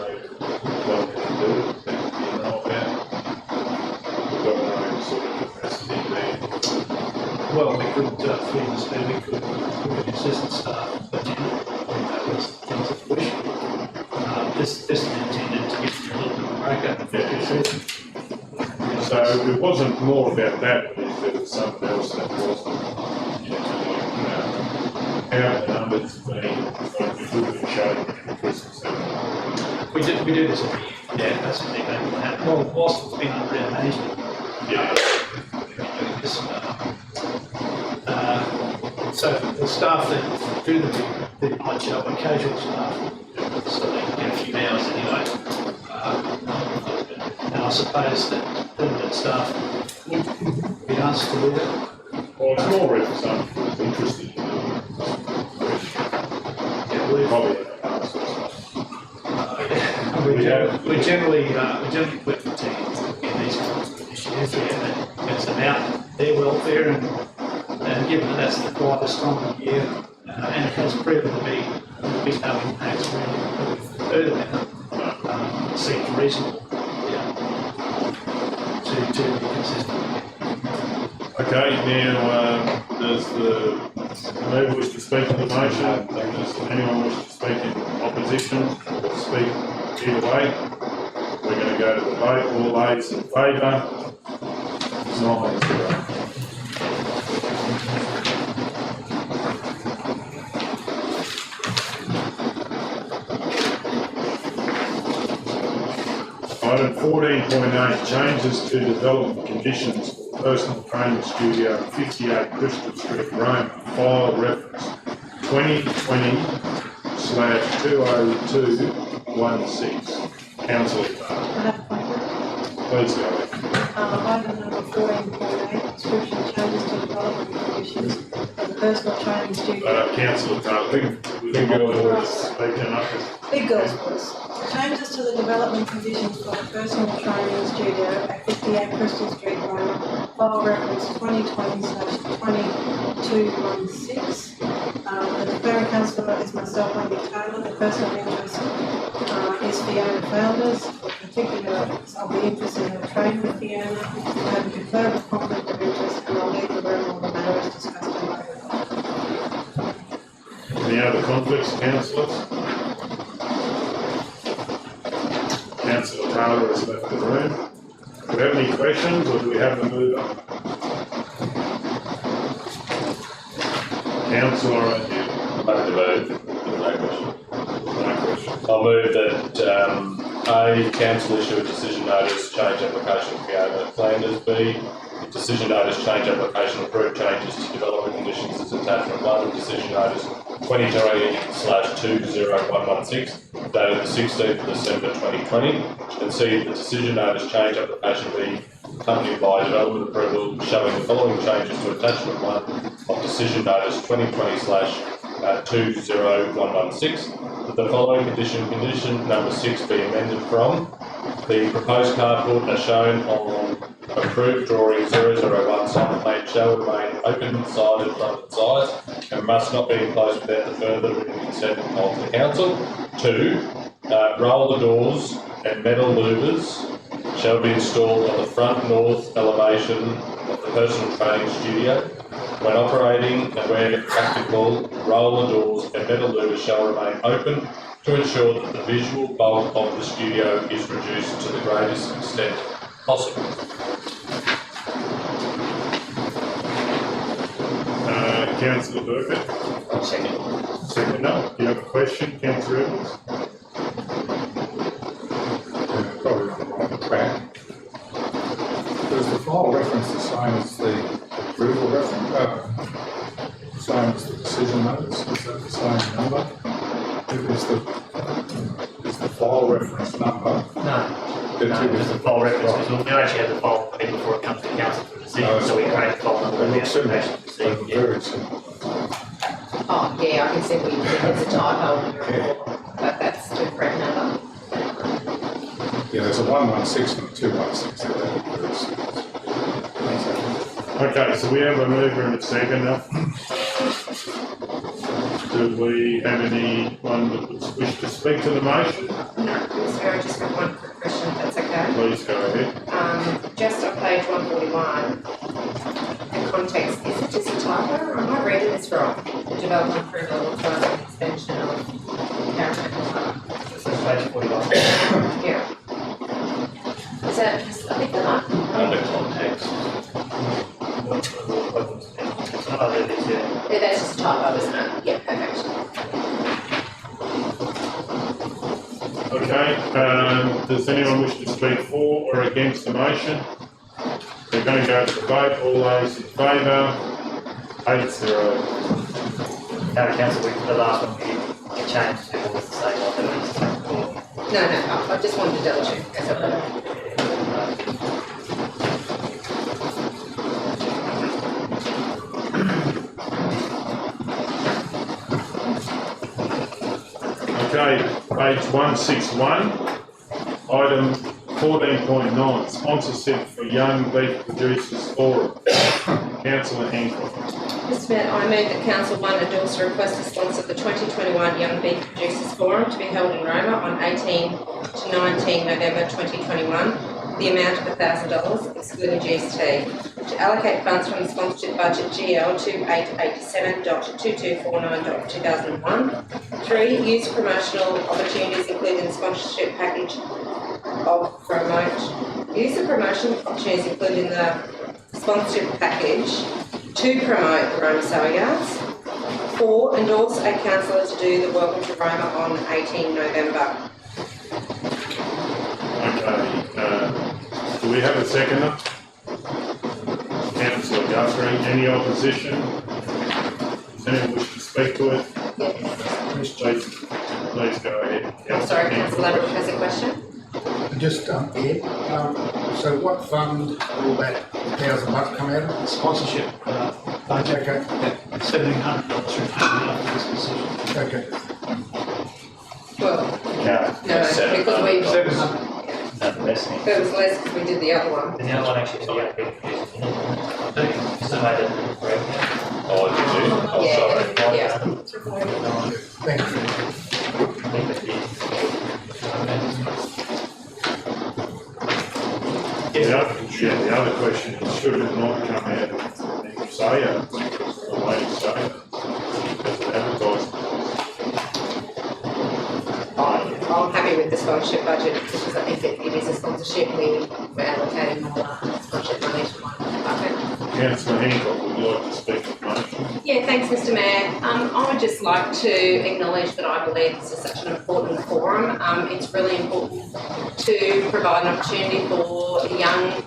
one that can do it that you know about. We've got no sort of capacity there. Well, we could, we could assistant staff attend those things if we wish. This is intended to give you a little bit of a break up the season. So it wasn't more about that, but if there was something else that wasn't, how the numbers been, like we could have shown in Christmas. We do this every year. Yeah, that's exactly what happened. Well, whilst it's been under our management. Yeah. We've been doing this. So the staff that do the night show are casual staff, so they get a few hours anyway. I suppose that permanent staff would be asked to do that. Well, it's more if someone's interested in it. Yeah, we Probably. we generally put the teams in these kinds of initiatives, and it's about their welfare, and given that that's quite a strong year, and it has proven to be no impacts really we've heard about, seems reasonable, to be consistent. Okay, now, does the member wish to speak to the motion? Does anyone wish to speak in opposition or speak either way? We're going to go to the vote. All those in favour? 9-0. Item 14.8, changes to development conditions for personal training studio 58 Chrystal Street, Roma, file reference 2020/20216. Councillor I have a question. please go ahead. Item number 14.8, description changes to development conditions of the personal training studio. Councillor Taylor, big girl speaking up. Big girls voice. Changes to the development conditions for the personal training studio at 58 Chrystal Street, Roma, file reference 2020/2216. The declaring councillor is myself, Wendy Taylor. The person of interest is Fiona Founders. For particular, I'll be interested in training with Fiona. I have a declared conflict of interest, and I'll leave the room while the matter is discussed in my room. Any other conflicts, councillors? Councillor Taylor has left the room. Do we have any questions, or do we have the mover? Councillor O'Neill. I'm happy to move. No question. No question. I'll move that A, council issue a decision notice, change application Fiona Flanders. B, decision notice, change application, approve changes to development conditions as attachment 1 of decision notice 2020/20116, dated the 16th of December 2020. And C, the decision notice, change application be accompanied by development approval showing the following changes to attachment 1 of decision notice 2020/20116. That the following condition number 6 be amended from the proposed carport as shown on approved drawing 001 site plan shall remain open-sided front and sides and must not be enclosed without the further written consent of the council. 2, roller doors and metal louvers shall be installed on the front north elevation of the personal training studio. When operating and where practical, roller doors and metal louvers shall remain open to ensure that the visual bulk of the studio is reduced to the greatest extent possible. Councillor Burkett. Second. Second, no. Do you have a question, Councillor Evans? Probably on the wrong track. Does the file reference the same as the approval reference? Same as the decision notice? Is that the same number? Is the file reference number? No, because the file reference, because we actually have the file before it comes to council for decision, so we create the file number and the application to see. Very simple. Oh, yeah, I can see what you think, it's a typo in the report, but that's the correct number. Yeah, there's a 116 and a 216 there. Okay, so we have a mover and a seconder. Do we have anyone that would wish to speak to the motion? No, Mr. Mayor, I just got one quick question, if that's okay. Please go ahead. Just on page 141, the context, is it just a typo, or am I reading this wrong? The development approval of further extension of character control. This is page 41. Yeah. Is that just, I think that Under context. Oh, there it is, yeah. yeah, that's just a typo, isn't it? Yeah, perfect. Okay, does anyone wish to speak for or against the motion? We're going to go to the vote. All those in favour? 8-0. Council, the last one, we changed it was the same one that was. No, I just wanted to double check, that's okay. Okay, page 161, item 14.9, sponsorship for Young Beef Producers Forum. Councillor Hancock. Mr Mayor, I move that Council 1 endorse a request to sponsor the 2021 Young Beef Producers Forum to be held in Roma on 18 to 19 November 2021, the amount of $1,000, excluding GST, to allocate funds from the sponsorship budget GL 2887.2249.2001. 3. Use promotional opportunities including the sponsorship package of use the promotional opportunities included in the sponsorship package to promote the Roma Saleyards. 4. Endorse a councillor to do the Welcome to Roma on 18 November. Okay, do we have a seconder? Councillor Guthrie, any opposition? Does anyone wish to speak to it? Yes. Please go ahead. I'm sorry, Councillor Lavery has a question. Just, Ed, so what fund will that $1,000 come out of? Sponsorship, budget, Okay, $1,700 from after this decision. okay. Well, No, no, because we, it $700. that's the best thing. was less because we did the other one. And the other one actually is the young people producers. Estimated revenue. Oh, did you? Oh, sorry. Yeah. Thank you. The other question is, should it not come out of the Saleyards, the way it's Saleyards, as an advertising? I'm happy with the sponsorship budget because I think it is a sponsorship. We're allocating more sponsorship money to one bucket. Councillor Hancock, would you like to speak to the motion? Yeah, thanks, Mr. Mayor. I would just like to acknowledge that I believe this is such an important forum. It's really important to provide an opportunity for young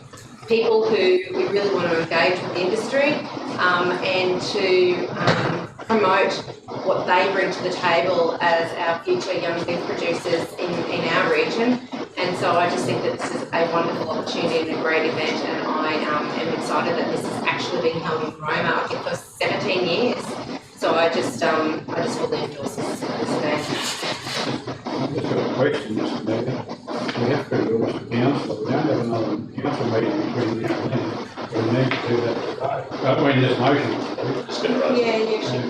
people who we really want to engage with the industry and to promote what they bring to the table as our future young beef producers in our region. And so I just think that this is a wonderful opportunity and a great event, and I am excited that this is actually being held in Roma, I think, for 17 years. So I just fully endorse this event. I've just got a question, Mr. Mayor. We have to endorse the council, we don't have another council meeting between now and then. We need to do that today. I mean, this motion. Just going to raise. Yeah, you should.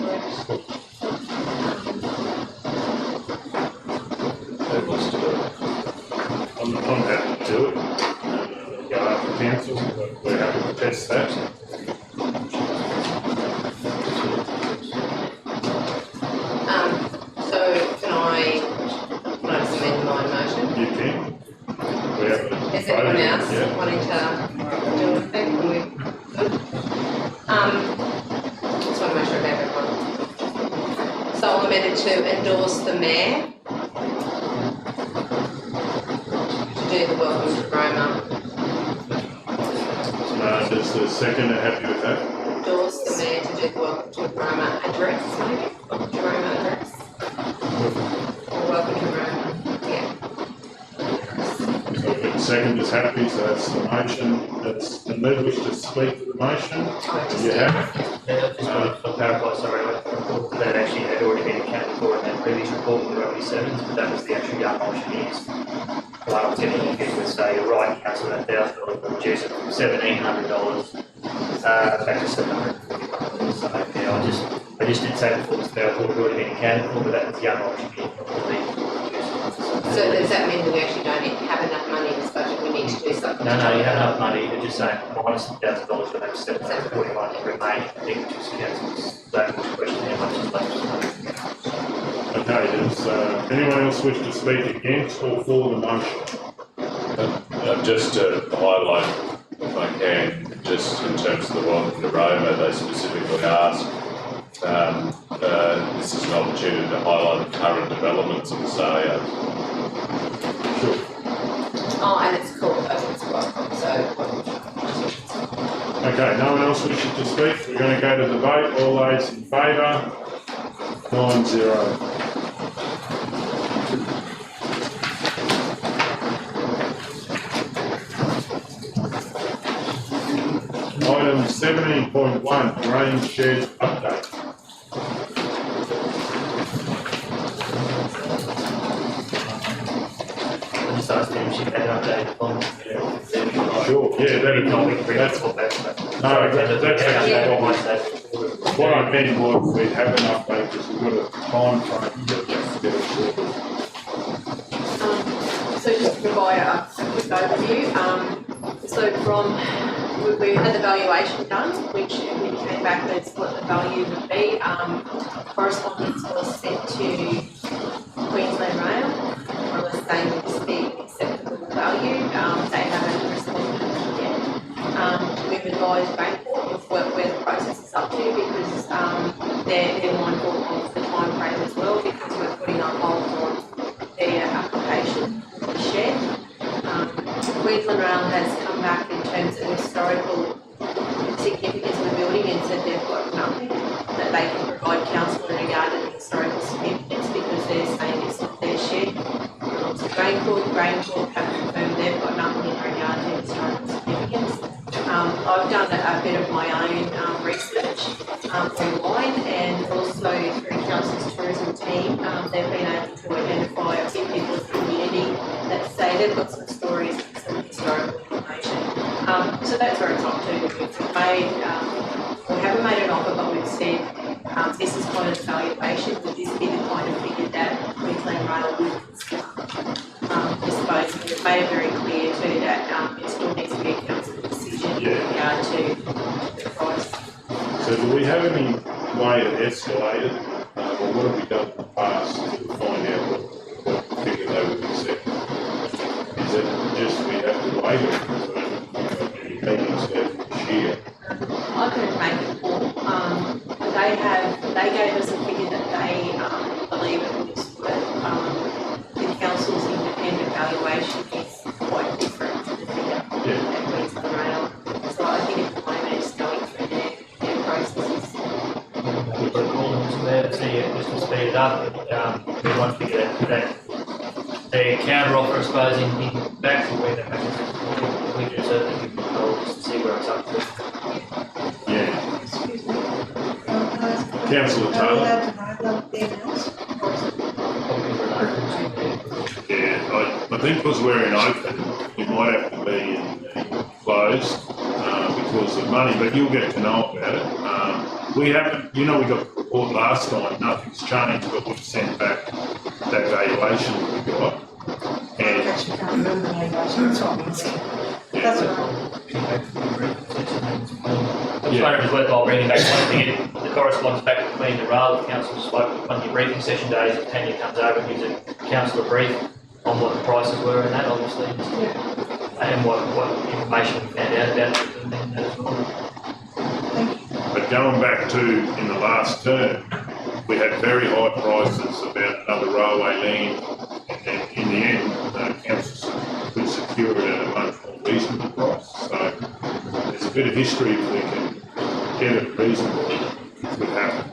Who wants to do it? I'm happy to do it. Go after council, but we're happy to test that. So can I just amend my motion? You can. We have a Is anyone vote, else yeah. wanting to do anything? Can we good? Just want to make sure about everyone. So I'll amend it to endorse the mayor to do the Welcome to Roma. Does the seconder happy with that? Endorse the mayor to do the Welcome to Roma address, maybe? Welcome to Roma address? Or Welcome to Roma, yeah. So the second is happy, so that's the motion. That's, and they wish to speak to the motion. You have? Yeah, just wanted to clarify, sorry, that actually had already been accounted for in that previous report with the Rugby Sevens, but that was the actual young option years. The one I was getting confused with, so you're right, council, that $1,000 will reduce it from $1,700 back to $740. So, yeah, I just didn't say before, Mr. Mayor, I thought it had already been accounted for, but that was the young option year. So does that mean that we actually don't have enough money in this budget? We need to do something? No, you have enough money, you're just saying minus $1,000 for that $741 remaining, I think, which is council's language question, how much is left. Okay, does anyone else wish to speak against or for the motion? Just to highlight, if I can, just in terms of the Welcome to Roma, they specifically asked, this is an opportunity to highlight the current developments in the Saleyards. Sure. Oh, and it's called, it's welcome, so. Okay, no one else wishing to speak? We're going to go to the vote. All those in favour? 9-0. item 17.1, grain shed update. I just asked him if she had an update on, Sure, yeah, that's what that's. that's actually what what I meant was we have an update because we've got a time frame to get it sorted. So just to provide a quick overview, so we had the valuation done, which we came back with what the value would be. Correspondence was sent to Queensland Rail, more or less saying this being an acceptable value. They haven't responded yet. We've advised Banport of where the process is up to because they're mindful of the time frame as well because we're putting our hold on their application for the shed. Queensland Rail has come back in terms of historical significance of the building and said they've got nothing that they can provide council in regard to the historical significance because they're saying it's not their shed. So Grainport have confirmed they've got nothing in regard to historical significance. I've done a bit of my own research online and also through Council's tourism team, they've been able to identify a few people in the community that say they've got some stories and some historical information. So that's where it's up to. We haven't made an offer, but we've said this is kind of the valuation. Would this be the kind of figure that Queensland Rail would consider disposing? We've made it very clear too that it still needs to be a council decision in regard to the price. So do we have any way to escalate it, or what have we done in the past to find out what figure they would accept? Is it just we have to wait or any meetings this year? I couldn't make it call. They gave us a figure that they believe it was worth. The council's independent valuation is quite different to the figure that Queensland Rail. So I think at the moment it's going through their processes. We put a call into there to see it just to speed it up. We want to figure that the counter offer, I suppose, in back to where they're making we can certainly give them a call just to see where it's up to. Yeah. Excuse me. Councillor Are we Taylor? allowed to know the amounts? Yeah, I think because we're in open, it might have to be closed because of money, but you'll get to know about it. We haven't, we got the report last time, nothing's changed, but we've sent back that valuation that we got. I actually can't remember the valuation, that's what I'm asking. That's all right. I just wonder if it's worthwhile bringing back one thing, the correspondence back between the rail, the council spoke on your briefing session days, if Tanya comes over and gives a council a brief on what the prices were and that obviously, and what information we found out about it and then that as well. But going back to in the last term, we had very high prices about another railway land, and then in the end, the council could secure it at a much more reasonable price. So there's a bit of history if we can get it reasonable, it could happen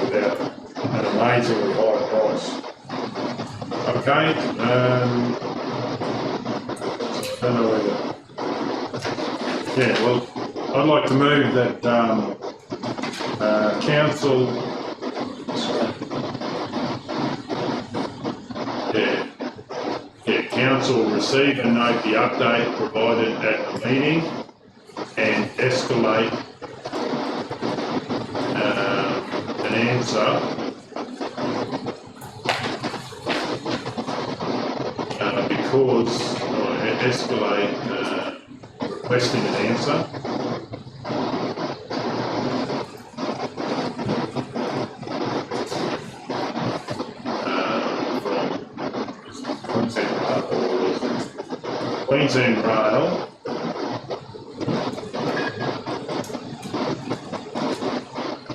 without an amazingly high price. Okay, I don't know whether. Yeah, well, I'd like to move that council. Council receive and note the update provided at the meeting and escalate an answer because escalate requesting an answer. Queensland Rail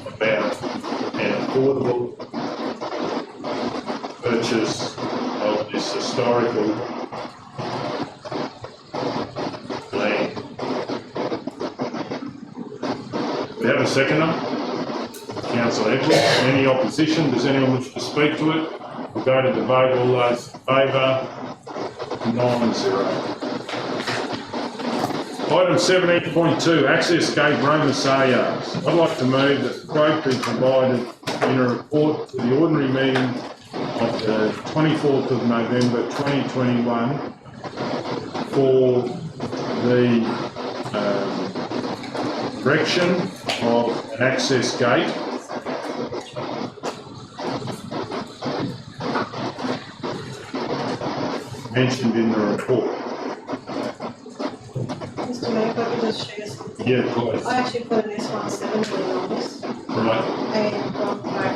about an affordable purchase of this historical land. We have a seconder, Councillor Edwards. Any opposition? Does anyone wish to speak to it? We'll go to the vote. All those in favour? 9-0. Item 17.2, access gate Roma Saleyards. I'd like to move that the quote be provided in a report to the ordinary meeting of the 24th of November 2021 for the erection of an access gate mentioned in the report. Mr. Mayor, if I could just share something. Yeah, please. I actually put an S17 on this, Right. and gone back,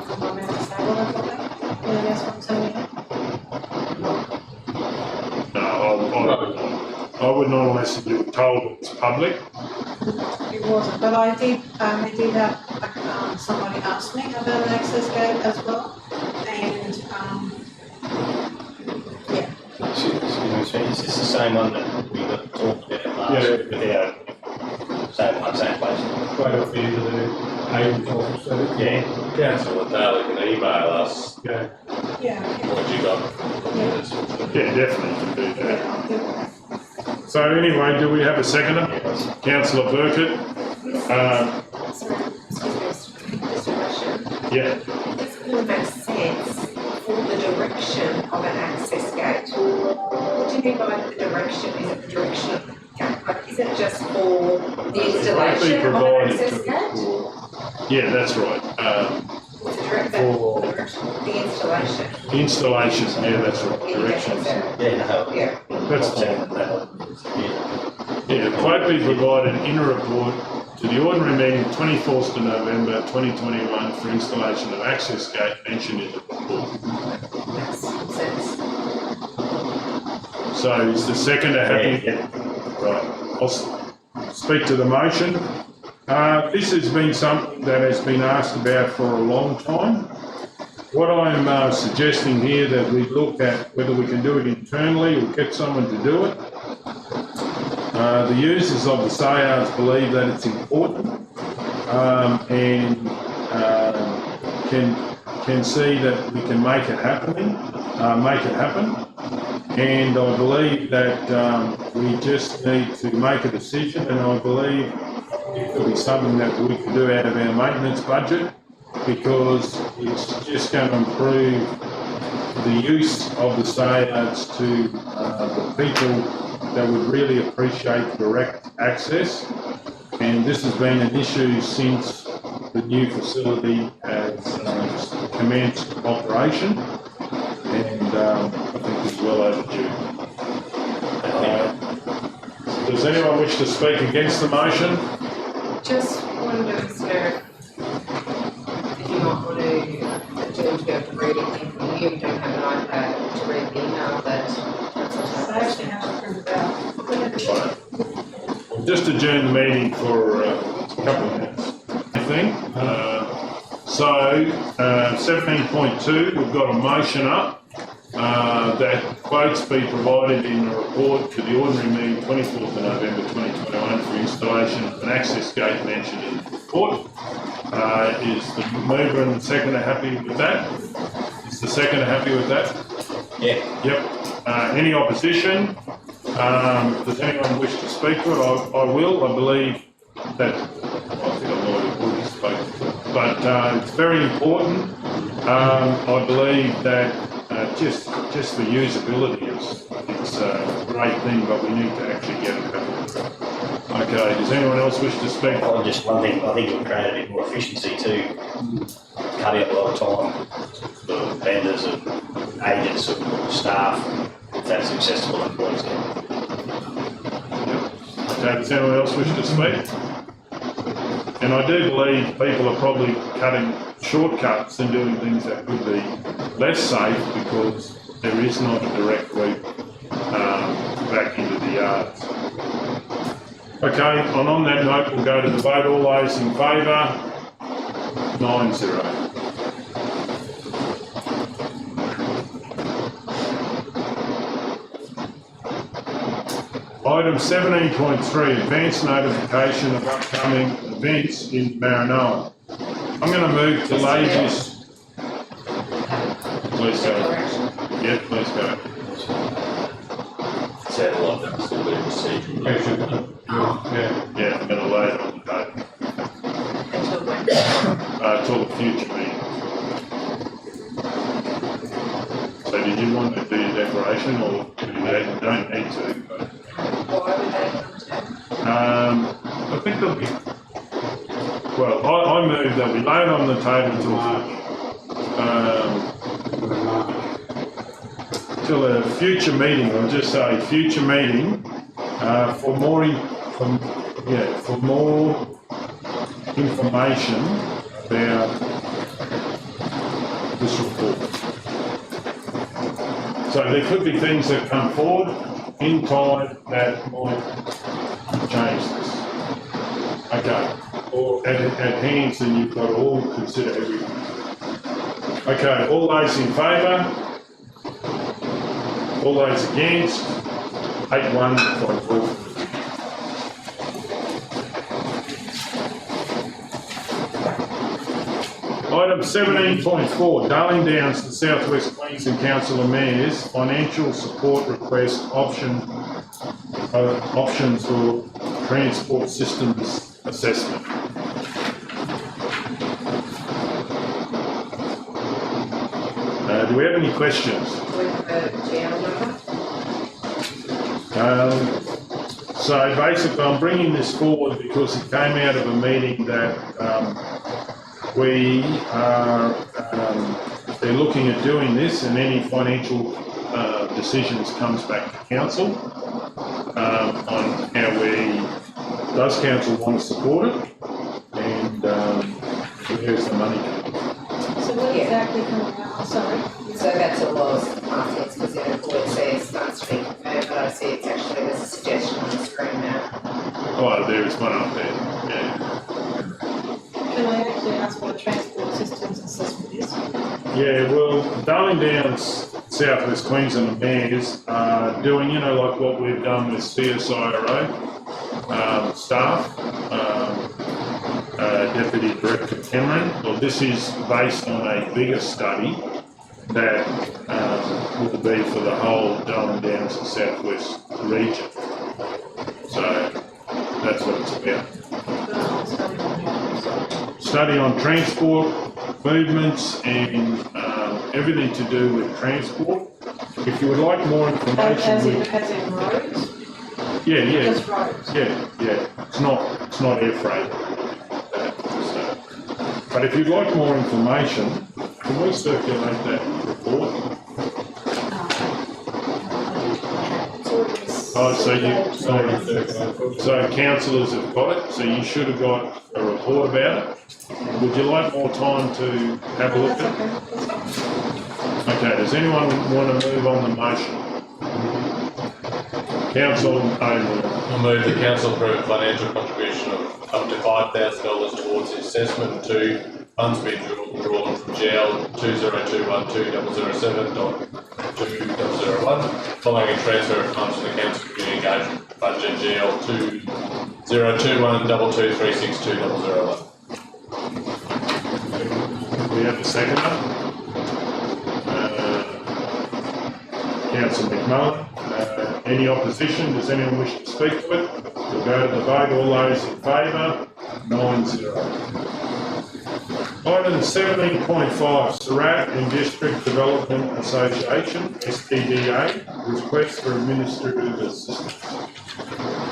from my member's table, I put that, in an S17. No, I would not unless you were told it's public. It wasn't, but I did have, somebody ask me about an access gate as well, and, yeah. Excuse me, is this the same one that we got talked about last week with our same place? Right off the end of the page, also. Yeah. Councillor Daly can email us Yeah. Yeah. what you got. Yeah, definitely can do that. Yeah, I'll do that. So anyway, do we have a seconder? Councillor Burkett? Sorry, excuse me, just a question. Yeah. Does it make sense for the direction of an access gate? What do you mean by the direction? Is it the direction of the gate? Like, is it just for the installation of an access gate? Yeah, that's right. It's a direct, the installation. Installation, yeah, that's right. Directions. Yeah, no. Yeah. That's fine. Yeah, quote be provided in a report to the ordinary meeting 24th of November 2021 for installation of access gate mentioned in the report. Makes sense. So is the seconder happy? Yeah. Right, I'll speak to the motion. This has been something that has been asked about for a long time. What I'm suggesting here that we look at whether we can do it internally or get someone to do it. The users of the Saleyards believe that it's important and can see that we can make it happen. And I believe that we just need to make a decision, and I believe it could be something that we can do out of our maintenance budget, because it's just going to improve the use of the Saleyards to the people that would really appreciate direct access. And this has been an issue since the new facility has commenced operation, and I think it's well overdue. Does anyone wish to speak against the motion? Just wondering, sir, if you might want to go to read it from you, don't have an iPad to read the email, I actually have to print it out. We'll just adjourn the meeting for a couple of minutes, I think. So 17.2, we've got a motion up that quotes be provided in a report to the ordinary meeting 24th of November 2021 for installation of an access gate mentioned in the report. Is the mover and the seconder happy with that? Is the seconder happy with that? Yeah. Yep. Any opposition? Does anyone wish to speak to it? I will. I believe that, I think I've already spoken to it, but it's very important. I believe that just the usability it's a great thing, but we need to actually get it done. Okay, does anyone else wish to speak? Oh, just one thing, I think it will create a bit more efficiency too, cutting up a lot of time for vendors and agents and staff, if that's accessible and points there. Okay, does anyone else wish to speak? And I do believe people are probably cutting shortcuts and doing things that could be less safe, because there is not a direct route back into the yards. Okay, and on that note, we'll go to the vote. All those in favour? 9-0. Item 17.3, advance notification of upcoming events in Maranoa. I'm going to move to Lazy's. Please go. Yeah, please go. Sounded like that was still being received. Question, yeah. Yeah, I'm gonna lay it on the table, Until when? till the future meeting. So did you want to do your declaration or do you don't need to? But, Why would they want to? I think there'll be, well, I move that we lay it on the table till a future meeting, I'll just say future meeting, for more information about this report. So there could be things that come forward in time that might change this. Okay, or at hands, then you've got to all consider everything. Okay, all those in favour? All those against? 8-1-4. Item 17.4, Darling Downs to South West Queensland Council of Mayors financial support request options for transport systems assessment. Do we have any questions? With the GL number? So basically I'm bringing this forward because it came out of a meeting that we are, they're looking at doing this, and any financial decisions comes back to council on how does council want to support it, and where's the money coming from. So what exactly coming out? Oh, sorry. So that's what Laura's asking, it's because the report says funds to be confirmed, but I see it's actually, there's a suggestion on the screen now. Oh, there is one up there, yeah. Can I actually ask what a transport systems assessment is? Yeah, well, Darling Downs, South West Queensland Mayors are doing, like what we've done with CSIRO staff, Deputy Director Cameron. Well, this is based on a bigger study that will be for the whole Darling Downs and South West region. So that's what it's about. Study on transport, movements, and everything to do with transport. If you would like more information, As in roads? yeah, Just roads? yeah. It's not air freight. So, but if you'd like more information, can we circulate that report? Oh, so councillors have got it, so you should have got a report about it. Would you like more time to have a look at it? Okay, does anyone want to move on the motion? Council Overall. I'll move the council approve a financial contribution of up to $5,000 towards the assessment to funds being drawn from GL 2021-2007.2001 following a transfer of funds from the council community engagement budget GL 2021-22362001. We have a seconder. Councillor McMullen. Any opposition? Does anyone wish to speak to it? We'll go to the vote. All those in favour? 9-0. Item 17.5, Surat and District Development Association, SDDA, request for administrative assistance.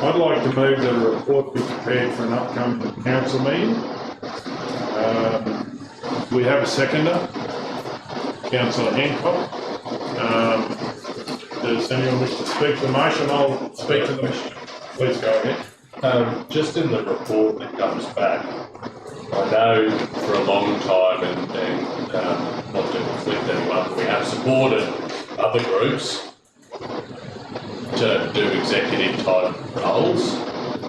I'd like to move that a report be prepared for an upcoming council meeting. We have a seconder, Councillor Hancock. Does anyone wish to speak to the motion? I'll speak to the motion. Please go ahead. Just in the report that comes back, I know for a long time, and not to conflict anyone, but we have supported other groups to do executive type roles.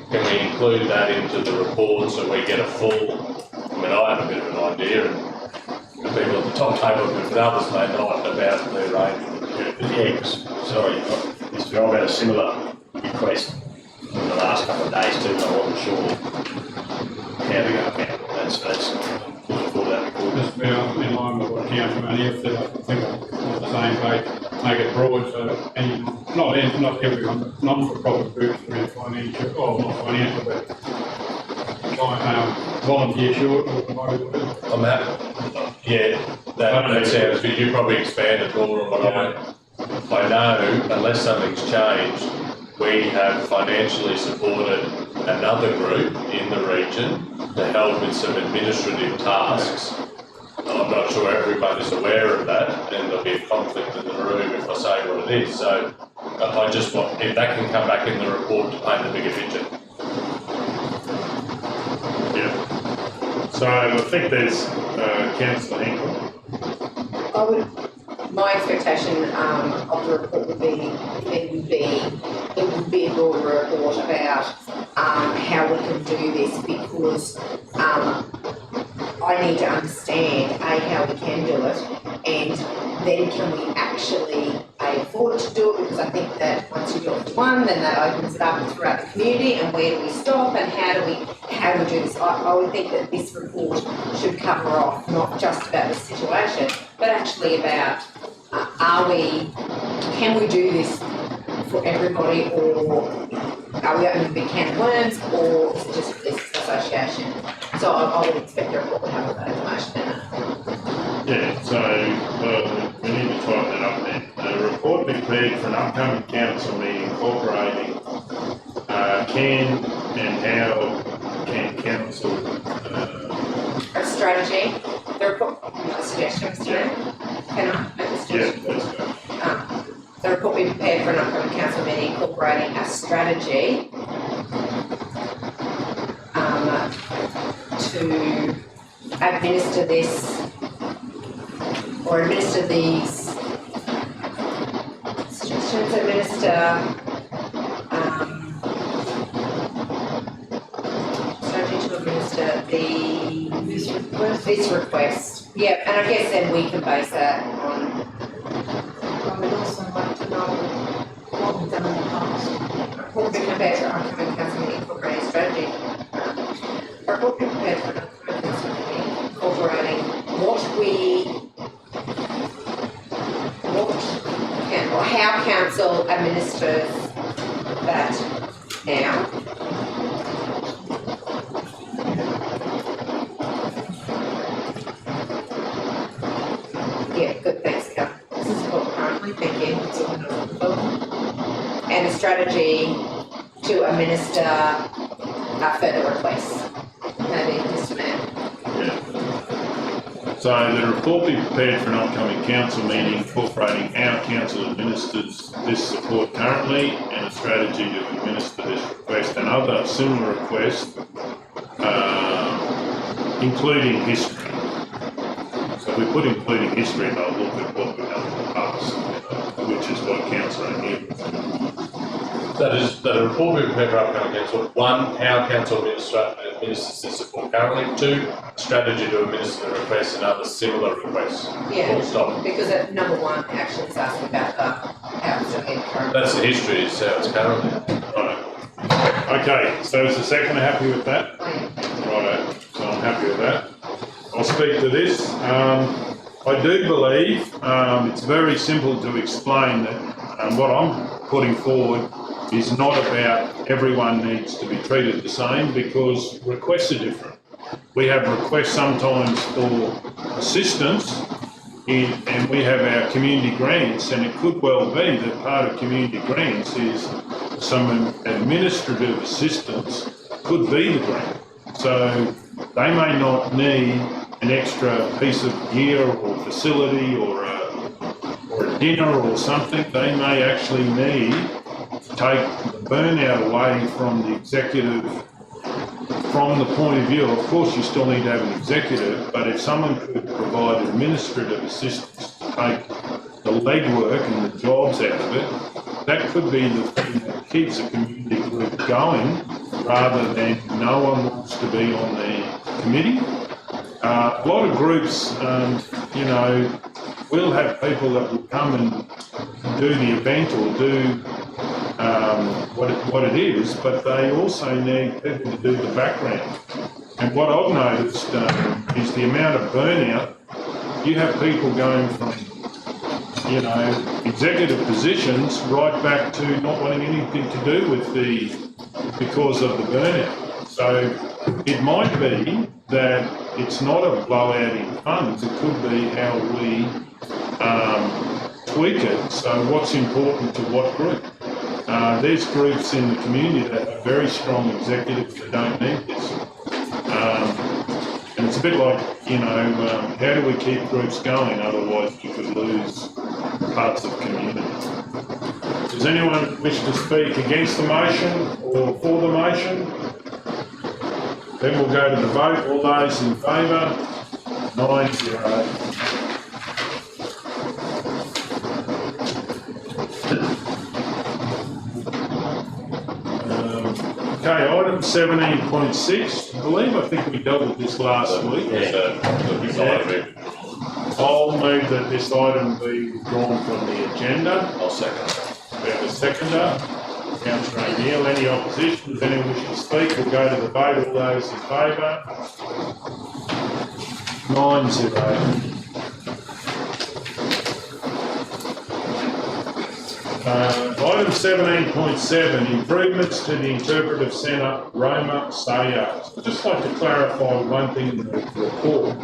Can we include that into the report so we get a full, I have a bit of an idea, and the people at the top table with others may not about their range. Yeah, sorry, Mr. I've had a similar request in the last couple of days too, but I wasn't sure how to go about it. That's looking for that report. Just in line with what Councillor Manny said, I think I'm on the same page. make it broad so any, not everyone, but non-for-profit groups who are financial, or not financial, but volunteer short or whatever. I'm happy. Yeah, that sounds good. You probably expand it more on what I know, unless something's changed, we have financially supported another group in the region to help with some administrative tasks. I'm not sure everyone is aware of that, and there'll be a conflict in the room if I say what it is. So I just want, if that can come back in the report to paint the bigger picture. Yeah. So I think there's Councillor Hinkle. My expectation of the report would be it would be a broader report about how we can do this, because I need to understand how we can do it, and then can we actually afford to do it, because I think that once you do it for one, then that opens it up throughout the community, and where do we stop and how do we do this. I would think that this report should cover off not just about the situation, but actually about can we do this for everybody, or are we opening a big can of worms, or is it just this association? So I would expect the report to have that information in it. Yeah, so we need to type that up then. A report prepared for an upcoming council meeting incorporating can and how can council A strategy, the report, a suggestion, Mr. Mayor? Can I make a suggestion? let's go. The report be prepared for an upcoming council meeting incorporating a strategy to administer this or administer these suggestions, strategy to administer this request. Yeah, and I guess then we can base that on. I would also like to know what we've done in the past. Report be prepared for an upcoming council meeting incorporating strategy. Report be prepared for an upcoming council meeting incorporating how council administers that now. Yeah, good, thanks, Cal. This is what currently thinking. And a strategy to administer further requests. Maybe, Mr. Mayor. Yeah. So the report be prepared for an upcoming council meeting incorporating how council administers this support currently, and a strategy to administer this request and other similar requests, including history. So we put including history, and I'll look at what we've done in the past, which is what Councillor Hill. That is, that a report be prepared for upcoming council. One, how council administers this support currently. Two, strategy to administer the requests and other similar requests. Yeah, Full stop. because number one actually is asking about how it's doing currently. That's the history, is how it's currently. Right. Okay, so is the second happy with that? Right, so I'm happy with that. I'll speak to this. I do believe it's very simple to explain that what I'm putting forward is not about everyone needs to be treated the same, because requests are different. We have requests sometimes for assistance and we have our community grants, and it could well be that part of community grants is some administrative assistance could be the grant. So they may not need an extra piece of gear or facility or a dinner or something. They may actually need to take the burnout away from the executive from the point of view. Of course, you still need to have an executive, but if someone could provide administrative assistance to take the legwork and the jobs out of it, that could be the thing that keeps a community group going, rather than no one wants to be on the committee. A lot of groups, will have people that will come and do the event or do what it is, but they also need people to do the background. And what I've noticed is the amount of burnout. You have people going from, executive positions right back to not wanting anything to do with because of the burnout. So it might be that it's not a blowout in funds, it could be how we tweak it. So what's important to what group? There's groups in the community that are very strong executives that don't need this. And it's a bit like, how do we keep groups going? Otherwise you could lose parts of community. Does anyone wish to speak against the motion or for the motion? Then we'll go to the vote. All those in favour? 9-0. Okay, item 17.6. I think we dealt with this last week. I'll move that this item be withdrawn from the agenda. I'll second. We have a seconder. Councillor O'Neill, any opposition? Does anyone wish to speak? We'll go to the vote. All those in favour? 9-0. Item 17.7, improvements to the Interpretive Centre, Roma, Saleyards. I'd just like to clarify one thing in the report.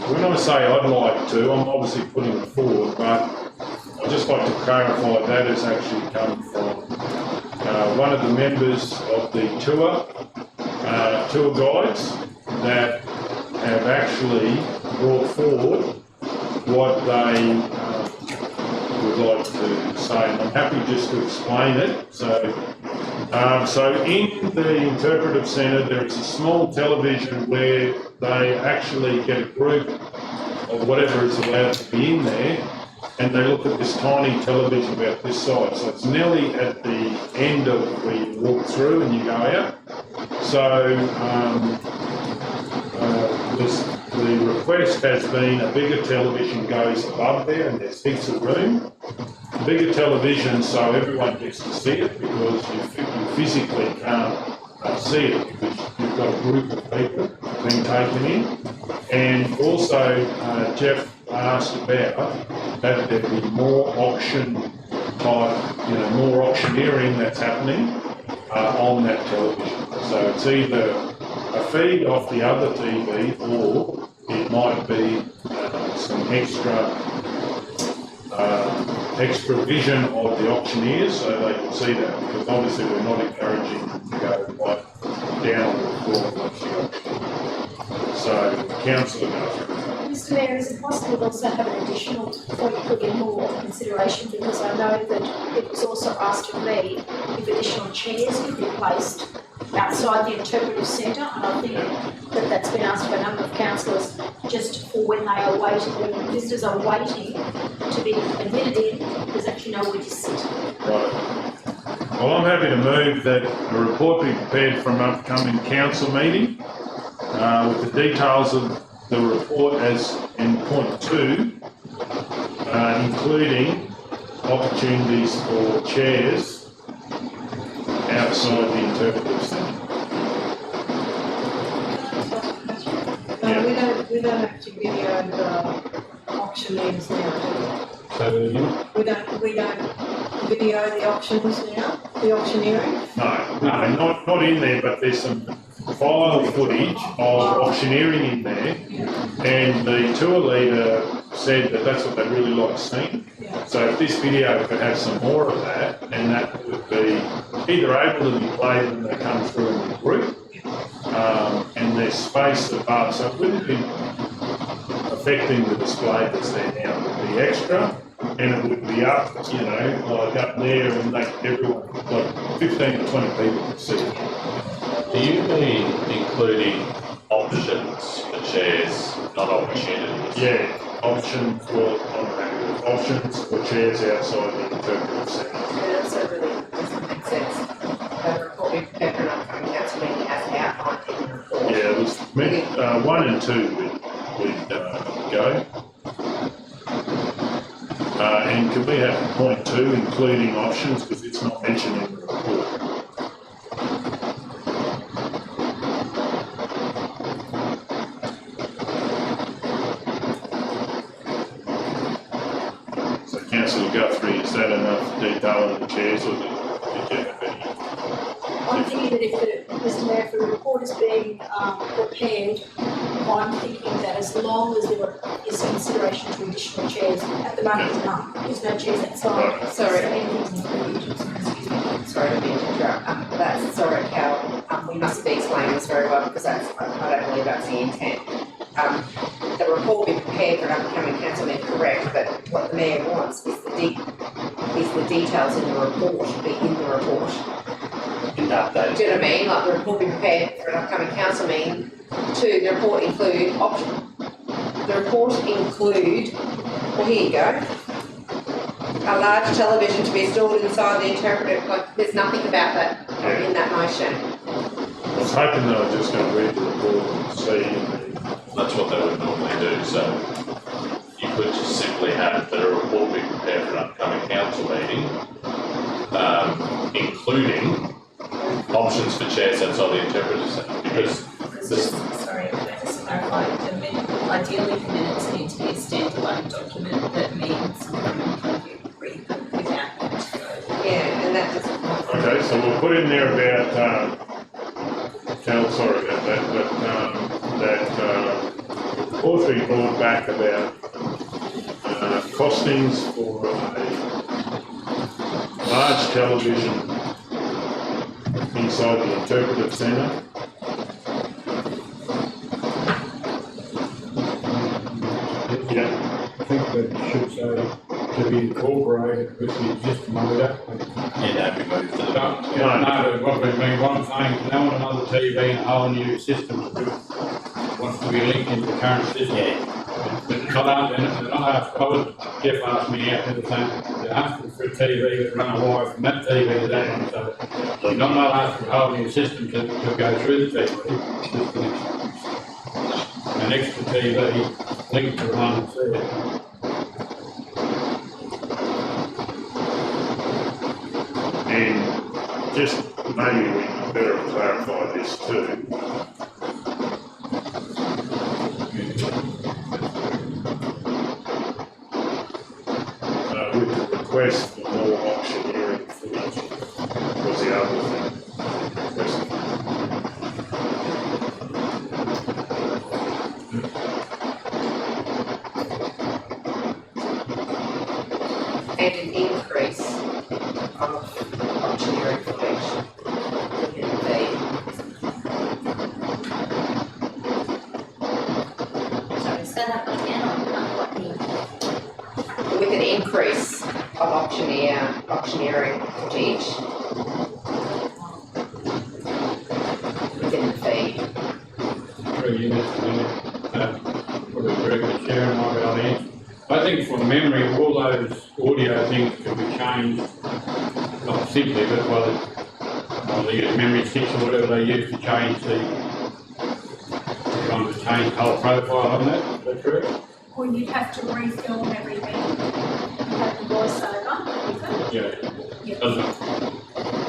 When I say I'd like to, I'm obviously putting it forward, but I'd just like to clarify that has actually come from one of the members of the tour guides that have actually brought forward what they would like to say, and I'm happy just to explain it. So in the Interpretive Centre, there is a small television where they actually get a group of whatever is allowed to be in there, and they look at this tiny television about this size. So it's nearly at the end of where you walk through and you go out. So the request has been a bigger television goes above there, and there's heaps of room. Bigger television so everyone gets to see it, because you physically can't see it because you've got a group of people being taken in. And also, Jeff asked about that there be more auction type, more auctioneering that's happening on that television. So it's either a feed off the other TV, or it might be some extra vision of the auctioneers, so they can see that, because obviously we're not encouraging them to go right down on the floor and watch the auction. So, Councillor Guthrie. Mr Mayor, is it possible to also have an additional point put in more consideration, because I know that it was also asked of me if additional chairs could be placed outside the Interpretive Centre, and I think that that's been asked by a number of councillors, just for when they are waiting, when visitors are waiting to be admitted in, there's actually nowhere to sit. Right. Well, I'm happy to move that a report be prepared for an upcoming council meeting with the details of the report as in point 2, including opportunities for chairs outside the Interpretive Centre. No, we don't have to video the auctioneers now, do we? We don't video the auctions now, the auctioneering? No, not in there, but there's some file footage of auctioneering in there, and the tour leader said that that's what they really like seeing. So if this video could have some more of that, and that would be either able to be played when they come through in the group, and there's space above, so it wouldn't be affecting the display that's there now. It would be extra, and it would be up, like up there, and everyone, like 15 to 20 people could see it. Do you mean including options for chairs, not opportunities? Yeah, options for chairs outside the Interpretive Centre. It also really doesn't make sense. The report we prepared for an upcoming council meeting as outlined in the report. Yeah, it was 1 and 2 would go. And could we have point 2 including options, because it's not mentioned in the report? Councillor Guthrie, is that enough detail in the chairs, or did you have any? I'm thinking that if Mr Mayor, if the report is being prepared, I'm thinking that as long as there is consideration to additional chairs, at the moment there's none, there's no chairs outside. Right. Sorry. So anything's included. Sorry to be interrupt, that's Surat how we must be explaining this very well because that's, I don't believe that's the intent. The report be prepared for an upcoming council meeting, correct, but what the mayor wants is the details in the report be in the report. And updated. Do you know what I mean? Like the report be prepared for an upcoming council meeting. Two, the report include well here you go. A large television to be installed inside the interpretive, like there's nothing about that in that motion. I was hoping they were just going to read the report and see. That's what they would normally do, so you could just simply have that a report be prepared for an upcoming council meeting, including options for chairs outside the interpretive centre, because this. Sorry, can I just clarify, ideally the minutes need to be a standalone document that means you read them without having to go. Yeah, and that doesn't. Okay, so we'll put in there about, sorry about that, but that report we brought back about costings for a large television inside the interpretive centre. Yeah. I think that should say to be incorporated with the existing motor. Yeah, don't be moved to the. No, what I'm saying, they want another TV and a whole new system wants to be linked into the current system. Yeah. But they're not asked, Jeff asked me out the other time, they're asking for a TV that run a wire from that TV to that one, so you're not asking for a whole new system to go through the TV. Just an extra TV linked to the one that's there. And just maybe we can better clarify this too. With the request for more auctioneering footage was the other thing requested. And an increase of auctioneering footage within the Sorry, set up again on what the with an increase of auctioneering footage within the fee. Through you, probably Director Chair and I'll be able to answer. I think from memory, all those audio things can be changed, not simply, but by the memory sticks or whatever they use to change trying to change the whole profile on that, is that correct? Or you'd have to refilm everything, you have the voiceover, Yeah. Doesn't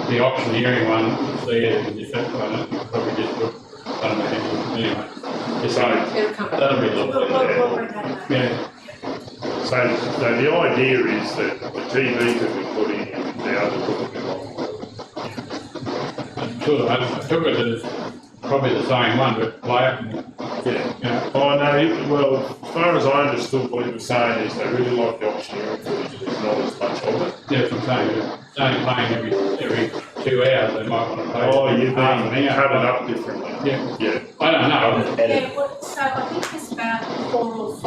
the auctioneering one, see it in the effect one, it probably just look, I don't know, anyway. Just It'll come back. That'll be looked we'll at. bring that back. Yeah. So the idea is that the TV could be put in and the other could be I took it as probably the same one, but play it. Yeah. Oh no, well, as far as I understood what he was saying is they really like the auctioneering footage, there's not as much of it. Yeah, that's what I'm saying. It's only playing every 2 hours, they might want to play. Oh, you've half been an hour. cut it up differently. Yeah. Yeah. I don't know. Yeah, well, so I think there's about 4 or 5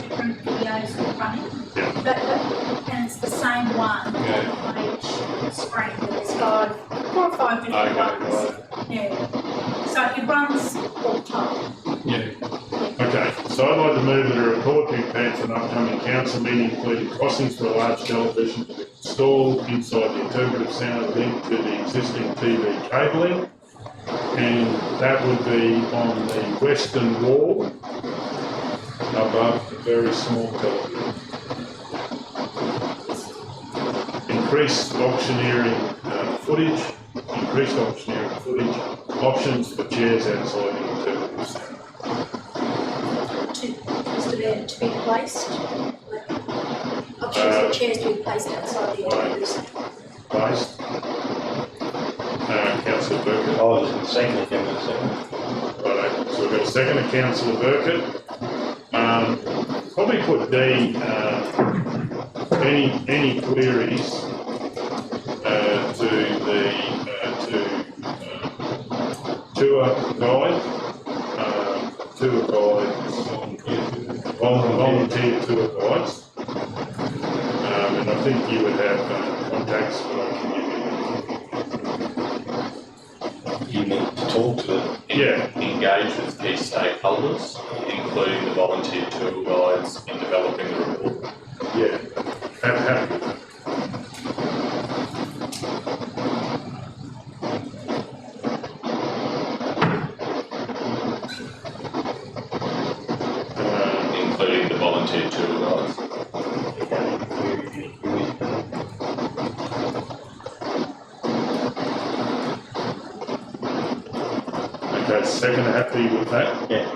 different videos running. Yeah. And it's the same one on each screen, but there's 4 or 5 different ones. Yeah. So it runs all the time. Yeah. Okay, so I'd like to move that a report be prepared for an upcoming council meeting, including costings for a large television to be installed inside the interpretive centre linked to the existing TV cabling. And that would be on the western wall above the very small television. Increased auctioneering footage, options for chairs outside the interpretive centre. Mr. there to be placed? Options for chairs to be placed outside the areas. Placed. Councillor Burkett. I was in the second, if you want a second. Right, so we've got a second of Councillor Burkett. Probably put D, any queries to the tour guide, volunteer tour guides. And I think you would have contacts that I can give you. You need to talk to them. Yeah. Engage with key stakeholders, including the volunteer tour guides in developing the report. Yeah, happy. Including the volunteer tour guides. Okay, second, happy with that? Yeah.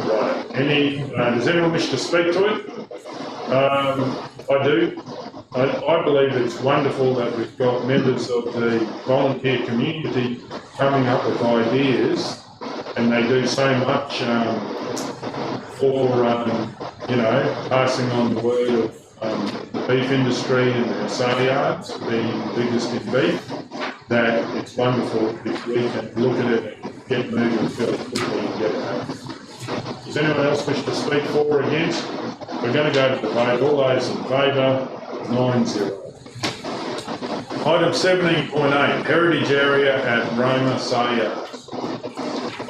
Right, does anyone wish to speak to it? I do. I believe it's wonderful that we've got members of the volunteer community coming up with ideas, and they do so much for, passing on the word of the beef industry and the Saleyards being the biggest in beef, that it's wonderful if we can look at it and get moving fairly quickly and get it out. Does anyone else wish to speak for or against? We're going to go to the vote. All those in favour, 9-0. Item 17.8, Heritage Area at Roma, Saleyards.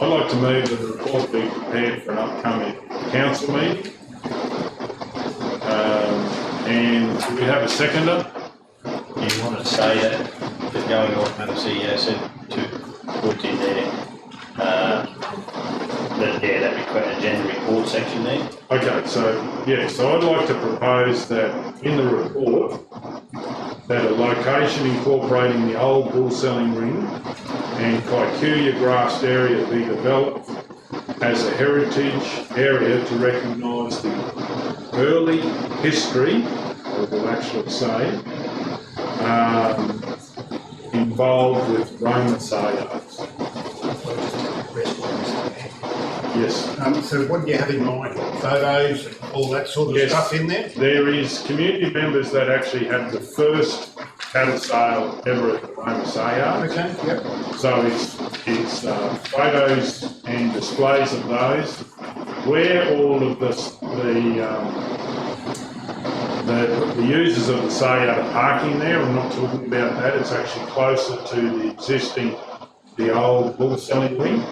I'd like to move that the report be prepared for an upcoming council meeting. And do we have a seconder? You want to say that going on, the CEO said to put in there, that agenda report section there. Okay, so I'd like to propose that in the report that a location incorporating the old bull selling ring and Kikuyu grassed area be developed as a heritage area to recognise the early history, or we'll actually say, involved with Roma Saleyards. Yes. So what do you have in mind? Photos and all that sort of stuff in there? There is community members that actually had the first cattle sale ever at the Roma Saleyards. Okay, yep. So it's photos and displays of those, where all of the users of the Saleyard are parking there. I'm not talking about that. It's actually closer to the old bull selling ring.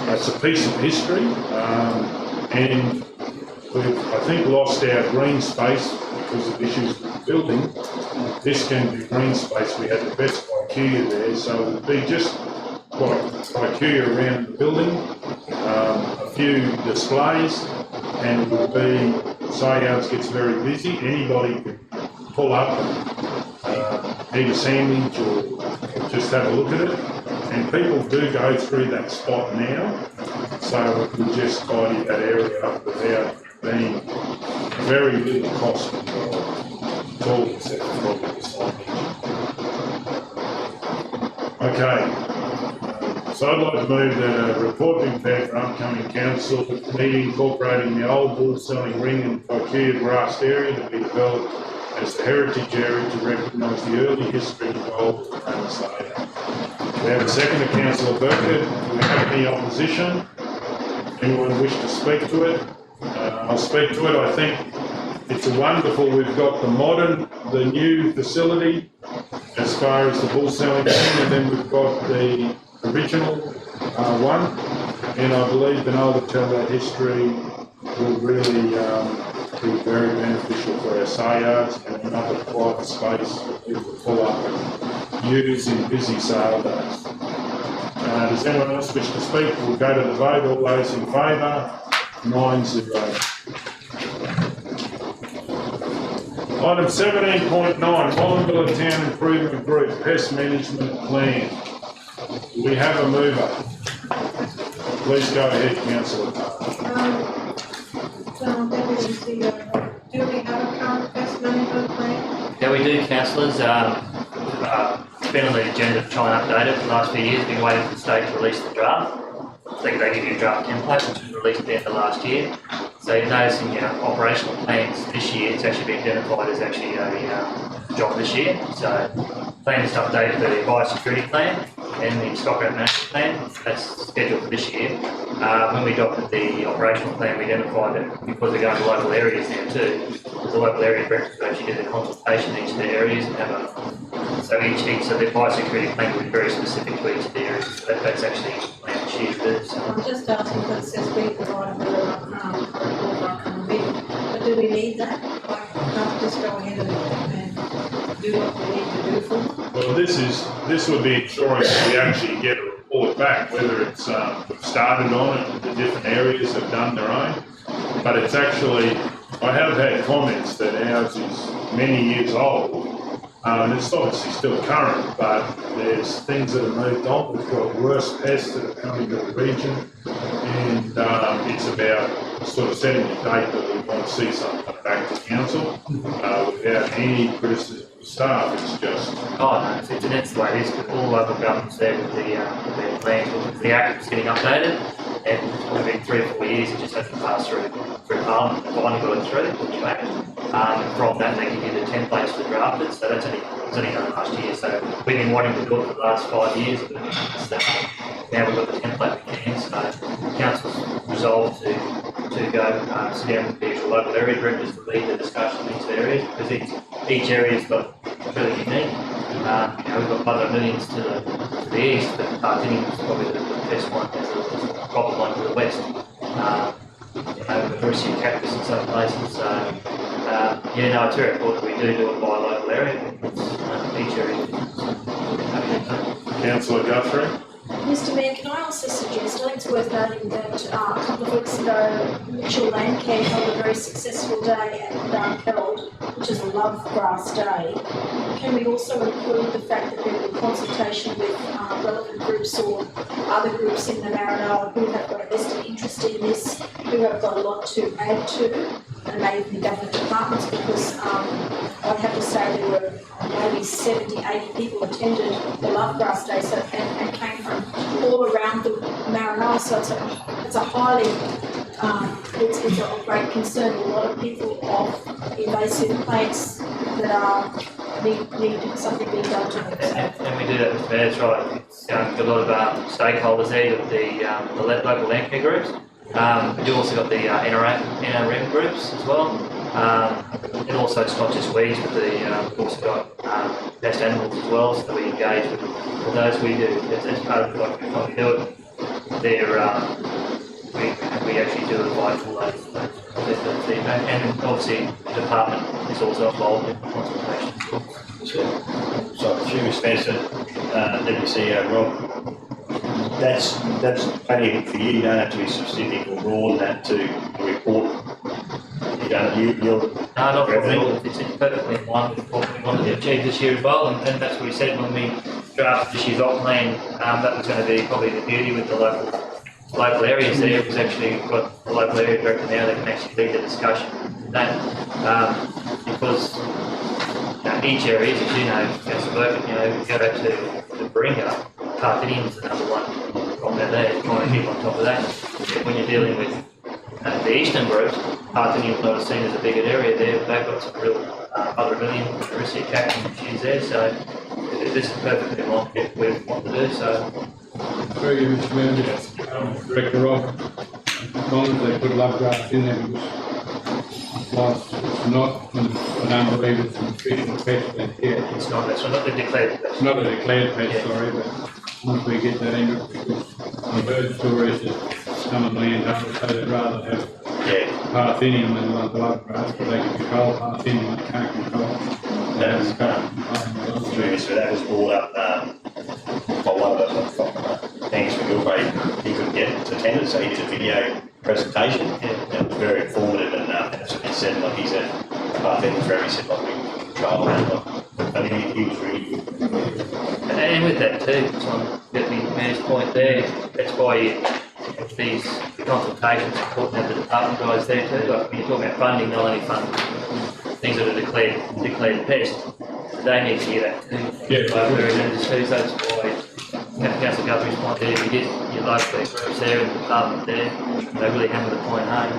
It's a piece of history, and we've, I think, lost our green space because of issues with the building. This can be green space. We had the best Kikuyu there, so it would be just Kikuyu around the building, a few displays, and it would be, Saleyards gets very busy. Anybody can pull up and eat a sandwich or just have a look at it. And people do go through that spot now, so it will just tidy that area up without being very little cost involved. It's all except for probably the signage. Okay, so I'd like to move that a report be prepared for upcoming council meeting incorporating the old bull selling ring and Kikuyu grassed area to be developed as a heritage area to recognise the early history involved with the Roma Saleyards. We have a second of Councillor Burkett. Do we have any opposition? Anyone wish to speak to it? I'll speak to it. I think it's wonderful. We've got the new facility as far as the bull selling thing, and then we've got the original one. And I believe being able to tell that history will really be very beneficial for our Saleyards and another quiet space for people to pull up and use in busy sale days. Does anyone else wish to speak? We'll go to the vote. All those in favour, 9-0. Item 17.9, Wallumbilla Town Improvement Group Pest Management Plan. Do we have a mover? Please go ahead, councillor. Do we have a current pest management plan? Yeah, we do, councillors. It's been on the agenda to try and update it for the last few years. Been waiting for the state to release the draft. I think they give you a draft template, which was released at the end of last year. So you're noticing, operational plans this year, it's actually been identified as actually a job this year. So plan is to update the biosecurity plan and the stock management plan. That's scheduled for this year. When we adopted the operational plan, we identified that because they're going to local areas now too, the local area directors will actually do the consultation in each of the areas and have a, so the biosecurity plan will be very specific to each of the areas. So that's actually the plan this year to do. So. I'm just asking because it says we provide a but do we need that? Like, can't just go ahead and do what we need to do for them? Well, this would be ensuring that we actually get a report back, whether it's we've started on it, the different areas have done their own, but it's actually, I have had comments that ours is many years old. It's obviously still current, but there's things that have moved on. We've got worse pests that are coming to the region, and it's about sort of setting the date that we want to see something back to council without any criticism of staff. It's just. Oh no, that's the way it is. With all local governments there with their plans, the act is getting updated, and within 3 or 4 years it just hasn't passed through Parliament. They've finally got it through, which from that they give you the templates to draft it. So that's only done last year. So we've been wanting to do it for the last 5 years, but now we've got the template we can. So council's resolved to go sit down with the actual local area directors to lead the discussion in each areas, because each area's got really unique. We've got other millions to the east, but Parthenium is probably the best one. There's a problem one to the west. We've very seen cactus in some places. So it's very important we do it by local area. Each area. Councillor Guthrie. Mr Mayor, can I also suggest, I think it's worth noting that a couple of weeks ago, Mitchell Landcare held a very successful day at Herald, which is a Love Grass Day. Can we also include the fact that there will be consultation with relevant groups or other groups in the Maranoa who have got a vested interest in this, who have got a lot to add to, and maybe the government departments, because I'd have to say there were maybe 70, 80 people attended the Love Grass Day and came from all around the Maranoa, so it's a highly, it's a great concern. A lot of people of invasive plants that need something being done to them. And we do that with that's right. It's got a lot of stakeholders there, the local land care groups. We do also got the NRM groups as well. And also it's not just weeds, but we've also got pest animals as well, so we engage with those. We do, it's part of what we do it. We actually do advise all those and obviously the department is also involved in consultation as well. So, Consumer Spencer, Deputy CEO Rob, that's plenty for you. You don't have to be specific or broad that to report. You're not problem. It's perfectly in line with what we wanted to achieve this year as well, and that's what we said when we drafted this year's op plan. That was going to be probably the beauty with the local areas there. It was actually we've got the local area director now that can actually lead the discussion. Because each area, as you know, Councillor Burke, we go back to Baringa, Parthenium's another one from there, trying to keep on top of that. When you're dealing with the eastern groups, Parthenium's not seen as a bigger area there, but they've got some real other million diversity cactus issues there, so this is perfectly in line with what we want to do. So. Very good, Mr. Mayor. Director Rob, as long as they put love grass in there, whilst it's not an unbelievable nutritional pest plant here. It's not, that's not the declared pest. It's not a declared pest, sorry, but once we get that in, because the bird stories that some of the landowners say they'd rather have Parthenium than love grass, but they can control Parthenium, they can't control. That was brought up by one of the thanks for Gilbert. He couldn't get attendance, so he did a video presentation. It was very informative, and that's what he said. Like he said, Parthenium's very, he said, like we can control it. I think he was really good. And with that too, just on getting the man's point there, that's why these consultations, important to have the department guys there too. Like when you're talking about funding, they'll only fund things that are declared pest. They need to hear that too. Yeah. Very good too, so that's why Councillor Guthrie's point there, we get your local groups there and the department there, they really hammer the point home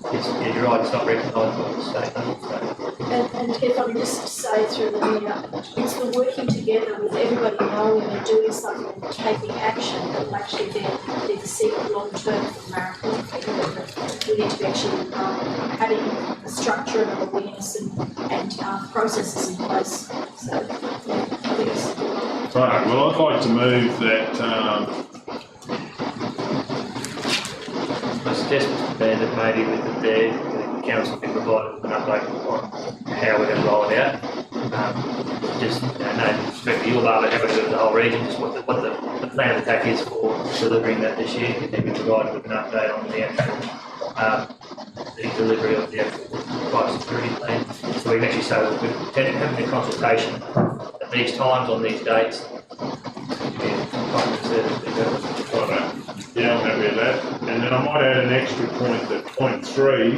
because you're right, it's not recognised by the state. And if I can just say through the media, it's the working together with everybody knowing and doing something and taking action that will actually then be the secret long term for Maranoa. We need to be actually having a structure and awareness and processes in place. So, yeah, I think it's a good one. Right, well, I'd like to move that, I suggest, Mr. Mayor, that maybe with the council can provide an update on how we're going to roll it out. Just, no disrespect to Yuleba, but how we're doing the whole region, just what the plan of attack is for delivering that this year, and then we provide with an update on the actual, the delivery of the actual fire security plan. So we can actually say that we're having a consultation at these times on these dates. yeah, I'm happy with that. And then I might add an extra point, that point 3,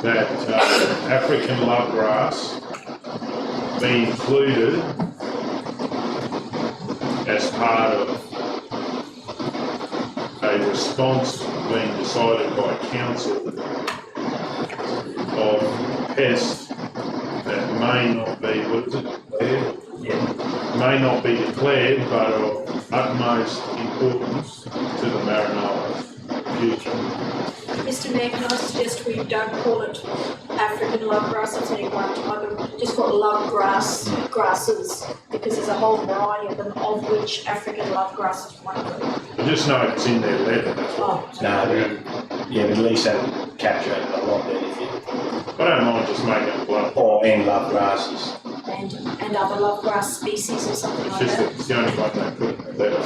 that African lovegrass be included as part of a response being decided by council of pests that may not be, what is it, declared? Yeah. May not be declared, but of utmost importance to the Maranoa's future. Mr. Mayor, can I suggest we don't call it African lovegrass, it's only one type, just call it lovegrass grasses, because there's a whole variety of them, of which African lovegrass is one of them. I just know it's in their letter, that's all. Yeah, but at least that capture it a lot better if you, I don't mind just making it blunt. or in love grasses. And other lovegrass species or something It's like just that. that it's the only one they put in the letter.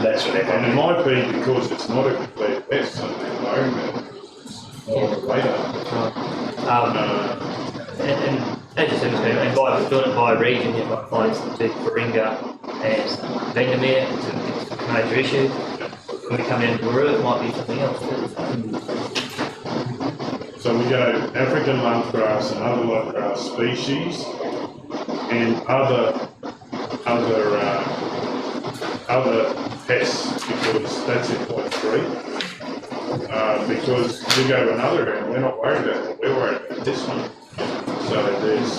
That's what they're And it having. might be because it's not a declared pest, so they're worried about it. Or the radar. And as you said, Mr. Mayor, and by doing it by region, you might find the Baringa and Benjamin, it's a major issue. When we come down to Surat, it might be something else. So we go African lovegrass and other lovegrass species and other pests, because that's in point 3. Because we go to another area, we're not worried about it, we're worried about this one. So there's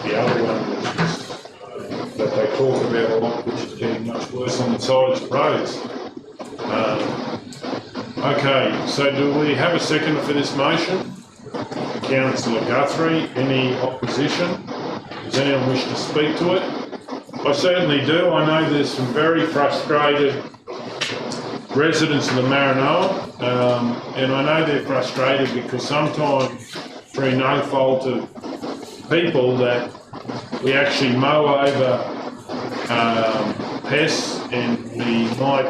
the other one which is, that they talk about a lot, which is getting much worse on the sides of roads. Okay, so do we have a second for this motion? Councillor Guthrie, any opposition? Does anyone wish to speak to it? I certainly do. I know there's some very frustrated residents of the Maranoa, and I know they're frustrated because sometimes, through no fault of people, that we actually mow over pests and we might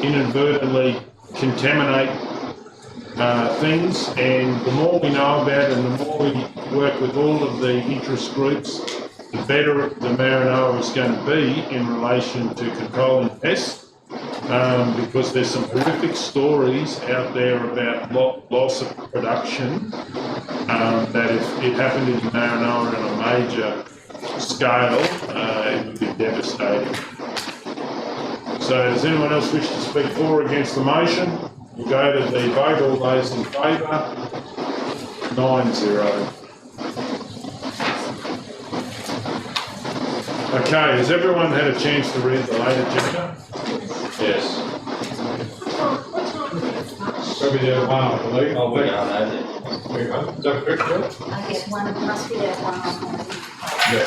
inadvertently contaminate things, and the more we know about it and the more we work with all of the interest groups, the better the Maranoa is going to be in relation to controlling pests, because there's some horrific stories out there about loss of production, that if it happened in Maranoa on a major scale, it would be devastating. So does anyone else wish to speak for or against the motion? We'll go to the vote. All those in favour? 9-0. Okay, has everyone had a chance to read the late agenda? Yes. Probably the one, I believe. Oh, we don't know that. There you go. Is that correct, Bill? I guess one must be that one. Yeah.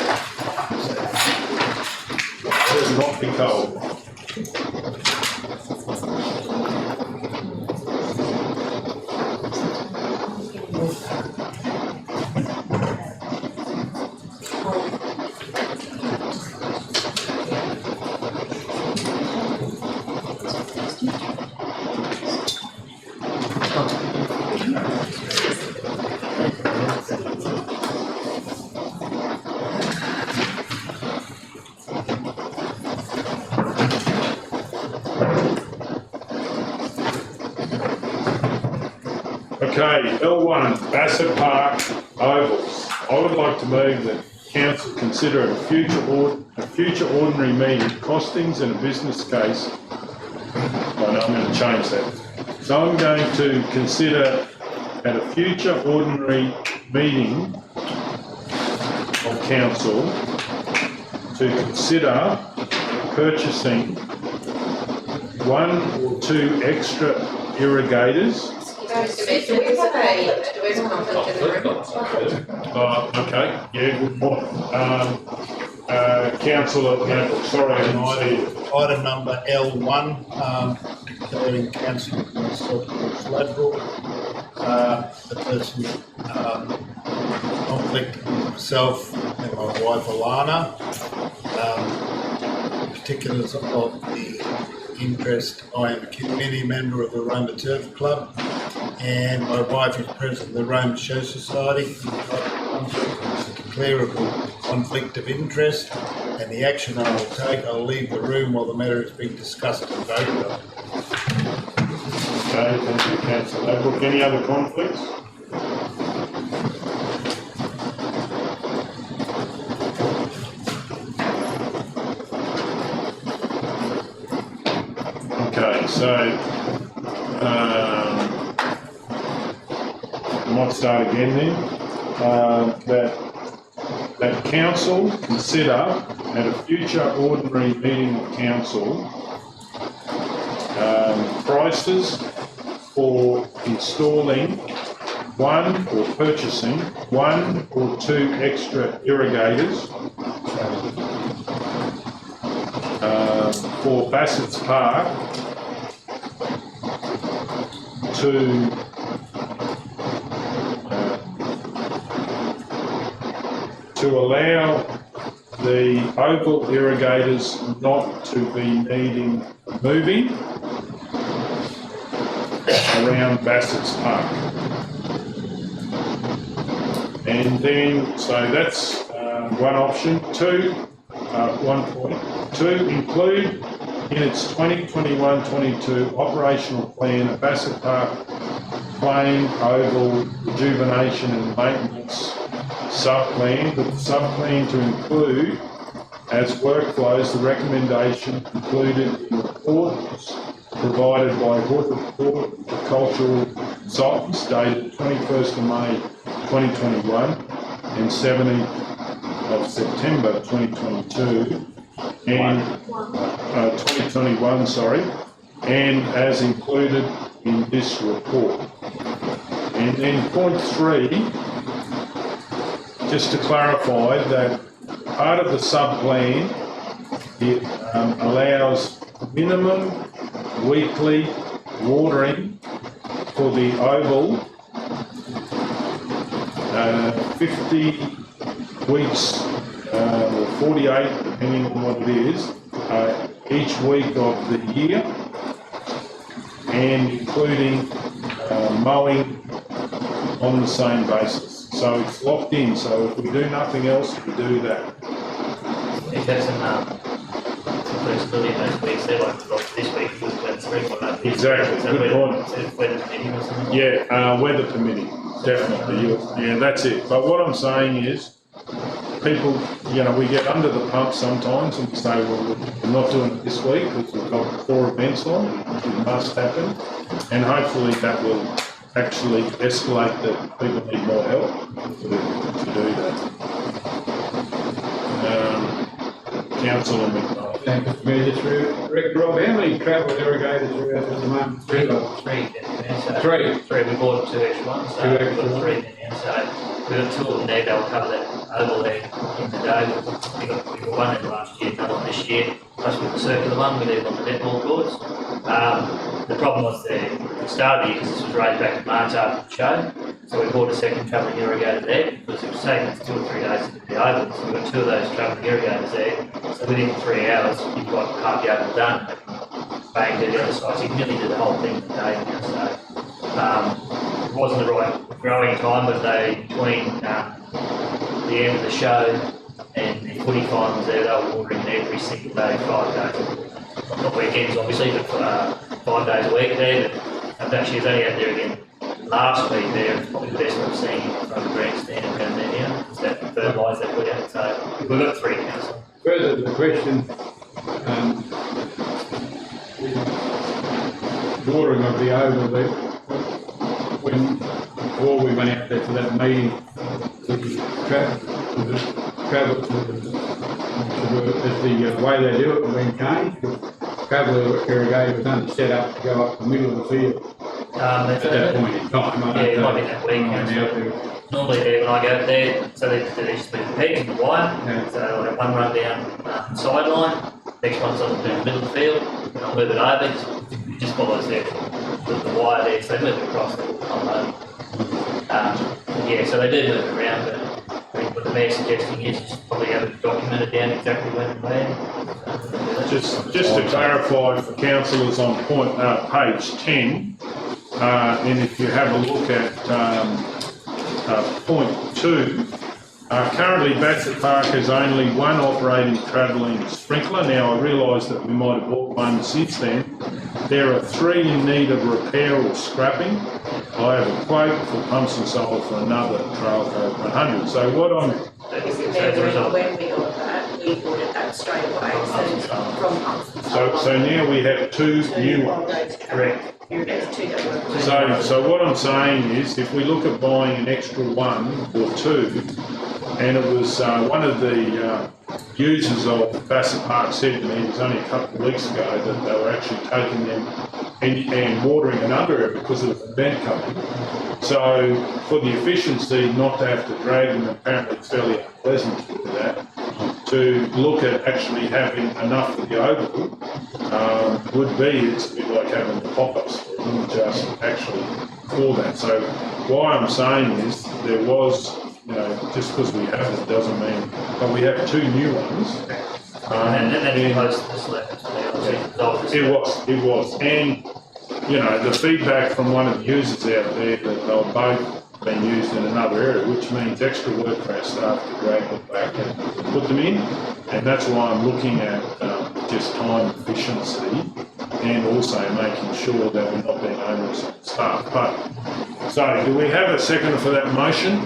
Let us not be cold. Okay, L1, Bassett Park Ovals. I would like to move that council consider at a future ordinary meeting costings and a business case. Oh, no, I'm going to change that. So I'm going to consider at a future ordinary meeting of council to consider purchasing 1 or 2 extra irrigators. Do we have a conflict in the room? Okay, yeah, good point. Councillor Campbell, sorry, I didn't see you. Item number L1, declaring council myself collateral. The person conflict with myself and my wife Alana. Particulars of the interest: I am a committee member of the Roma Turf Club, and my wife is president of the Roma Show Society. It's a declarable conflict of interest, and the action I will take, I'll leave the room while the matter is being discussed and voted on. Okay, thank you, Councillor Ladbroke. Any other conflicts? Okay, so I might start again then. That council consider at a future ordinary meeting of council prices for installing 1 or purchasing 1 or 2 extra irrigators for Bassett's Park to allow the oval irrigators not to be needing moving around Bassett's Park. And then, so that's one option. 1 point. 2, include in its 2021-22 operational plan a Bassett Park plain oval rejuvenation and maintenance sub-plan, with the sub-plan to include as workflows the recommendation included in reports provided by horticultural consultants dated 21st of May 2021 and 17th of September 2022 and 2021, sorry, and as included in this report. And then point 3, just to clarify that part of the sub-plan, it allows minimum weekly watering for the oval, 50 weeks or 48, depending on what it is, each week of the year, and including mowing on the same basis. So it's locked in, so if we do nothing else, we do that. If that's some flexibility in those weeks, they're like this week, that's 3 4 Exactly, good point. Weather permitting or something? Yeah, weather permitting, definitely. Yeah, that's it. But what I'm saying is, people, we get under the pump sometimes and say, well, we're not doing it this week because we've got 4 events on, it must happen. And hopefully that will actually escalate that people need more help to do that. Councillor McDonald. Thank you, Mr. Mayor. Just Rob, how many travel irrigators are out at the moment? 3. We bought 2 extra ones, so we've got 3 in there. So we've got 2 of them there, they'll cover that oval there in the day. We got 1 in last year, another one this year. Plus with the circular one, we leave on the netball courts. The problem was the start of the year, because this was raised back in March after the show. So we bought a second travelling irrigator there because it was taking us 2 or 3 days to do the oval. So we've got 2 of those travelling irrigators there. So within 3 hours, you've got half the oval done. Bang to the other side. So you can nearly do the whole thing in a day now. So it wasn't the right growing time, but between the end of the show and the footy finals there, they were watering every single day, 5 days. Not weekends, obviously, but 5 days a week there. But actually, it's only out there again last week there, it's probably the best we've seen from the grandstand around there now. It's that fertiliser they put out, so we've got 3 council. Further to the question, watering of the oval there, before we went out there for that meeting, travel to the way they do it when changed. Travel irrigator was only set up to go up the middle of the field at that point in time. Yeah, it might be that week. Normally there, when I go up there, so they just move the heat and the wire. Yeah. So I'll have one run down sideline, next one's on the middle of the field, and I'll move it over. It just follows the wire there, so they move it across the yeah, so they do move it around, but I think what the mayor's suggesting is just probably have it documented down exactly when and where. Just to clarify for councillors on page 10, and if you have a look at point 2, currently Bassett Park has only one operating travelling sprinkler. Now I realise that we might have bought one since then. There are 3 in need of repair or scrapping. I have a quote for pumps and solar for another trail code 100. So what I'm... When we got that, we ordered that straight away, so from pumps and solar. So now we have 2 new ones. Correct. So what I'm saying is, if we look at buying an extra 1 or 2, and it was one of the users of Bassett Park said to me, it was only a couple of weeks ago, that they were actually taking them and watering another area because of the vent coming. So for the efficiency, not to have to drag them, apparently it's fairly unpleasant to do that, to look at actually having enough of the oval would be, it's a bit like having the pop-ups, just actually for that. So why I'm saying is there was, just because we have it doesn't mean, but we have 2 new ones. And that's close to the select. It was. And, the feedback from one of the users out there that they were both being used in another area, which means extra work for our staff to drag them back and put them in. And that's why I'm looking at just time efficiency and also making sure that we're not being onerous on staff. But, so do we have a seconder for that motion?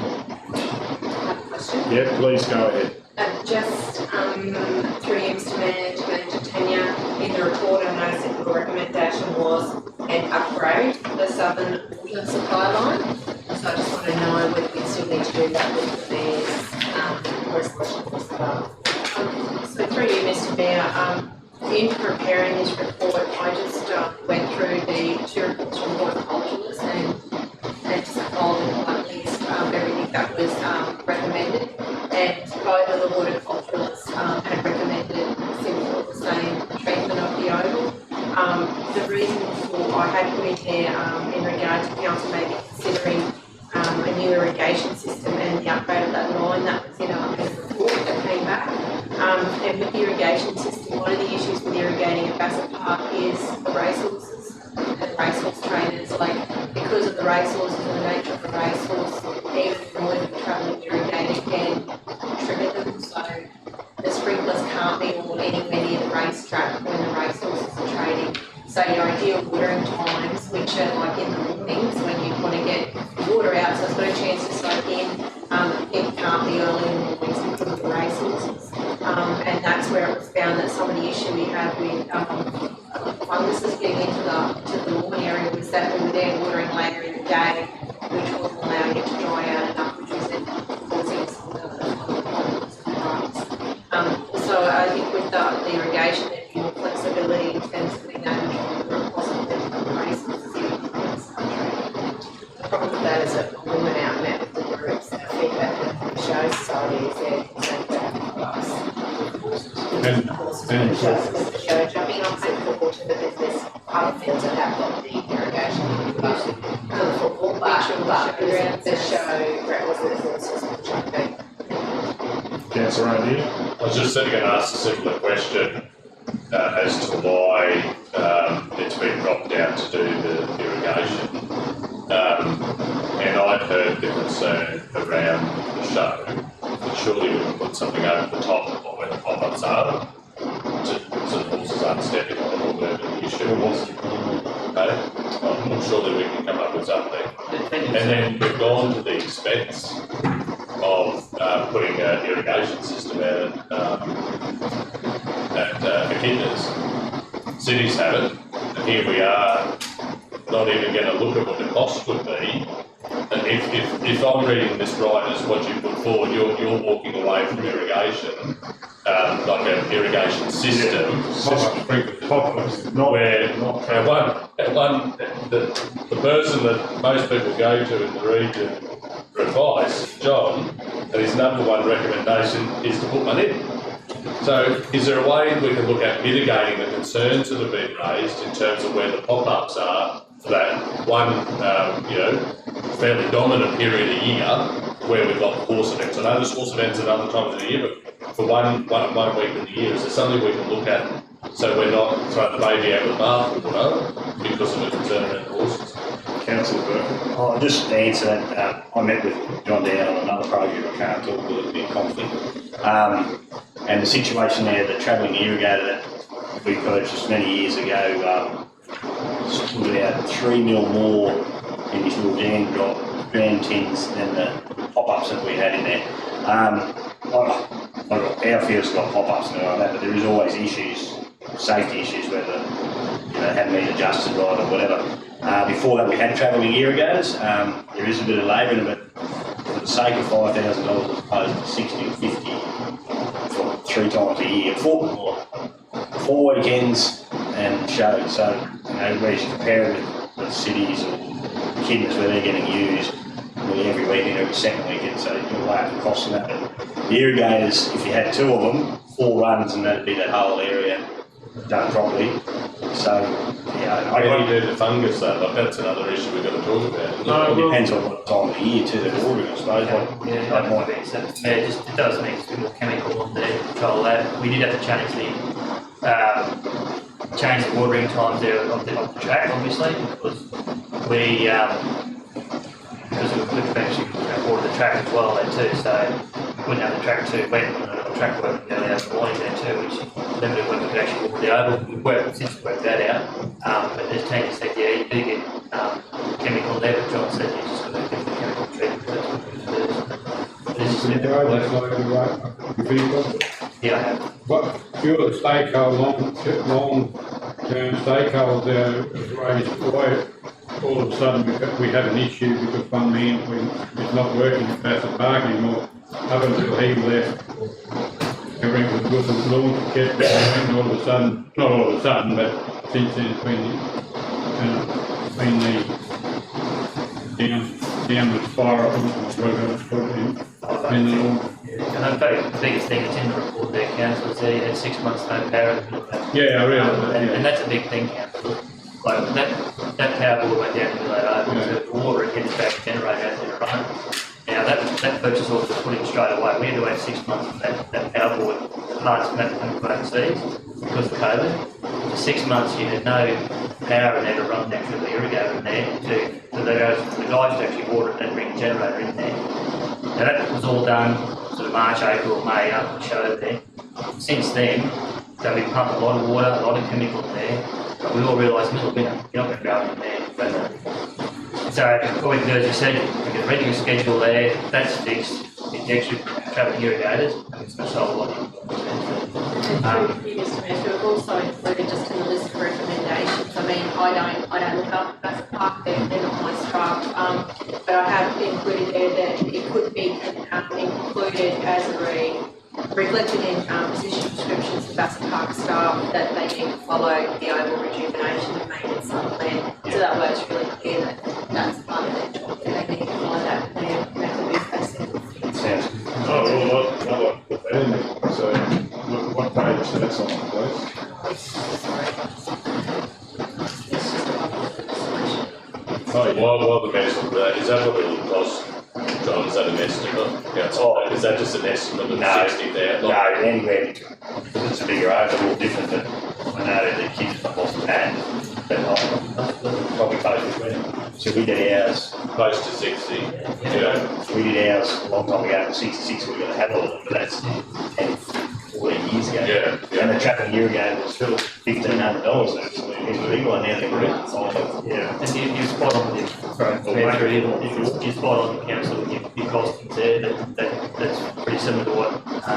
Yeah, please go ahead. Just through you, Mr. Mayor, to Manager Tanya, in the report I noticed that the recommendation was an upgrade to the southern water supply line. So I just want to know whether we still need to do that with the mayor's resolution as well. So through you, Mr. Mayor, in preparing this report, I just went through the 2 reports from horticulturalists and just followed in one list everything that was recommended. And both of the horticulturalists had recommended similar the same treatment of the oval. The reason for I had put in there in regard to council maybe considering a new irrigation system and the upgrade of that line that was in a report that came back. And with the irrigation system, one of the issues with irrigating at Bassett Park is the racehorses and racehorse trainers. Like, because of the racehorses and the nature of the racehorse, even the noise of travelling irrigating can trigger them. So the sprinklers can't be on anywhere near the racetrack when the racehorses are training. So your ideal watering times, which are like in the mornings when you want to get water out, so it's got a chance to soak in, it can't be early in the mornings because of the racehorses. And that's where it was found that some of the issue we had with funguses getting into the lawn area was that we were there watering later in the day, which wasn't allowing it to dry out enough, which was then causing some of the problems and grubs. So I think with the irrigation, there'd be more flexibility in terms of being able to water possibly the racehorses in this country. The problem with that is that when we went out and met with the groups, our feedback that the show society is there concerned about us. And The show jumping off the football to the business, other fields that have got the irrigation, but the football, but the show was the horses, which I think. Councillor O'Neill. I was just going to ask a similar question as to why it's been dropped down to do the irrigation. And I'd heard the concern around the show that surely we can put something over the top of where the pop-ups are so the horses aren't stepping on it or whatever the issue was. Okay? I'm sure that we can come up with something. And then we've gone to the expense of putting an irrigation system out at Echidnas. Cities have it, and here we are, not even going to look at what the cost would be. And if I'm reading this right as what you put forward, you're walking away from irrigation, like an irrigation system, where the person that most people go to in the region for advice, John, and his number one recommendation is to put one in. So is there a way we can look at mitigating the concerns that have been raised in terms of where the pop-ups are for that one, fairly dominant period a year where we've got horse events? I know there's horse events at other times of the year, but for one week of the year, is there something we can look at so we're not throwing the baby out with the bathwater because of a concern around horses? Councillor Burke. Oh, just to answer that, I met with John Down on another project, I can't talk with a bit of conflict. And the situation there, the travelling irrigator that we purchased many years ago, put about 3 mil more in these little jam tins than the pop-ups that we had in there. Our field's got pop-ups and all like that, but there is always issues, safety issues, whether haven't been adjusted right or whatever. Before that we had travelling irrigators. There is a bit of labour in it, but for the sake of $5,000 as opposed to 60 or 50 for 3 times a year, 4 weekends and shows. So where you compare it with cities or Echidnas where they're getting used really every weekend, every second weekend, so you'll weigh up the cost of that. But the irrigators, if you had 2 of them, 4 runs and that'd be that whole area done properly. So, how do you do the fungus though? Like that's another issue we've got to talk about. It depends on what time of the year too they're ordering, I suppose. That might be. So, it does need a bit more chemical on there to control that. We did have to change the watering times there of the track, obviously, because we've actually watered the track as well there too, so we wouldn't have the track too wet on the track work down there for morning there too, which limited when we could actually water the oval. We've since worked that out, but there's tenants that you do get chemical there, but John said you just got to get the chemical treatment for Yeah, I have. What your stakeholder, long-term stakeholder raised why all of a sudden we have an issue because one man is not working at Bassett Park anymore. Up until he left, everything was good and lawn kept going, and all of a sudden, not all of a sudden, but since then it's been the downward spiral in the lawn. And I think the biggest thing that's in the report there, council, is that you had 6 months no power. Yeah, I realise. And that's a big thing, council. Like that power board went down to that over to water and headed back generator out there to run. Now that purchase order was put in straight away. We had to wait 6 months for that power board parts from overseas because of COVID. For 6 months you had no power in there to run the actual irrigator in there for the guys to actually water it and bring the generator in there. Now that was all done sort of March, April, May up the show there. Since then, we pumped a lot of water, a lot of chemical in there, but we all realised middle of winter, you're not going to go in there. But, so all we can do, as you said, we get a regular schedule there, that's fixed, get the extra travelling irrigators, and it's going to solve a lot of Mr. Mayor, we've also included just in the list of recommendations. I mean, I don't look up Bassett Park, they're not my staff, but I have included there that it could be included as reflected in position descriptions for Bassett Park staff that they need to follow the overall rejuvenation and maintenance plan. So that way it's really clear that that's part of their job, that they need to follow that plan, that could be facing. Sounds good. Oh, well, I'd like to put that in there. So, what page that's on, please? While the mayor's on that, is that what it will cost, John? Is that an estimate? Yeah, is that just an estimate of 60,000? No, anywhere, because it's a bigger area, it's a little different, but I know the kids have lost hand, but probably close to 20. So we did ours. Close to 60. Yeah. We did ours a long time ago, in 66, we were going to have all of them, but that's 10, 14 years ago. Yeah. And the trapping irrigator was still $1,500. it's legal and now they're going to sign it. Yeah, and you're spot on with you're spot on, council, with your costings there, that's pretty similar to what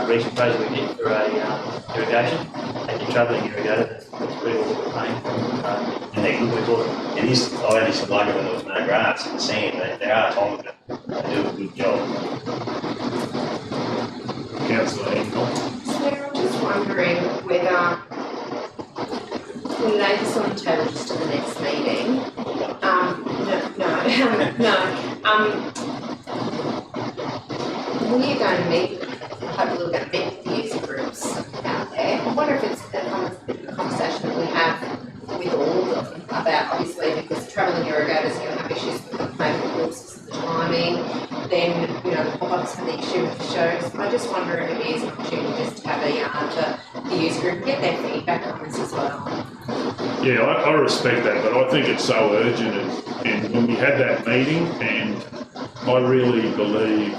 recent praise we get for a irrigation, and your travelling irrigator, that's pretty well what we're paying for. And they good with it. It is, I had this like when there was no grass and sand, they are talented, they do a good job. Councillor Engel. Chair, I'm just wondering whether we lay this on the table just to the next meeting. When you're going to meet, hopefully we're going to meet with the user groups out there. I wonder if it's a conversation that we have with all of them about, obviously, because travelling irrigators are going to have issues with maybe the courses and the timing, then, the pop-ups have the issue with the shows. I just wonder if it is an opportunity just to have a yarn to the user group, get their feedback on this as well. Yeah, I respect that, but I think it's so urgent, and when we had that meeting, and I really believe,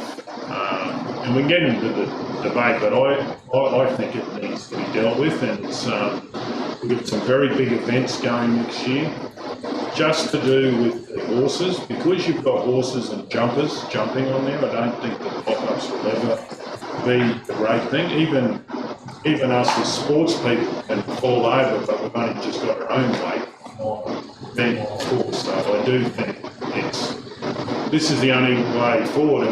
and we can get into the debate, but I think it needs to be dealt with, and it's, we've got some very big events going next year, just to do with the horses, because you've got horses and jumpers jumping on there. I don't think the pop-ups will ever be the great thing. Even us as sports people can fall over, but we've only just got our own weight on event course. So I do think this is the only way forward,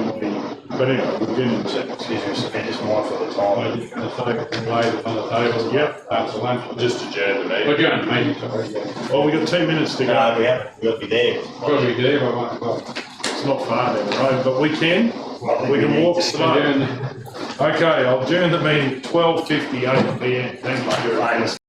but anyway, we'll get into that. Excuse me, spend just mindful of the time. I'm just going to say, lay it on the table. Yep. After lunch. Just adjourn the meeting. We're going to meeting, sorry. Well, we've got 2 minutes to go. No, we haven't, we've got to be there. Probably there, but I might, well, It's not far down the road, but we can. We can walk slow. adjourn. Okay, I'll adjourn the meeting at 12:58 PM. Thank you.